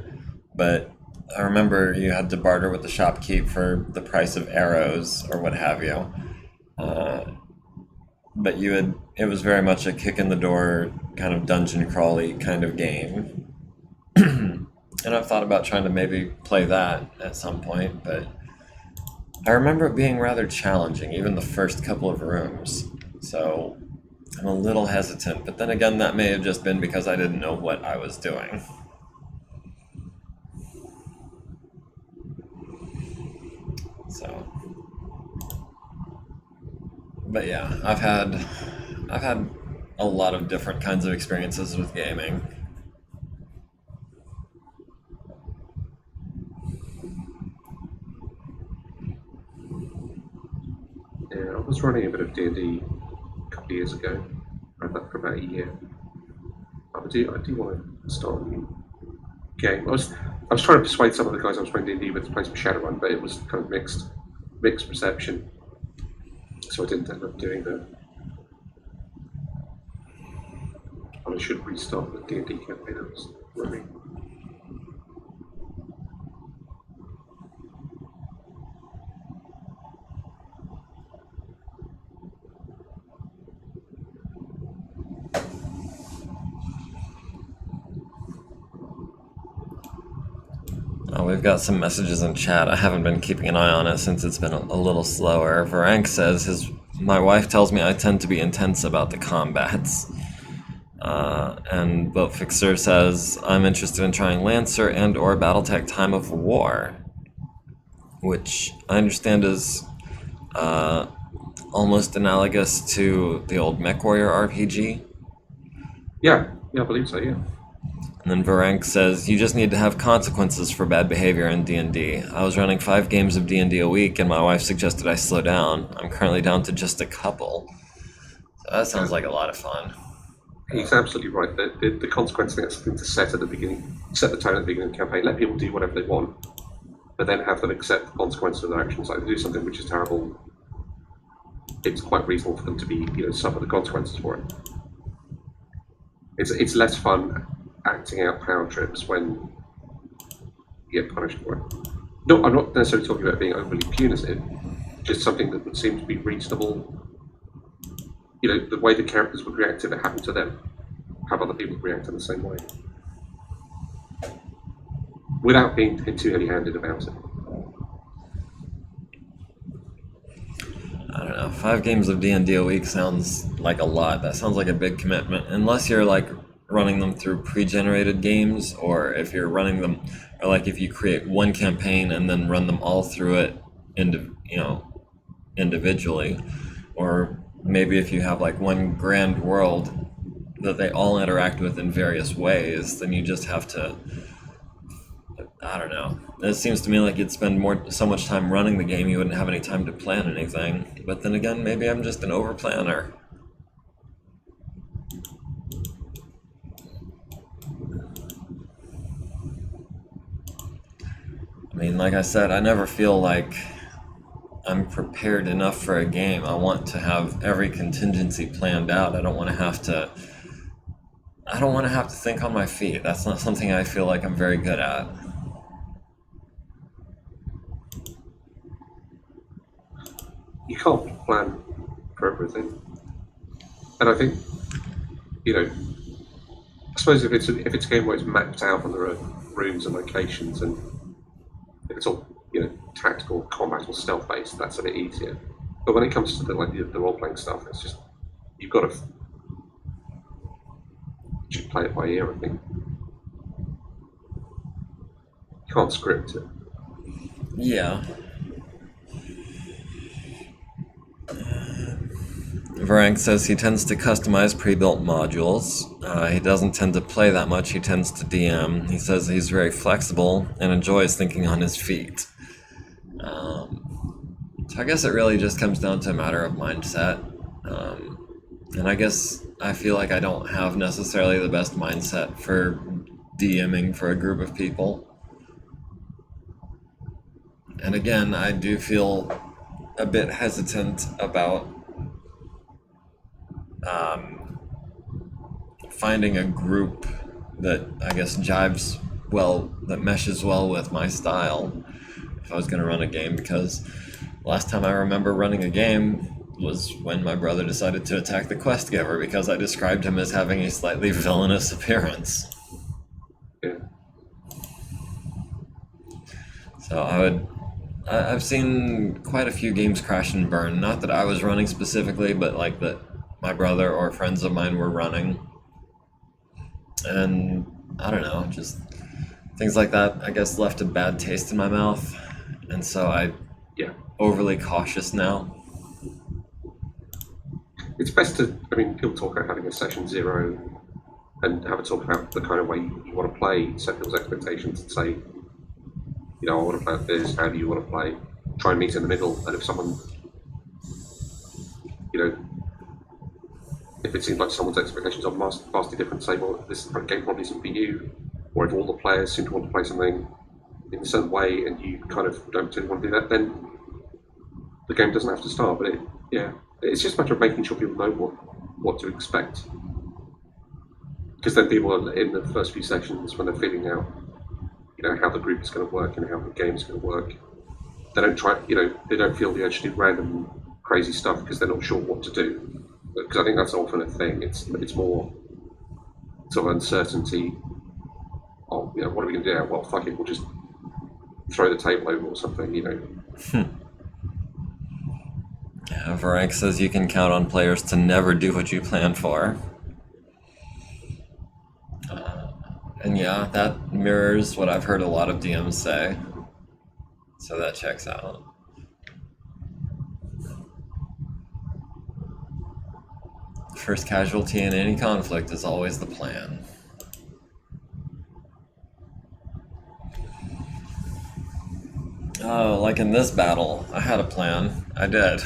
but I remember you had to barter with the shopkeep for the price of arrows or what have you. But it was very much a kick in the door kind of dungeon crawly kind of game. And I've thought about trying to maybe play that at some point, but I remember it being rather challenging, even the first couple of rooms. So I'm a little hesitant, but then again, that may have just been because I didn't know what I was doing. So, but yeah, I've had a lot of different kinds of experiences with gaming. Yeah, I was running a bit of D&D a couple of years ago. I ran that for about a year. I do want to start a new game. I was trying to persuade some of the guys I was playing D&D with to play some Shadowrun, but it was kind of mixed reception. So I didn't end up doing that. I should restart the D&D campaign I was running. Oh, we've got some messages in chat. I haven't been keeping an eye on it since it's been a little slower. Varank says my wife tells me I tend to be intense about the combats. And Boat Fixer says I'm interested in trying Lancer and or Battletech Time of War, which I understand is almost analogous to the old MechWarrior RPG. Yeah, I believe so, yeah. And then Varank says, you just need to have consequences for bad behavior in D&D. I was running 5 games of D&D a week, and my wife suggested I slow down. I'm currently down to just a couple. So that sounds like a lot of fun. He's absolutely right. The consequence thing is something to set at the beginning, set the tone at the beginning of the campaign, let people do whatever they want, but then have them accept the consequences of their actions. Like, they do something which is terrible, it's quite reasonable for them to be, suffer the consequences for it. It's less fun acting out power trips when you get punished for it. No, I'm not necessarily talking about being overly punitive, just something that would seem to be reasonable. The way the characters would react if it happened to them, have other people react in the same way. Without being too heavy-handed about it. I don't know, 5 games of D&D a week sounds like a lot. That sounds like a big commitment. Unless you're, like, running them through pre-generated games, or if you're running them, or like if you create one campaign and then run them all through it, individually, or maybe if you have like one grand world that they all interact with in various ways, then you just have to, I don't know. It seems to me like you'd spend so much time running the game, you wouldn't have any time to plan anything. But then again, maybe I'm just an over planner. I mean, like I said, I never feel like I'm prepared enough for a game. I want to have every contingency planned out. I don't want to have to think on my feet. That's not something I feel like I'm very good at. You can't plan for everything. And I think, I suppose if it's a game where it's mapped out and there are rooms and locations, and if it's all tactical combat or stealth based, that's a bit easier. But when it comes to the role playing stuff, it's just you've got to just play it by ear. I think you can't script it. Yeah. Varank says he tends to customize pre-built modules. He doesn't tend to play that much, he tends to DM. He says he's very flexible and enjoys thinking on his feet. So I guess it really just comes down to a matter of mindset. And I guess I feel like I don't have necessarily the best mindset for DMing for a group of people. And again, I do feel a bit hesitant about finding a group that I guess jives well, that meshes well with my style if I was going to run a game, because last time I remember running a game was when my brother decided to attack the quest giver because I described him as having a slightly villainous appearance. Yeah. So I've seen quite a few games crash and burn, not that I was running specifically, but like that my brother or friends of mine were running. And I don't know, just things like that, I guess, left a bad taste in my mouth. And so I'm overly cautious now. It's best to, he'll talk about having a session 0 and have a talk about the kind of way you want to play, set people's expectations and say, I want to play like this, how do you want to play? Try and meet in the middle, and if someone, if it seems like someone's expectations are vastly different, say, well, this game probably isn't for you, or if all the players seem to want to play something in a certain way and you kind of don't particularly want to do that, then the game doesn't have to start. But it's just a matter of making sure people know what to expect. Because then people are in the first few sessions, when they're feeling out, how the group is going to work and how the game is going to work, they don't they don't feel the urge to do random crazy stuff because they're not sure what to do. Because I think that's often a thing. It's more sort of uncertainty. Oh, what are we going to do now? Well, fuck it, we'll just throw the table over or something, Yeah, Varank says you can count on players to never do what you plan for. And yeah, that mirrors what I've heard a lot of DMs say. So that checks out. First casualty in any conflict is always the plan. Oh, like in this battle, I had a plan. I did.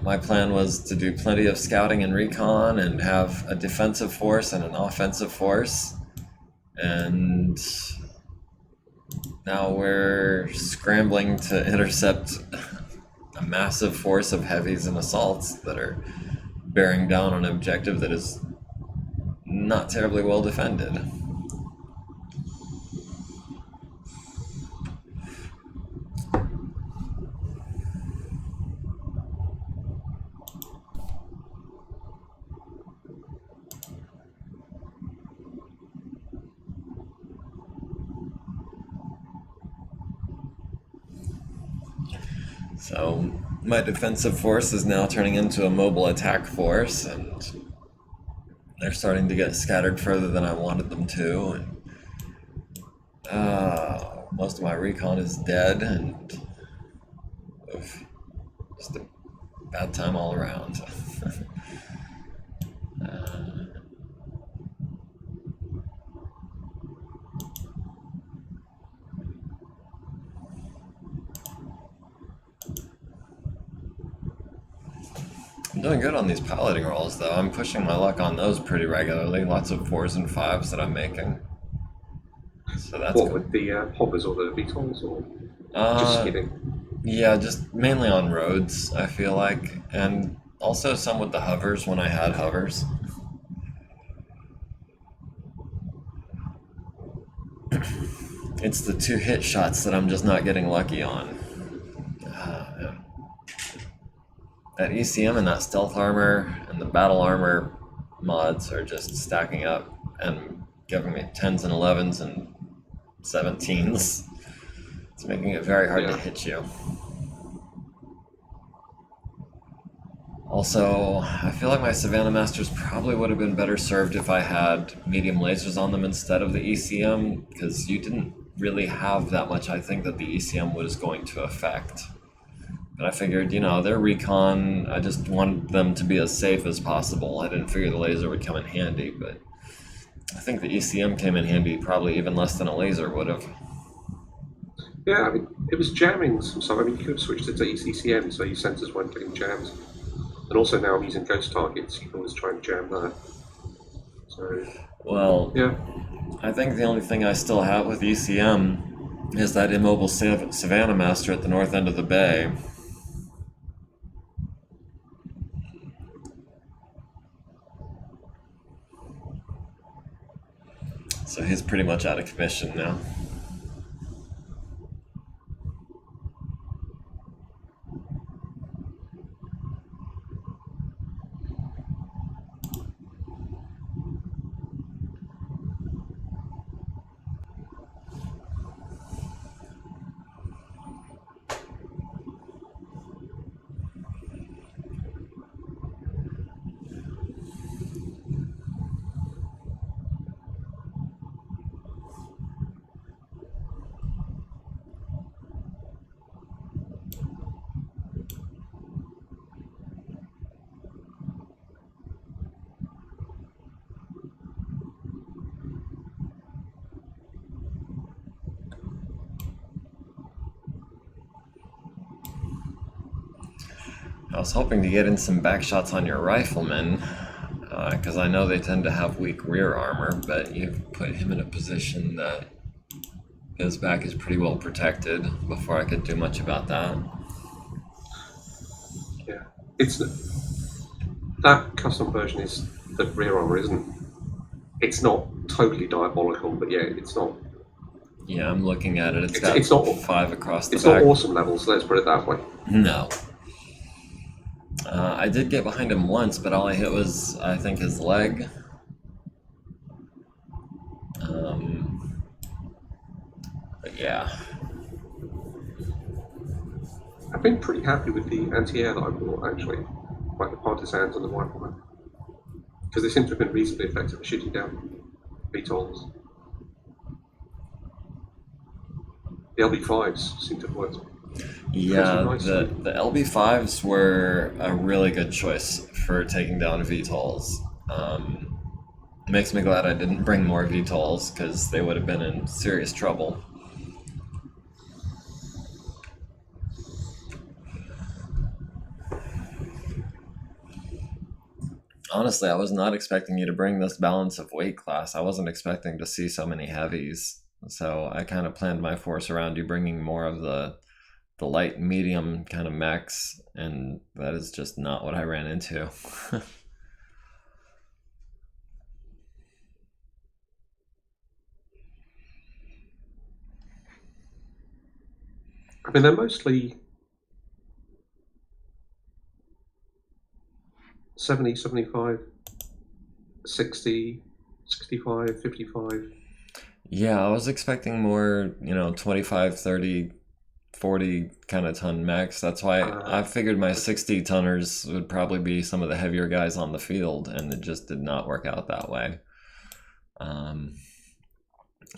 My plan was to do plenty of scouting and recon and have a defensive force and an offensive force. And now we're scrambling to intercept a massive force of heavies and assaults that are bearing down on an objective that is not terribly well defended. So my defensive force is now turning into a mobile attack force, and they're starting to get scattered further than I wanted them to, and most of my recon is dead, and oof, just a bad time all around. I'm doing good on these piloting rolls, though. I'm pushing my luck on those pretty regularly. Lots of 4s and 5s that I'm making. So that's What, good. with the hoppers or the VTOLs, or just Uh, skidding? yeah, just mainly on roads, I feel like. And also some with the hovers when I had hovers. It's the 2 hit shots that I'm just not getting lucky on. Yeah. That ECM and that stealth armor and the battle armor mods are just stacking up and giving me 10s and 11s and 17s. It's making it very hard to Yeah. hit you. Also, I feel like my Savannah Masters probably would have been better served if I had medium lasers on them instead of the ECM, because you didn't really have that much, I think, that the ECM was going to affect. But I figured, their recon, I just wanted them to be as safe as possible. I didn't figure the laser would come in handy, but I think the ECM came in handy probably even less than a laser would have. Yeah, I mean, it was jamming some stuff. I mean, you could have switched it to ECCM, so your sensors weren't getting jammed. And also now I'm using ghost targets. You can always try and jam that. So, Well, yeah. I think the only thing I still have with ECM is that immobile Savannah Master at the north end of the bay. So he's pretty much out of commission now. I was hoping to get in some back shots on your rifleman, because I know they tend to have weak rear armor, but you've put him in a position that his back is pretty well protected before I could do much about that. Yeah. It's that custom version is the rear armor it's not totally diabolical, but yeah, it's not. Yeah, I'm looking at it. It's not 5 across the It's back. not awesome levels. Let's put it that way. No. I did get behind him once, but all I hit was, I think, his leg. But yeah. I've been pretty happy with the anti-air that I bought, actually, like the Partisans and the Rifleman, because they seem to have been reasonably effective at shooting down VTOLs. The LB5s seem to have worked. Yeah, Nicely. the LB5s were a really good choice for taking down VTOLs. Makes me glad I didn't bring more VTOLs, because they would have been in serious trouble. Honestly, I was not expecting you to bring this balance of weight class. I wasn't expecting to see so many heavies. So I kind of planned my force around you bringing more of the light medium kind of mechs, and that is just not what I ran into. I mean, they're mostly 70, 75, 60, 65, 55. Yeah, I was expecting more, 25, 30 40 kind of ton mechs. That's why I figured my 60 tonners would probably be some of the heavier guys on the field, and it just did not work out that way.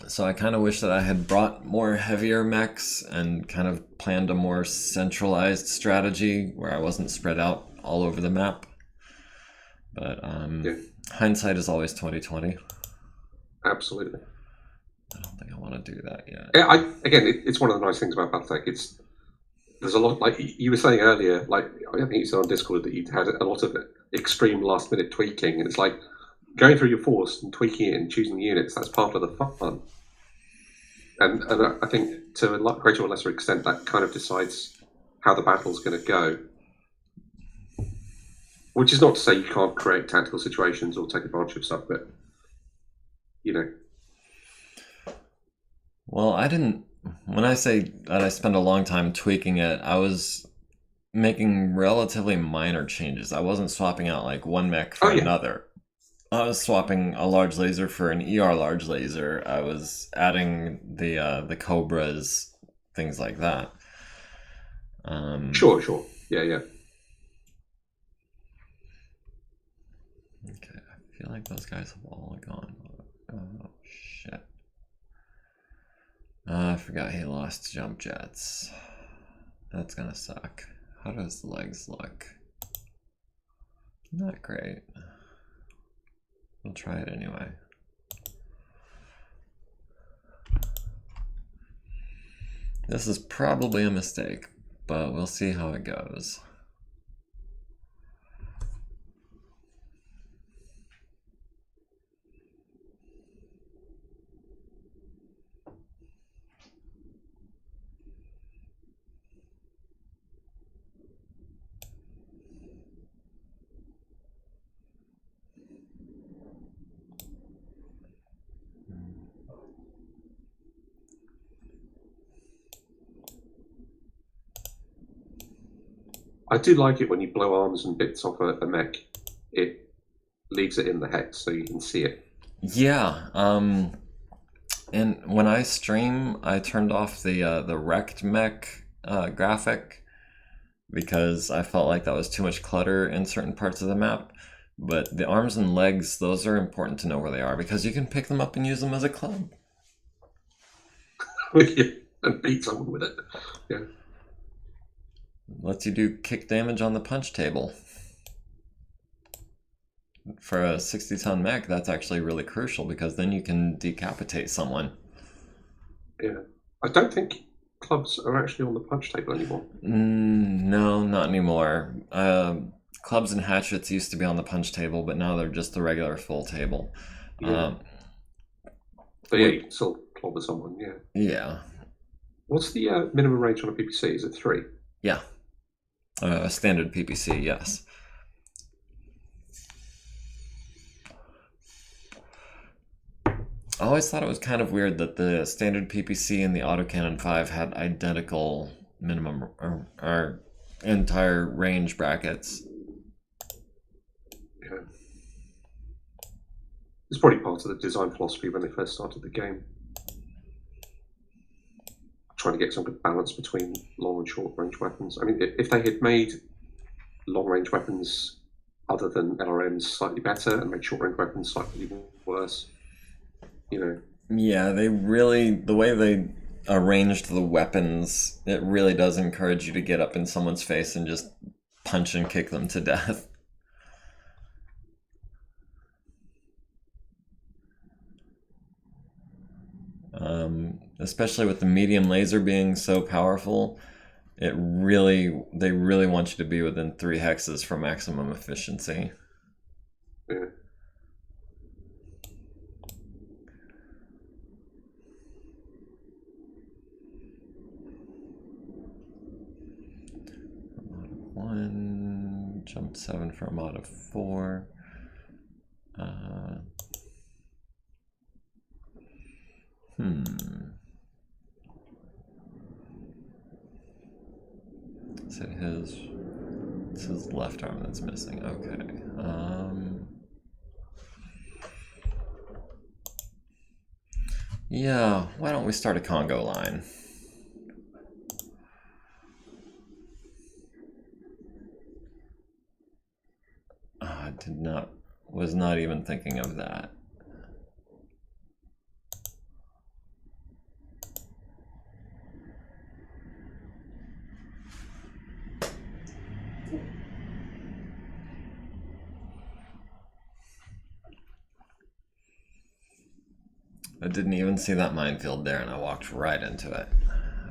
So I kind of wish that I had brought more heavier mechs and kind of planned a more centralized strategy where I wasn't spread out all over the map. But hindsight is always 20/20. Absolutely. I don't think I want to do that yet. Yeah, it's one of the nice things about Battletech. There's a lot, like you were saying earlier, like I think you said on Discord that you'd had a lot of extreme last minute tweaking, and it's like going through your force and tweaking it and choosing the units. That's part of the fun. And I think to a greater or lesser extent, that kind of decides how the battle's going to go. Which is not to say you can't create tactical situations or take advantage of stuff, but you know. Well, when I say that I spent a long time tweaking it, I was making relatively minor changes. I wasn't swapping out like one mech for another. I was swapping a large laser for an ER large laser. I was adding the Cobras, things like that. Sure. Yeah. Okay, I feel like those guys have all gone. Oh, shit. I forgot he lost jump jets. That's gonna suck. How does the legs look? Not great. We'll try it anyway. This is probably a mistake, but we'll see how it goes. I do like it when you blow arms and bits off a mech. It leaves it in the hex so you can see it. Yeah. And when I stream, I turned off the wrecked mech graphic because I felt like that was too much clutter in certain parts of the map. But the arms and legs, those are important to know where they are because you can pick them up and use them as a club. And beat someone with it. Yeah. Lets you do kick damage on the punch table. For a 60-ton mech, that's actually really crucial because then you can decapitate someone. Yeah. I don't think clubs are actually on the punch table anymore. No, not anymore. Clubs and hatchets used to be on the punch table, but now they're just the regular full table. Yeah. But yeah, you can still clobber someone, yeah. Yeah. What's the minimum range on a PPC? Is it 3? Yeah. A standard PPC, yes. I always thought it was kind of weird that the standard PPC and the autocannon 5 had identical minimum or entire range brackets. Yeah. It's probably part of the design philosophy when they first started the game. Trying to get some good balance between long and short range weapons. I mean, if they had made long range weapons other than LRMs slightly better and made short range weapons slightly worse, you know. Yeah, the way they arranged the weapons, it really does encourage you to get up in someone's face and just punch and kick them to death. Especially with the medium laser being so powerful, they really want you to be within 3 hexes for maximum efficiency. Yeah. Armada 1, jump 7 for Armada 4. Is it it's his left arm that's missing. Okay. Yeah, why don't we start a Congo line? was not even thinking of that. I didn't even see that minefield there, and I walked right into it.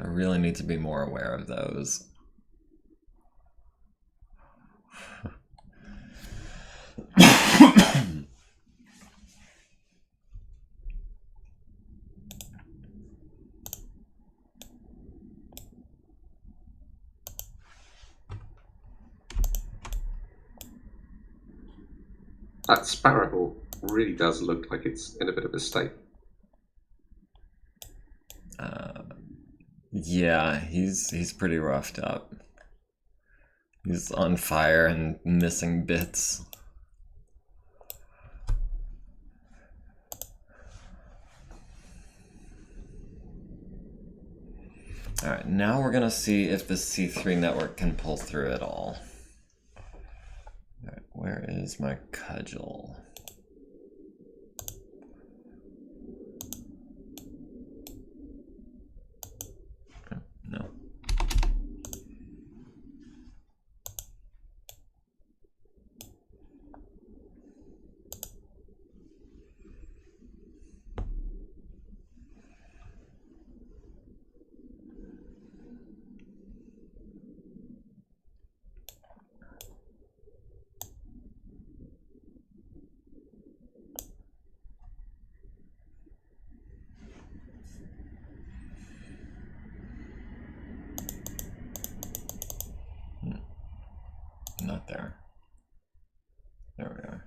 I really need to be more aware of those. That sparrow really does look like it's in a bit of a state. Yeah, he's pretty roughed up. He's on fire and missing bits. Alright, now we're gonna see if the C3 network can pull through at all. Alright, where is my cudgel? No. Not there. There we are.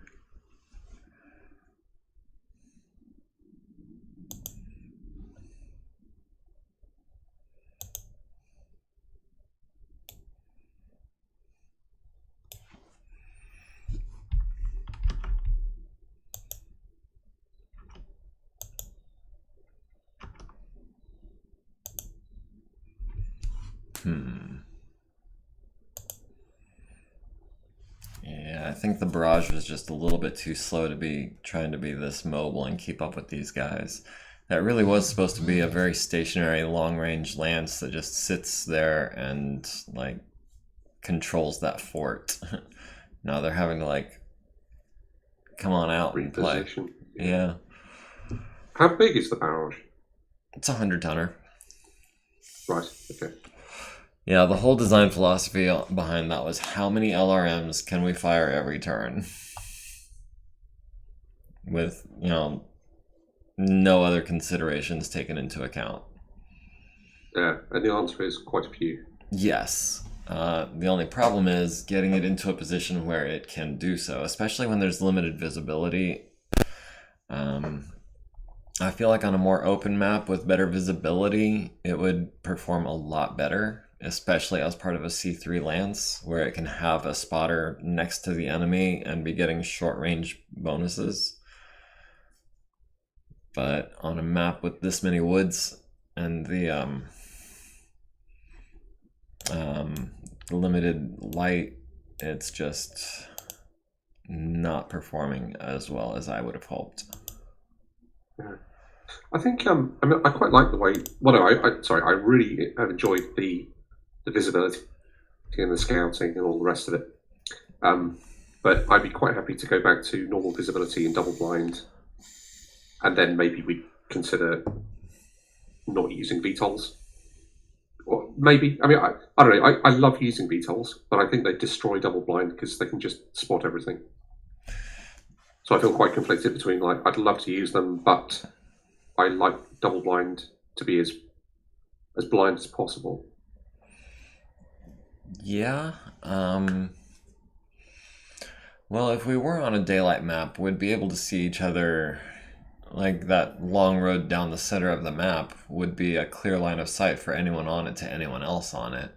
Yeah, I think the barrage was just a little bit too slow to be trying to be this mobile and keep up with these guys. That really was supposed to be a very stationary long-range lance that just sits there and like controls that fort. Now they're having to like come on out and play. Yeah. How big is the barrage? It's a 100-tonner. Right, okay. Yeah, the whole design philosophy behind that was how many LRMs can we fire every turn? With, you know, no other considerations taken into account. Yeah, and the answer is quite a few. Yes. The only problem is getting it into a position where it can do so, especially when there's limited visibility. I feel like on a more open map with better visibility, it would perform a lot better, especially as part of a C3 lance, where it can have a spotter next to the enemy and be getting short-range bonuses. But on a map with this many woods and the limited light, it's just not performing as well as I would have hoped. Yeah. I think I mean, I quite like the way. Well, no, I really have enjoyed the visibility and the scouting and all the rest of it. But I'd be quite happy to go back to normal visibility and double blind, and then maybe we consider not using VTOLs. Or maybe, I mean, I don't know. I love using VTOLs, but I think they destroy double blind because they can just spot everything. So I feel quite conflicted between like I'd love to use them, but I like double blind to be as blind as possible. Yeah. Well, if we were on a daylight map, we'd be able to see each other. Like that long road down the center of the map would be a clear line of sight for anyone on it to anyone else on it.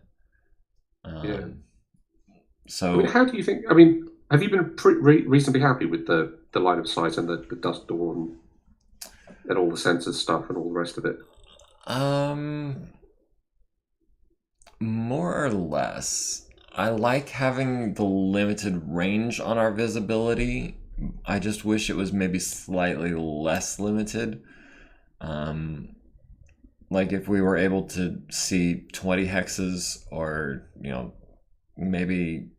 Yeah. So, I mean, how do you think? I mean, have you been reasonably happy with the line of sight and the dust door and all the sensor stuff and all the rest of it? more or less. I like having the limited range on our visibility. I just wish it was maybe slightly less limited. Um, like if we were able to see 20 hexes, or, maybe,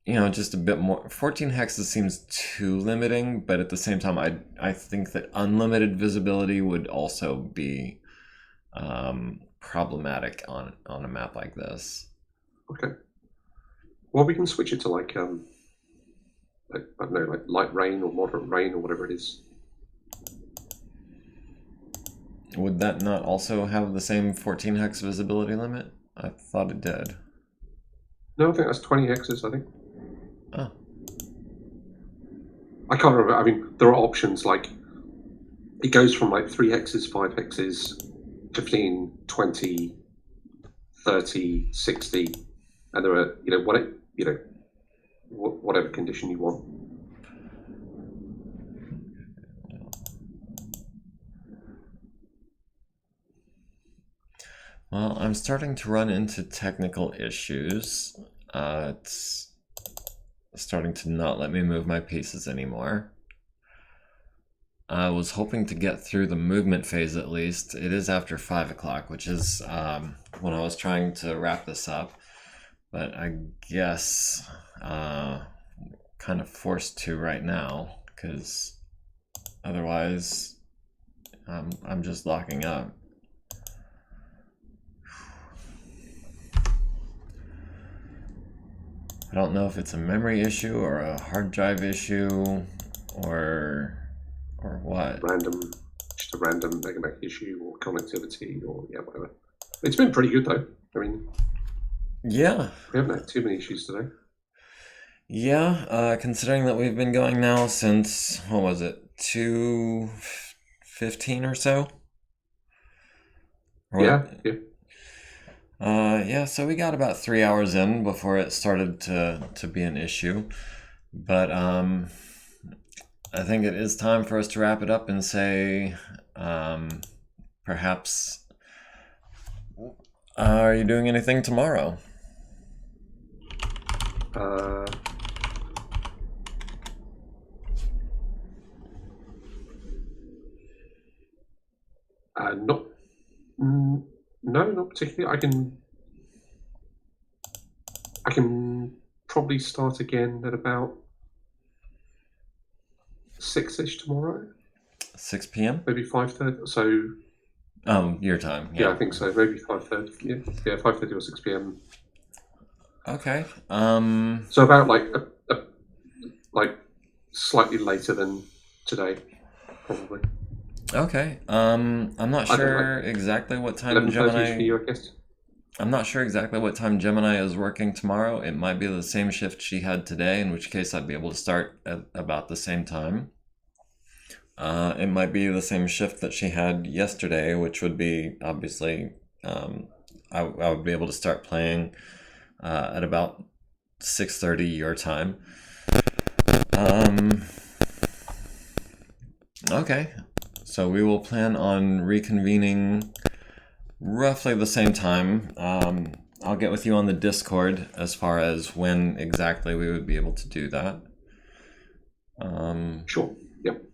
just a bit more. 14 hexes seems too limiting, but at the same time, I think that unlimited visibility would also be problematic on a map like this. Okay. Well, we can switch it to like I don't know, like light rain or moderate rain or whatever it is. Would that not also have the same 14 hex visibility limit? I thought it did. No, I think that's 20 hexes, I think. Oh. I can't remember. I mean, there are options like it goes from like 3 hexes, 5 hexes, 15, 20, 30, 60, and there are, whatever condition you want. Well, I'm starting to run into technical issues. It's starting to not let me move my pieces anymore. I was hoping to get through the movement phase at least. It is after 5 o'clock, which is when I was trying to wrap this up. But I guess kind of forced to right now, because otherwise I'm just locking up. I don't know if it's a memory issue or a hard drive issue or what. Just a random Megamek issue or connectivity or whatever. It's been pretty good though. I mean, yeah, we haven't had too many issues today. Yeah, considering that we've been going now since, what was it, 2:15 or so? Yeah. Yeah, so we got about 3 hours in before it started to be an issue. But I think it is time for us to wrap it up and say, perhaps, are you doing anything tomorrow? No, not particularly. I can probably start again at about 6ish tomorrow. 6 p.m. Maybe 5:30. So. Your time. Yeah, I think so. Maybe 5:30. Yeah, 5:30 or 6 p.m. Okay. So about like slightly later than today, probably. Okay. I'm not sure exactly what time Gemini. For you, I guess. I'm not sure exactly what time Gemini is working tomorrow. It might be the same shift she had today, in which case I'd be able to start at about the same time. It might be the same shift that she had yesterday, which would be obviously I would be able to start playing at about 6:30 your time. Okay. So we will plan on reconvening roughly the same time. I'll get with you on the Discord as far as when exactly we would be able to do that. Sure. Yep.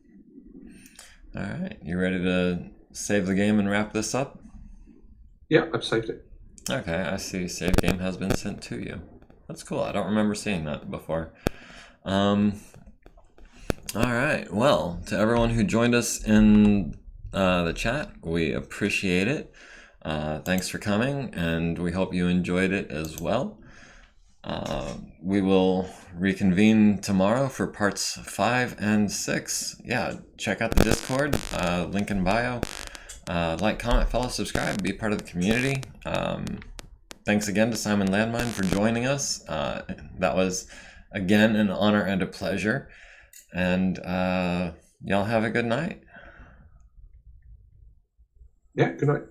All right. You ready to save the game and wrap this up? Yeah, I've saved it. Okay, I see. Save game has been sent to you. That's cool. I don't remember seeing that before. All right. Well, to everyone who joined us in the chat, we appreciate it. Thanks for coming, and we hope you enjoyed it as well. We will reconvene tomorrow for parts 5 and 6. Yeah, check out the Discord, link in bio. Like, comment, follow, subscribe, be part of the community. Thanks again to Simon Landmine for joining us. That was, again, an honor and a pleasure. And y'all have a good night. Yeah, good night.